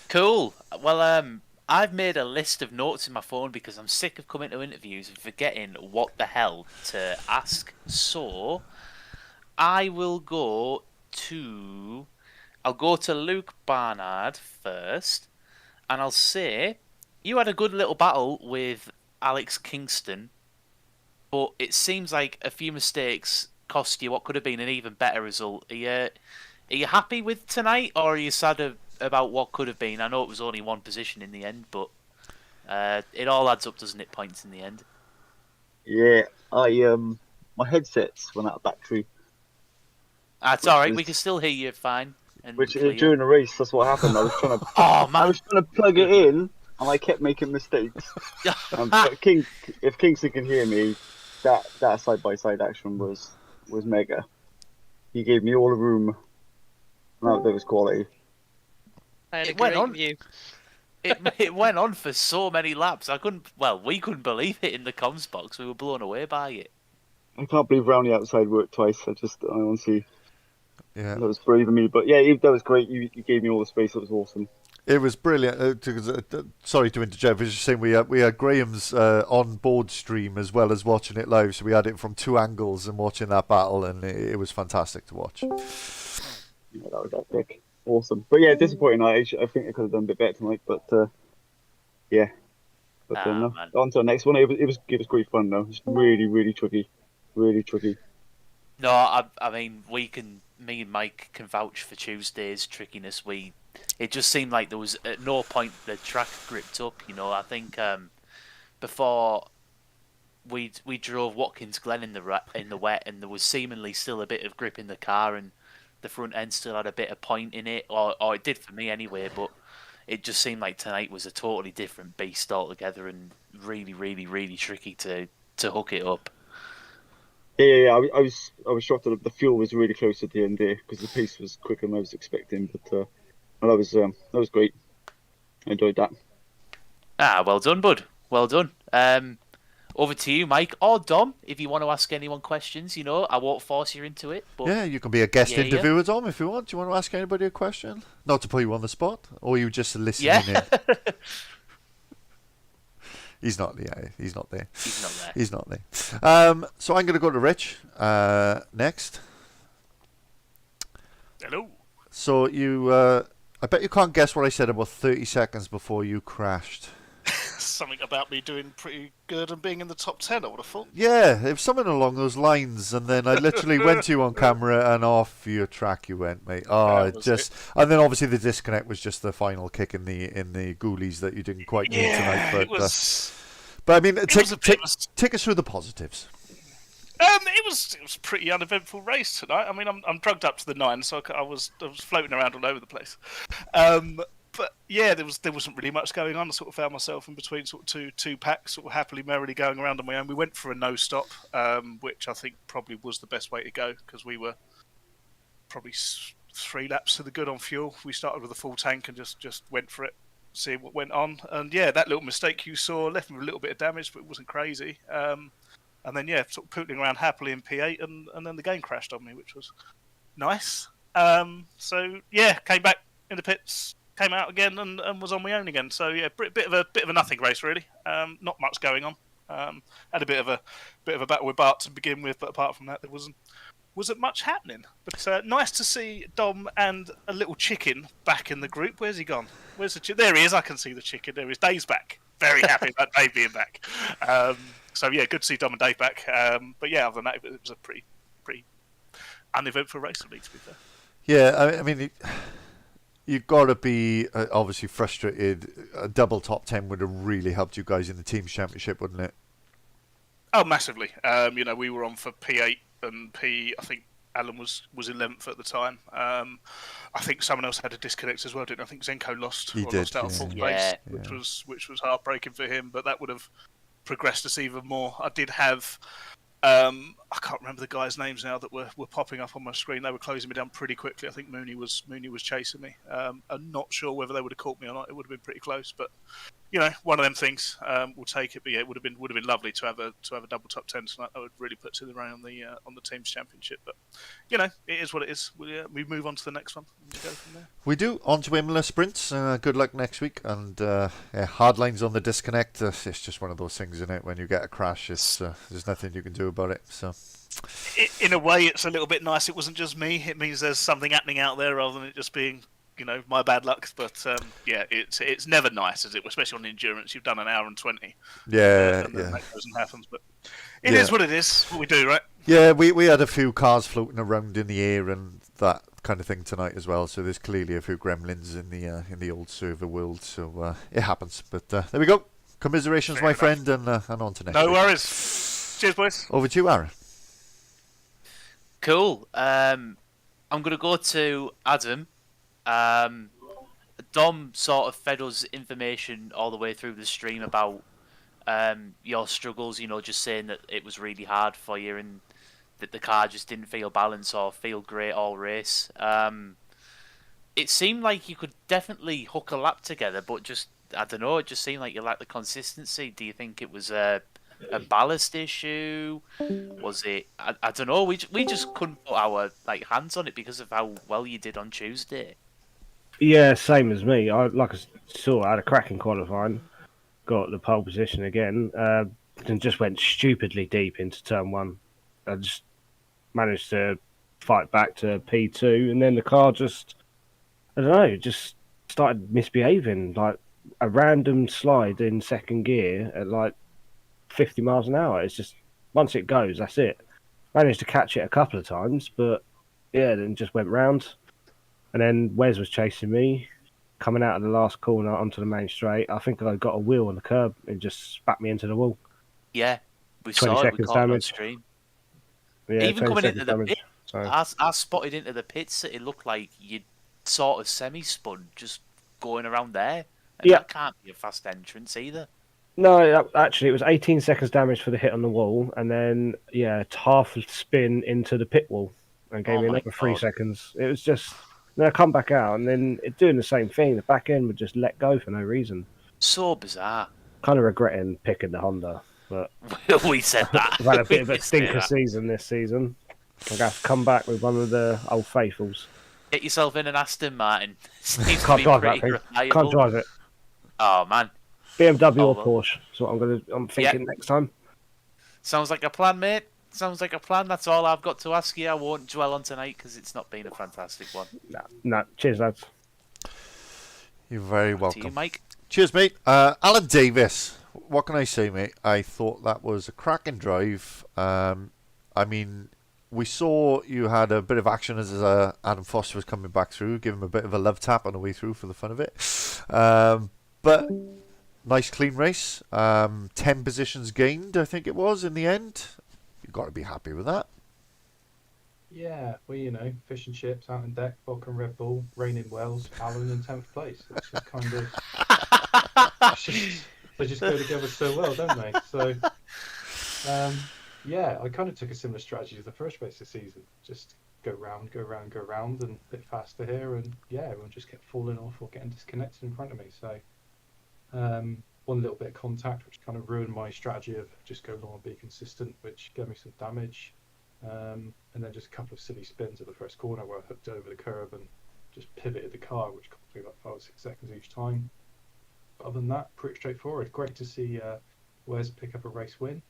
Cool. Well, I've made a list of notes in my phone because I'm sick of coming to interviews and forgetting what the hell to ask. So I will go to Luke Barnard first, and I'll say you had a good little battle with Alex Kingston, but it seems like a few mistakes cost you what could have been an even better result. Are you happy with tonight, or are you sad about what could have been? I know it was only one position in the end, but it all adds up, doesn't it? Points in the end. Yeah, my headsets went out of battery. That's all right. We can still hear you fine. During the race, that's what happened. I was trying to. I was trying to plug it in, and I kept making mistakes. But if Kingston can hear me, that side-by-side action was mega. He gave me all the room. No, there was quality. It went on. It went on for so many laps. We couldn't believe it in the comms box. We were blown away by it. I can't believe Round outside worked twice. I honestly, yeah, that was brave of me. But yeah, that was great. You gave me all the space. It was awesome. It was brilliant. Sorry to interject. I was just saying we had Graham's on-board stream as well as watching it live, so we had it from 2 angles and watching that battle, and it was fantastic to watch. Yeah, that was epic. Awesome. But yeah, disappointing. I think I could have done a bit better tonight, but yeah. But on to the next one. It was great fun though. It's really, really tricky. Really tricky. No, I mean, me and Mike can vouch for Tuesday's trickiness. It just seemed like there was at no point the track gripped up. I think before we drove Watkins Glen in the wet, and there was seemingly still a bit of grip in the car, and the front end still had a bit of point in it, or it did for me anyway. But it just seemed like tonight was a totally different beast altogether, and really, really, really tricky to hook it up. Yeah. I was shocked that the fuel was really close at the end there because the pace was quicker than I was expecting. But well, that was great. I enjoyed that. Well done, bud. Well done. Over to you, Mike or Dom, if you want to ask anyone questions. I won't force you into it. But Yeah, you can be a guest interviewer, Dom, if you want. Do you want to ask anybody a question? Not to put you on the spot, or you just listening in? He's not there. He's not there. So I'm going to go to Rich next. Hello. So I bet you can't guess what I said about 30 seconds before you crashed. Something about me doing pretty good and being in the top 10, I would have thought. Yeah, it was something along those lines, and then I literally went to you on camera, and off your track you went, mate. And then obviously the disconnect was just the final kick in the ghoulies that you didn't quite need tonight. But I mean, take us through the positives. It was pretty uneventful race tonight. I mean, I'm drugged up to the 9, so I was floating around all over the place. But yeah, there wasn't really much going on. I sort of found myself in between sort of two packs, sort of happily, merrily going around on my own. We went for a no stop, which I think probably was the best way to go because we were probably 3 laps to the good on fuel. We started with a full tank and just went for it, see what went on. And yeah, that little mistake you saw left me with a little bit of damage, but it wasn't crazy. And then yeah, sort of pootling around happily in P8, and then the game crashed on me, which was nice. So yeah, came back in the pits. Came out again and was on my own again. So yeah, bit of a nothing race really. Not much going on. Had a bit of a battle with Bart to begin with, but apart from that, there wasn't much happening. But nice to see Dom and a little chicken back in the group. Where's he gone? Where's the chicken? There he is. I can see the chicken. There he is. Dave's back. Very happy about Dave being back. So yeah, good to see Dom and Dave back. But yeah, other than that, it was a pretty uneventful race for me, to be fair. Yeah, I mean. You've got to be obviously frustrated. A double top 10 would have really helped you guys in the team's championship, wouldn't it? Oh, massively. We were on for P8 and I think Alan was 11th at the time. I think someone else had a disconnect as well, didn't I? I think Zenko lost out of fourth place, which was heartbreaking for him. But that would have progressed us even more. I did have. I can't remember the guys' names now that were popping up on my screen. They were closing me down pretty quickly. I think Mooney was chasing me. I'm not sure whether they would have caught me or not. It would have been pretty close, but one of them things. We'll take it. But yeah, it would have been lovely to have a double top 10 tonight. That would really put it around on the team's championship. But it is what it is. We move on to the next one and go from there. We do on to Imola sprints. Good luck next week. And hard lines on the disconnect. It's just one of those things, isn't it? When you get a crash, there's nothing you can do about it. So. In a way, it's a little bit nice. It wasn't just me. It means there's something happening out there rather than it just being, my bad luck. But yeah, it's never nice, is it? Especially on endurance, you've done an hour and 20. Yeah, and that goes and happens. But it is what it is. What we do, right? Yeah, we had a few cars floating around in the air and that kind of thing tonight as well. So there's clearly a few gremlins in the old server world. So it happens. But there we go. Commiserations, my friend, and on to next. No worries. Cheers, boys. Over to you, Aaron. Cool. I'm going to go to Adam. Dom sort of fed us information all the way through the stream about your struggles, just saying that it was really hard for you and that the car just didn't feel balanced or feel great all race. It seemed like you could definitely hook a lap together, but I don't know, it just seemed like you lacked the consistency. Do you think it was a ballast issue? Was it? I don't know. We just couldn't put our hands on it because of how well you did on Tuesday. Yeah, same as me. I had a cracking qualifying, got the pole position again, and just went stupidly deep into turn 1. I just managed to fight back to P2, and then the car just started misbehaving, like a random slide in second gear at 50 miles an hour. It's just, once it goes, that's it. Managed to catch it a couple of times, but yeah, then just went round. And then Wes was chasing me, coming out of the last corner onto the main straight. I think I got a wheel on the curb and just spat me into the wall. Yeah, we saw it. We caught it on stream. Yeah, even coming into the pit, So I spotted into the pits that it looked like you'd sort of semi-spun just going around there. And Yeah. that can't be a fast entrance either. no, actually, it was 18 seconds damage for the hit on the wall, and then half a spin into the pit wall, and gave Oh me my another 3 God. seconds. It was just then I come back out, and then it doing the same thing. The back end would just let go for no reason. So bizarre. Kind of regretting picking the Honda, but We said that. we've had a bit of We a did say stinker that. season this season. I'm gonna have to come back with one of the old faithfuls. Get yourself in an Aston Martin. Seems to Can't be drive that pretty thing. reliable. Can't drive it. Oh man. BMW Oh, or well. Porsche. That's what I'm thinking next time. Sounds like a plan, mate. Sounds like a plan. That's all I've got to ask you. I won't dwell on tonight because it's not been a fantastic one. No. Cheers, lads. You're very To you, welcome. Mike. Cheers, mate. Alan Davis. What can I say, mate? I thought that was a cracking drive. I mean, we saw you had a bit of action as Adam Foster was coming back through. Give him a bit of a love tap on the way through for the fun of it. But nice clean race. 10 positions gained, I think it was, in the end. You've got to be happy with that. Yeah, well, fish and chips out on deck, vodka and Red Bull, rain in Wales, Alan in 10th place. It's just kind of... they just go together so well, don't they? So, yeah, I kind of took a similar strategy to the first race this season. Just go round, and a bit faster here, and yeah, everyone just kept falling off or getting disconnected in front of me. So, one little bit of contact, which kind of ruined my strategy of just go long and be consistent, which gave me some damage. And then just a couple of silly spins at the first corner where I hooked over the curb and just pivoted the car, which cost me like 5 or 6 seconds each time. But other than that, pretty straightforward. Great to see Wes pick up a race win.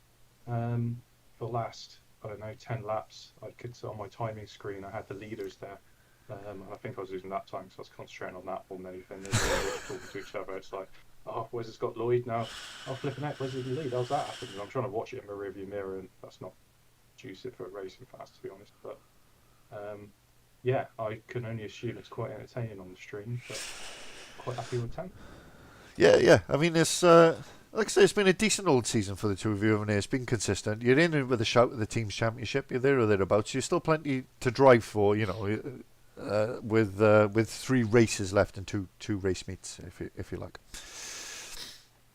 For last, I don't know, 10 laps, I could see on my timing screen, I had the leaders there. And I think I was losing that time because I was concentrating on that more than anything. They were talking to each other. It's like, oh, Wes has got Lloyd now. Oh, flipping out, Wes is in the lead. How's that happening? I'm trying to watch it in my rearview mirror, and that's not juice it for racing fast, to be honest. But yeah, I can only assume it's quite entertaining on the stream, but quite happy with 10. Yeah. I mean, it's like I say, it's been a decent old season for the two of you, and it's been consistent. You're in with a shout at the team's championship. You're there or thereabouts. You're still plenty to drive for, with 3 races left and two race meets, if you like.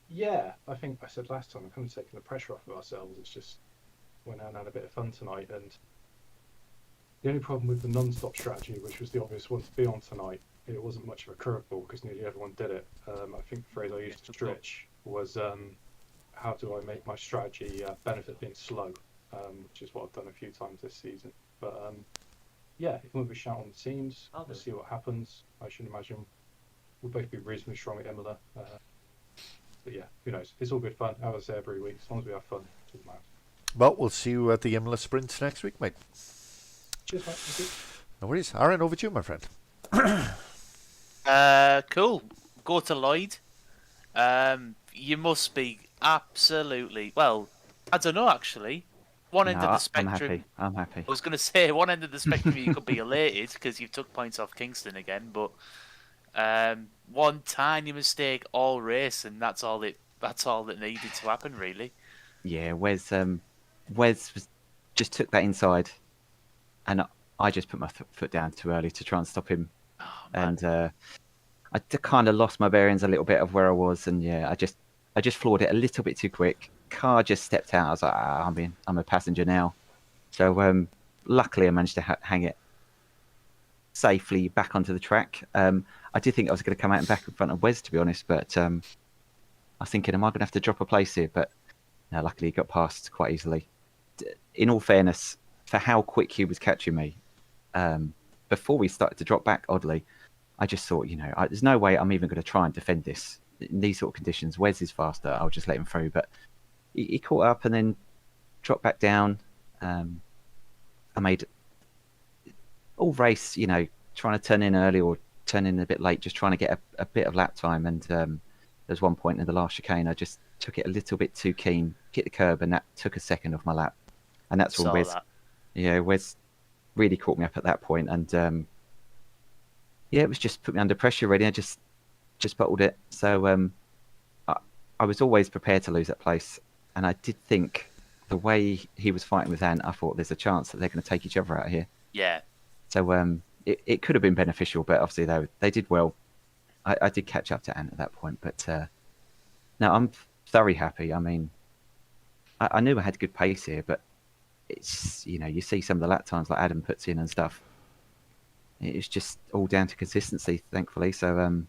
Yeah, I think I said last time, I'm kind of taking the pressure off of ourselves. It's just went out and had a bit of fun tonight, and the only problem with the non-stop strategy, which was the obvious one to be on tonight, it wasn't much of a curveball because nearly everyone did it. I think the phrase I used to Stritch was, how do I make my strategy benefit being slow, which is what I've done a few times this season. But yeah, if we have a shout on the teams, we'll see what happens. I should imagine we'll both be reasonably strong at Imola. But yeah, who knows? It's all good fun. As I say every week, as long as we have fun, it's all matters. Well, we'll see you at the Imola Sprint next week, mate. Cheers, mate. Thank you. No worries. Aaron, over to you, my friend. Cool. Go to Lloyd. You must be absolutely... Well, I don't know, actually. One end of the spectrum... I'm happy. I was going to say, one end of the spectrum you could be elated because you've took points off Kingston again, but one tiny mistake all race, and that's all that needed to happen, really. Yeah, Wes just took that inside, and I just put my foot down too early to try and stop him. Oh, man. And I kind of lost my bearings a little bit of where I was, and yeah, I just floored it a little bit too quick. Car just stepped out. I was like, I'm a passenger now. So luckily, I managed to hang it safely back onto the track. I did think I was going to come out and back in front of Wes, to be honest, but I was thinking, am I going to have to drop a place here? But no, luckily, he got past quite easily. In all fairness, for how quick he was catching me, before we started to drop back, oddly, I just thought, there's no way I'm even going to try and defend this. In these sort of conditions, Wes is faster. I'll just let him through. But he caught up and then dropped back down. I made all race, trying to turn in early or turn in a bit late, just trying to get a bit of lap time. And there's one point in the last chicane, I just took it a little bit too keen, hit the curb, and that took a second off my lap. And that's when Wes really caught me up at that point. And it was just put me under pressure really. I just bottled it. So I was always prepared to lose that place. And I did think the way he was fighting with Ant, I thought there's a chance that they're going to take each other out here. Yeah. So it could have been beneficial, but obviously they did well. I did catch up to Ant at that point, but no, I'm very happy. I mean, I knew I had good pace here, but it's, you see some of the lap times like Adam puts in and stuff. It's just all down to consistency, thankfully. So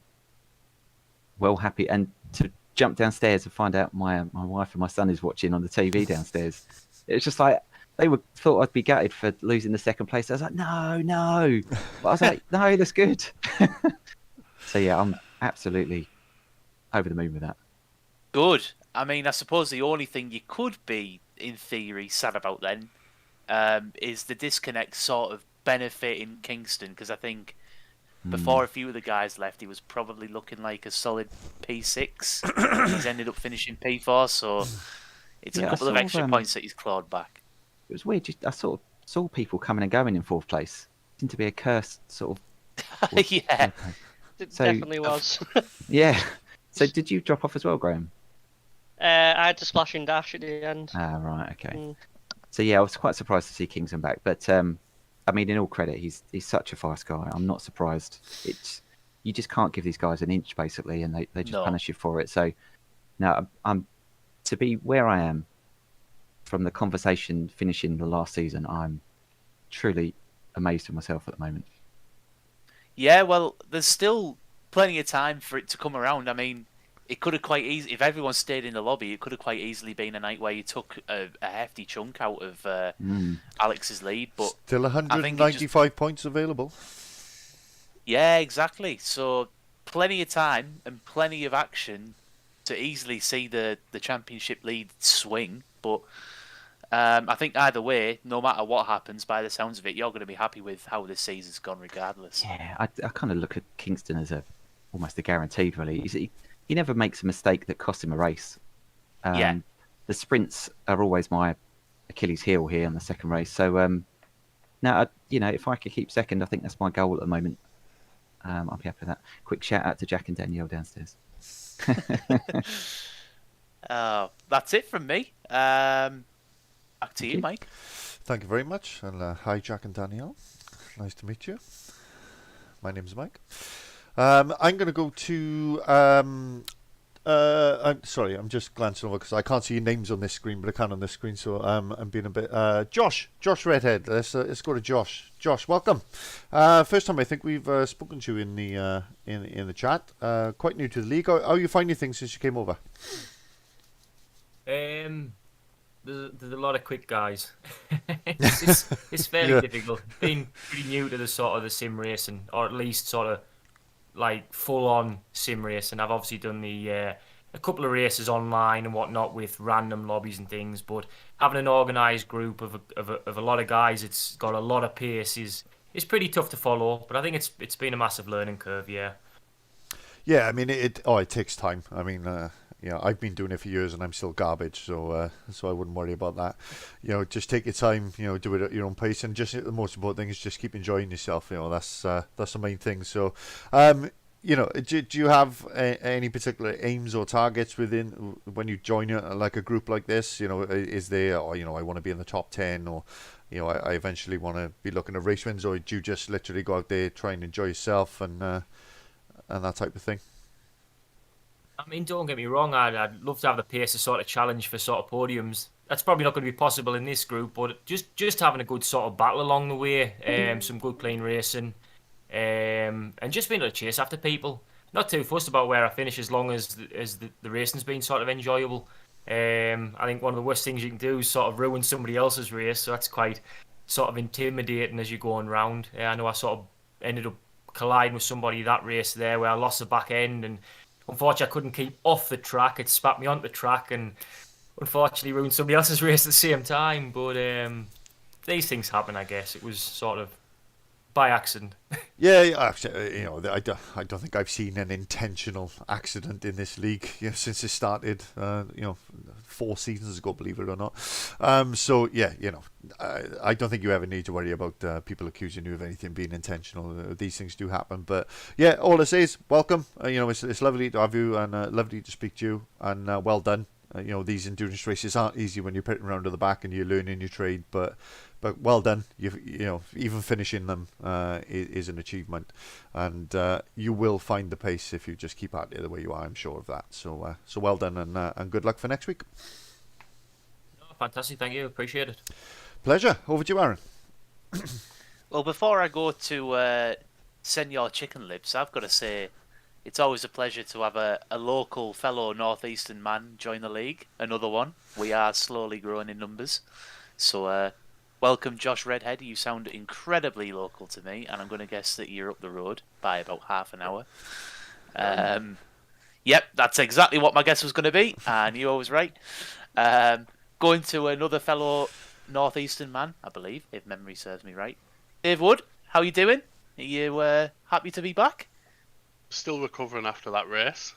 well happy, and to jump downstairs and find out my wife and my son is watching on the TV downstairs. It's just like they thought I'd be gutted for losing the second place. I was like, no, but I was like, no, that's good. So yeah, I'm absolutely over the moon with that. Good. I mean, I suppose the only thing you could be, in theory, sad about then is the disconnect sort of benefiting Kingston, because I think before a few of the guys left, he was probably looking like a solid P6. He's ended up finishing P4, so it's a couple of extra points that he's clawed back. It was weird. I sort of saw people coming and going in fourth place. It seemed to be a cursed sort of. Yeah. It definitely was. Yeah. So did you drop off as well, Graham? I had to splash and dash at the end. Ah, right, okay. So yeah, I was quite surprised to see Kingston back, but I mean, in all credit, he's such a fast guy. I'm not surprised. You just can't give these guys an inch basically, and they just punish you for it. So now I'm to be where I am from the conversation finishing the last season. I'm truly amazed with myself at the moment. Yeah, well, there's still plenty of time for it to come around. I mean, it could have quite easily, if everyone stayed in the lobby, it could have quite easily been a night where you took a hefty chunk out of Alex's lead. But still 195 points available. Yeah, exactly. So plenty of time and plenty of action to easily see the championship lead swing. But I think either way, no matter what happens, by the sounds of it, you're going to be happy with how this season's gone regardless. Yeah, I kind of look at Kingston as almost a guaranteed, really. He never makes a mistake that costs him a race. The sprints are always my Achilles heel here in the second race. So now, if I could keep second, I think that's my goal at the moment. I'll be happy with that. Quick shout out to Jack and Danielle downstairs. That's it from me. Back to you, Mike. Thank you very much. And hi, Jack and Danielle. Nice to meet you. My name's Mike. I'm going to go to... I'm sorry, I'm just glancing over because I can't see your names on this screen, but I can on this screen, so I'm being a bit... Josh Redhead. Let's go to Josh. Josh, welcome. First time I think we've spoken to you in the chat. Quite new to the league. How are you finding things since you came over? There's a lot of quick guys. it's fairly difficult. Being pretty new to the sort of the sim racing, or at least sort of like full on sim race, and I've obviously done the a couple of races online and whatnot with random lobbies and things. But having an organised group of a lot of guys, it's got a lot of pace. Is pretty tough to follow. But I think it's been a massive learning curve. Yeah. Yeah, I mean it takes time. I mean. I've been doing it for years and I'm still garbage, so I wouldn't worry about that. Just take your time. Do it at your own pace, and just the most important thing is just keep enjoying yourself. That's the main thing. So, do you have any particular aims or targets within when you join like a group like this? Is there, I want to be in the top 10, or I eventually want to be looking at race wins, or do you just literally go out there, try and enjoy yourself and that type of thing? I mean, don't get me wrong, I'd love to have the pace to sort of challenge for sort of podiums. That's probably not going to be possible in this group, but just having a good sort of battle along the way, some good clean racing, and just being able to chase after people. Not too fussed about where I finish as long as the racing's been sort of enjoyable. I think one of the worst things you can do is sort of ruin somebody else's race, so that's quite sort of intimidating as you're going round. I know I sort of ended up colliding with somebody that race there where I lost the back end, and unfortunately, I couldn't keep off the track. It spat me onto the track and unfortunately ruined somebody else's race at the same time. But these things happen, I guess. It was sort of by accident. Yeah, actually, I don't think I've seen an intentional accident in this league since it started. 4 seasons ago, believe it or not. So yeah, I don't think you ever need to worry about people accusing you of anything being intentional. These things do happen, but yeah, all I say is welcome. It's lovely to have you and lovely to speak to you, and well done. these endurance races aren't easy when you're pitting around to the back and you're learning your trade, but well done. Even finishing them is an achievement, and you will find the pace if you just keep at it the way you are. I'm sure of that. So well done, and good luck for next week. Fantastic, thank you, appreciate it. Pleasure. Over to you, Aaron. Well, before I go to Senor Chicken Lips, I've got to say it's always a pleasure to have a local fellow northeastern man join the league. Another one. We are slowly growing in numbers. So welcome, Josh Redhead. You sound incredibly local to me, and I'm going to guess that you're up the road by about half an hour. Yep, that's exactly what my guess was going to be, and you always right. Going to another fellow northeastern man, I believe, if memory serves me right. Dave Wood, how you doing? Are you happy to be back? Still recovering after that race.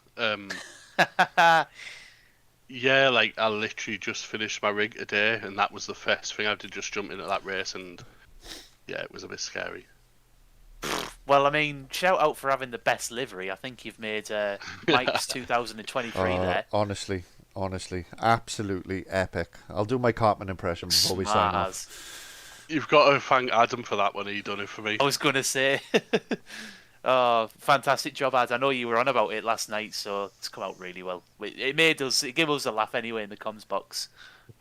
Yeah, like I literally just finished my rig today, and that was the first thing I did, just jump into that race, and yeah, it was a bit scary. Well, I mean, shout out for having the best livery. I think you've made Mike's 2023 there. Honestly, absolutely epic. I'll do my Cartman impression before we sign off. You've got to thank Adam for that one. He done it for me. I was going to say. Oh, fantastic job, Ad. I know you were on about it last night, so it's come out really well. It gave us a laugh anyway in the comms box.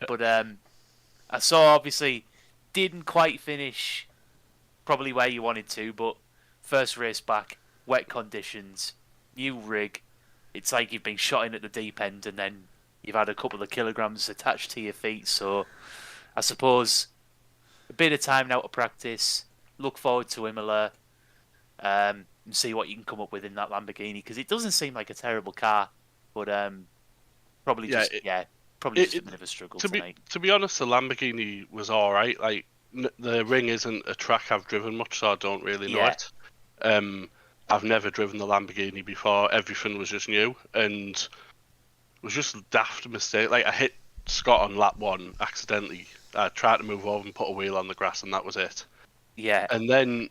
But I saw, obviously, didn't quite finish probably where you wanted to, but first race back, wet conditions, new rig. It's like you've been shot in at the deep end, and then you've had a couple of kilograms attached to your feet. So I suppose a bit of time now to practice. Look forward to Imola. And see what you can come up with in that Lamborghini, because it doesn't seem like a terrible car, but probably just a bit of a struggle tonight. To be honest, the Lamborghini was all right. Like the Ring isn't a track I've driven much, so I don't really know it. I've never driven the Lamborghini before. Everything was just new, and it was just a daft mistake. Like I hit Scott on lap 1 accidentally. I tried to move over and put a wheel on the grass, and that was it. Yeah. And then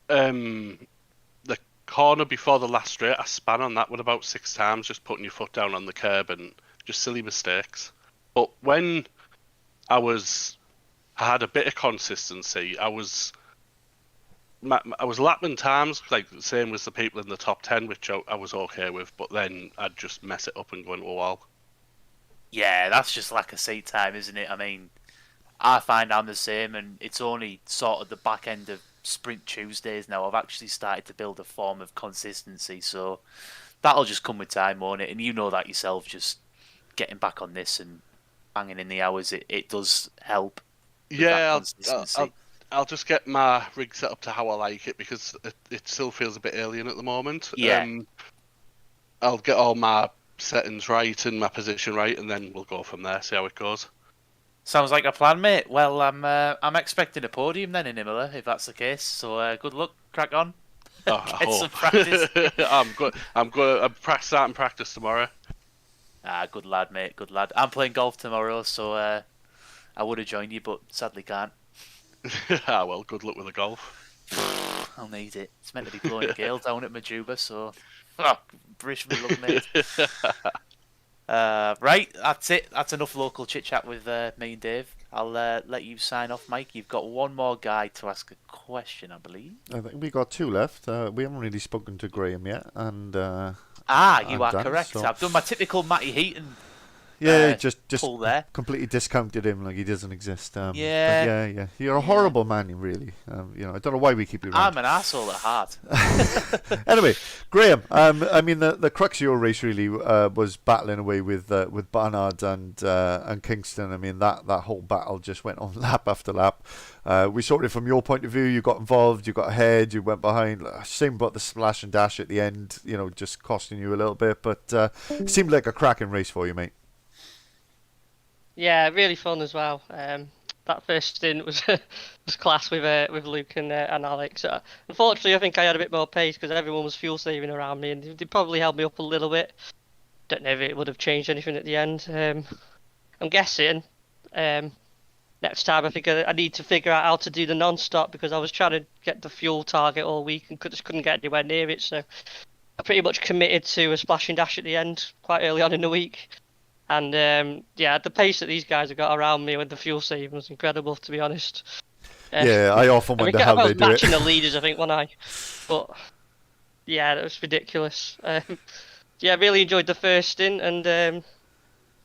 the corner before the last straight, I span on that one about 6 times, just putting your foot down on the curb, and just silly mistakes. But when I had a bit of consistency, I was lapping times, like the same as the people in the top 10, which I was okay with, but then I'd just mess it up and go into a wall. Yeah, that's just lack of seat time, isn't it? I mean, I find I'm the same, and it's only sort of the back end of Sprint Tuesdays now I've actually started to build a form of consistency, so that'll just come with time, won't it? And you know that yourself, just getting back on this and banging in the hours, it does help. Yeah, I'll just get my rig set up to how I like it, because it still feels a bit alien at the moment. Yeah. I'll get all my settings right and my position right, and then we'll go from there, see how it goes. Sounds like a plan, mate. Well, I'm expecting a podium then in Imola, if that's the case. So good luck, crack on. Oh, Get some practice. I'm good. I'm starting practice tomorrow. Good lad, mate. Good lad. I'm playing golf tomorrow, so I would have joined you, but sadly can't. Well, good luck with the golf. I'll need it. It's meant to be blowing gale down at Majuba, so wish me luck, mate. Right, that's it. That's enough local chit chat with me and Dave. I'll let you sign off, Mike. You've got one more guy to ask a question, I believe. I think we got 2 left. We haven't really spoken to Graham yet, and you are Dan, correct. so... I've done my typical Matty Heaton. Just pull there. Completely discounted him like he doesn't exist. Yeah. You're a horrible man, really. I don't know why we keep you around. I'm an asshole at heart. Anyway, Graham. I mean, the crux of your race really was battling away with Barnard and Kingston. I mean, that whole battle just went on lap after lap. We saw it from your point of view. You got involved. You got ahead. You went behind. Same about the splash and dash at the end. Just costing you a little bit, but it seemed like a cracking race for you, mate. Yeah, really fun as well. That first stint was class with Luke and Alex. Unfortunately, I think I had a bit more pace because everyone was fuel saving around me, and they probably held me up a little bit. Don't know if it would have changed anything at the end. I'm guessing next time I think I need to figure out how to do the non-stop, because I was trying to get the fuel target all week and just couldn't get anywhere near it. So I pretty much committed to a splash and dash at the end quite early on in the week. And yeah, the pace that these guys have got around me with the fuel saving was incredible, to be honest. Yeah, I often wonder how I they was do it. matching the leaders, I think, when I. But yeah, that was ridiculous. Yeah, I really enjoyed the first stint, and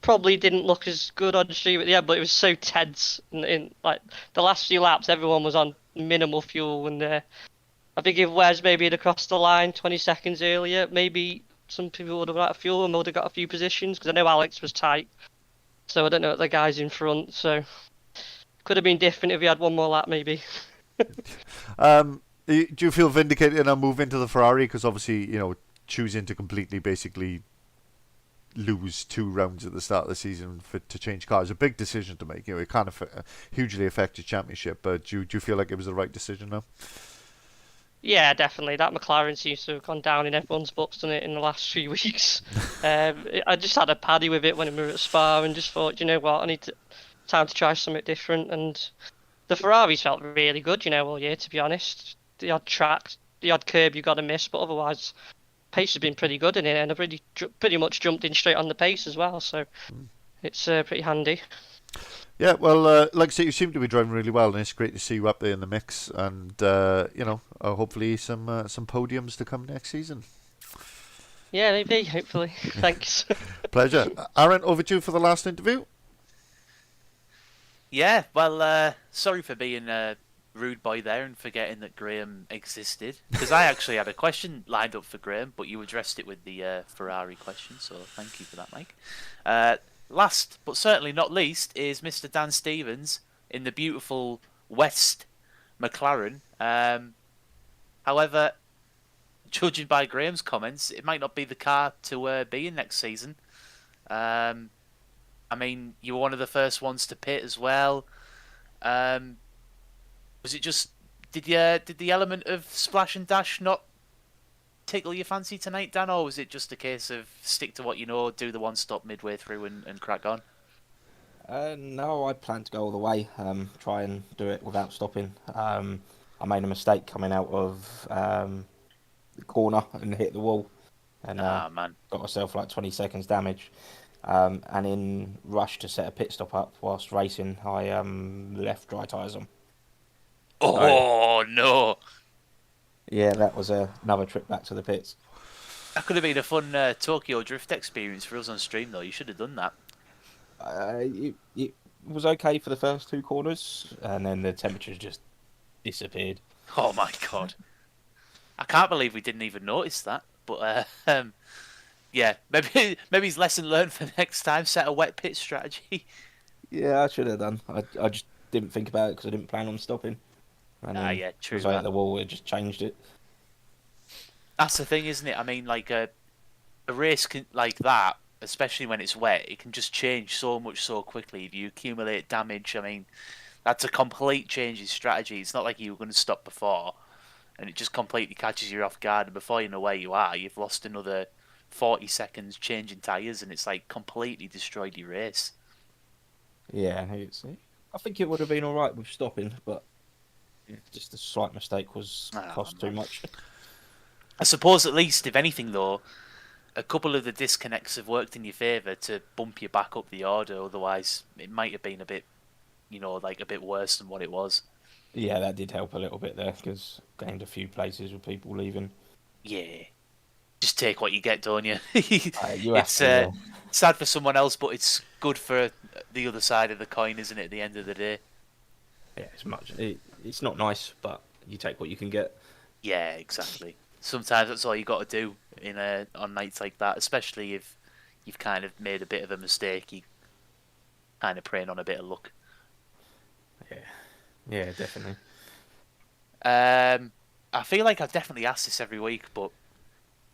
probably didn't look as good on stream at the end, but it was so tense. In like the last few laps, everyone was on minimal fuel, and I think if Wes maybe had crossed the line 20 seconds earlier, maybe some people would have run out of fuel and would have got a few positions, because I know Alex was tight. So I don't know what the guys in front. So could have been different if he had one more lap, maybe. Do you feel vindicated now moving into the Ferrari? Because obviously, choosing to completely basically lose 2 rounds at the start of the season to change cars, a big decision to make. It kind of hugely affected championship. But do you feel like it was the right decision now? Yeah, definitely. That McLaren seems to have gone down in everyone's books, doesn't it, in the last 3 weeks. I just had a paddy with it when we were at Spa and just thought, you know what, time to try something different. And the Ferraris felt really good, all year, to be honest. The odd track, the odd curb you got to miss, but otherwise, pace has been pretty good in it, and I've pretty much jumped in straight on the pace as well, so it's pretty handy. Yeah, well, like I say, you seem to be driving really well, and it's great to see you up there in the mix. And hopefully some podiums to come next season. Yeah, maybe. Hopefully. Thanks. Pleasure. Aaron, over to you for the last interview. Yeah, well, sorry for being a rude boy there and forgetting that Graham existed, because I actually had a question lined up for Graham, but you addressed it with the Ferrari question, so thank you for that, Mike. Last, but certainly not least, is Mr. Dan Stevens in the beautiful West McLaren. However, judging by Graham's comments, it might not be the car to be in next season. I mean, you were one of the first ones to pit as well. Was it just did the element of splash and dash not tickle your fancy tonight, Dan, or was it just a case of stick to what you know, do the one stop midway through and crack on? No, I plan to go all the way, try and do it without stopping. I made a mistake coming out of the corner and hit the wall, and man, got myself like 20 seconds damage. And in rush to set a pit stop up whilst racing, I left dry tyres on. Oh no! Yeah, that was another trip back to the pits. That could have been a fun Tokyo drift experience for us on stream, though. You should have done that. It was okay for the first 2 corners, and then the temperatures just disappeared. Oh my god! I can't believe we didn't even notice that. But yeah, maybe it's lesson learned for next time. Set a wet pit strategy. Yeah, I should have done. I just didn't think about it because I didn't plan on stopping. And yeah, true. As I hit the wall, it just changed it. That's the thing, isn't it? I mean, like a race like that, especially when it's wet, it can just change so much so quickly. If you accumulate damage, I mean, that's a complete change in strategy. It's not like you were going to stop before, and it just completely catches you off guard. And before you know where you are, you've lost another 40 seconds changing tyres, and it's like completely destroyed your race. Yeah, I think it would have been all right with stopping, but just a slight mistake cost too much. I suppose at least, if anything though, a couple of the disconnects have worked in your favour to bump you back up the order. Otherwise, it might have been a bit, like a bit worse than what it was. Yeah, that did help a little bit there because gained a few places with people leaving. Yeah, just take what you get, don't you? It's sad for someone else, but it's good for the other side of the coin, isn't it? At the end of the day. Yeah, it's not nice, but you take what you can get. Yeah, exactly. Sometimes that's all you got to do on nights like that, especially if you've kind of made a bit of a mistake. You kind of preying on a bit of luck. Yeah, definitely. I feel like I've definitely asked this every week, but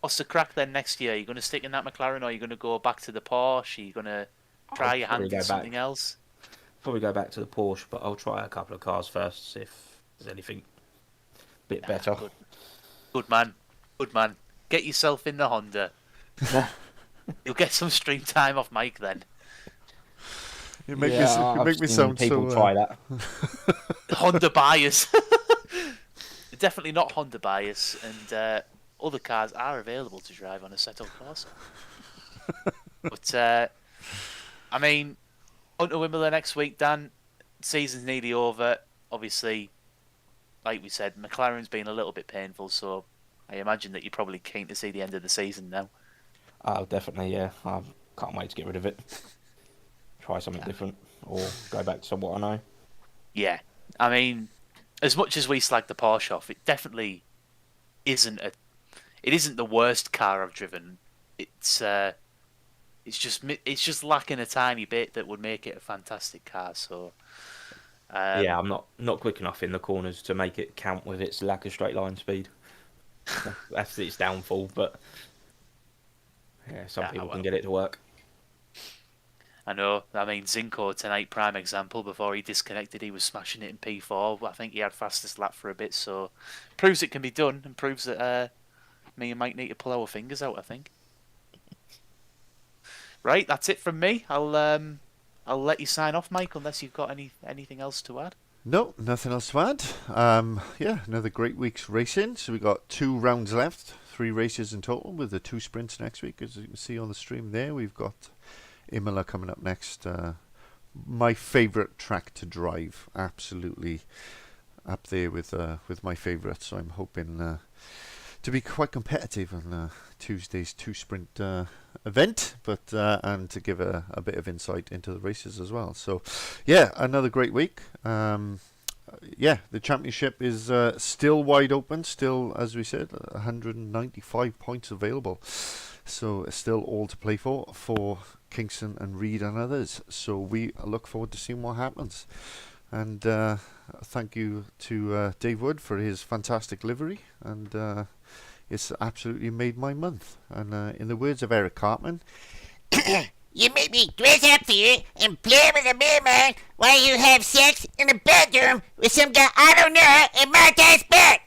what's the crack then next year? Are you going to stick in that McLaren, or are you going to go back to the Porsche? Are you going to try your hand at something else? Probably go back to the Porsche, but I'll try a couple of cars first, see if there's anything a bit better. Good man. Good man. Get yourself in the Honda. You'll get some stream time off Mike then. You make me sound people so... try that. Honda bias. Definitely not Honda bias, and other cars are available to drive on Assetto Corsa. But I mean, on to Wimbledon next week, Dan. Season's nearly over. Obviously, like we said, McLaren's been a little bit painful, so I imagine that you're probably keen to see the end of the season now. Oh, definitely, yeah. I can't wait to get rid of it. Try something different, or go back to what I know. Yeah, I mean, as much as we slag the Porsche off, it definitely isn't the worst car I've driven. It's just lacking a tiny bit that would make it a fantastic car. So yeah, I'm not quick enough in the corners to make it count with its lack of straight line speed. That's its downfall, but yeah, some people can get it to work. I know. I mean, Zinko tonight, prime example. Before he disconnected, he was smashing it in P4. I think he had fastest lap for a bit, so proves it can be done, and proves that me and Mike need to pull our fingers out, I think. Right, that's it from me. I'll let you sign off, Mike, unless you've got anything else to add. No, nothing else to add. Yeah, another great week's racing. So we got 2 rounds left, 3 races in total, with the 2 sprints next week. As you can see on the stream there, we've got Imola coming up next. My favourite track to drive, absolutely up there with my favourites. So I'm hoping to be quite competitive on Tuesday's 2 sprint event, but and to give a bit of insight into the races as well. So yeah, another great week. Yeah, the championship is still wide open, still, as we said, 195 points available, so it's still all to play for Kingston and Reed and others. So we look forward to seeing what happens. And thank you to Dave Wood for his fantastic livery, and it's absolutely made my month. And in the words of Eric Cartman, you make me dress up for you and play with a man while you have sex in a bedroom with some guy I don't know in my dad's bed.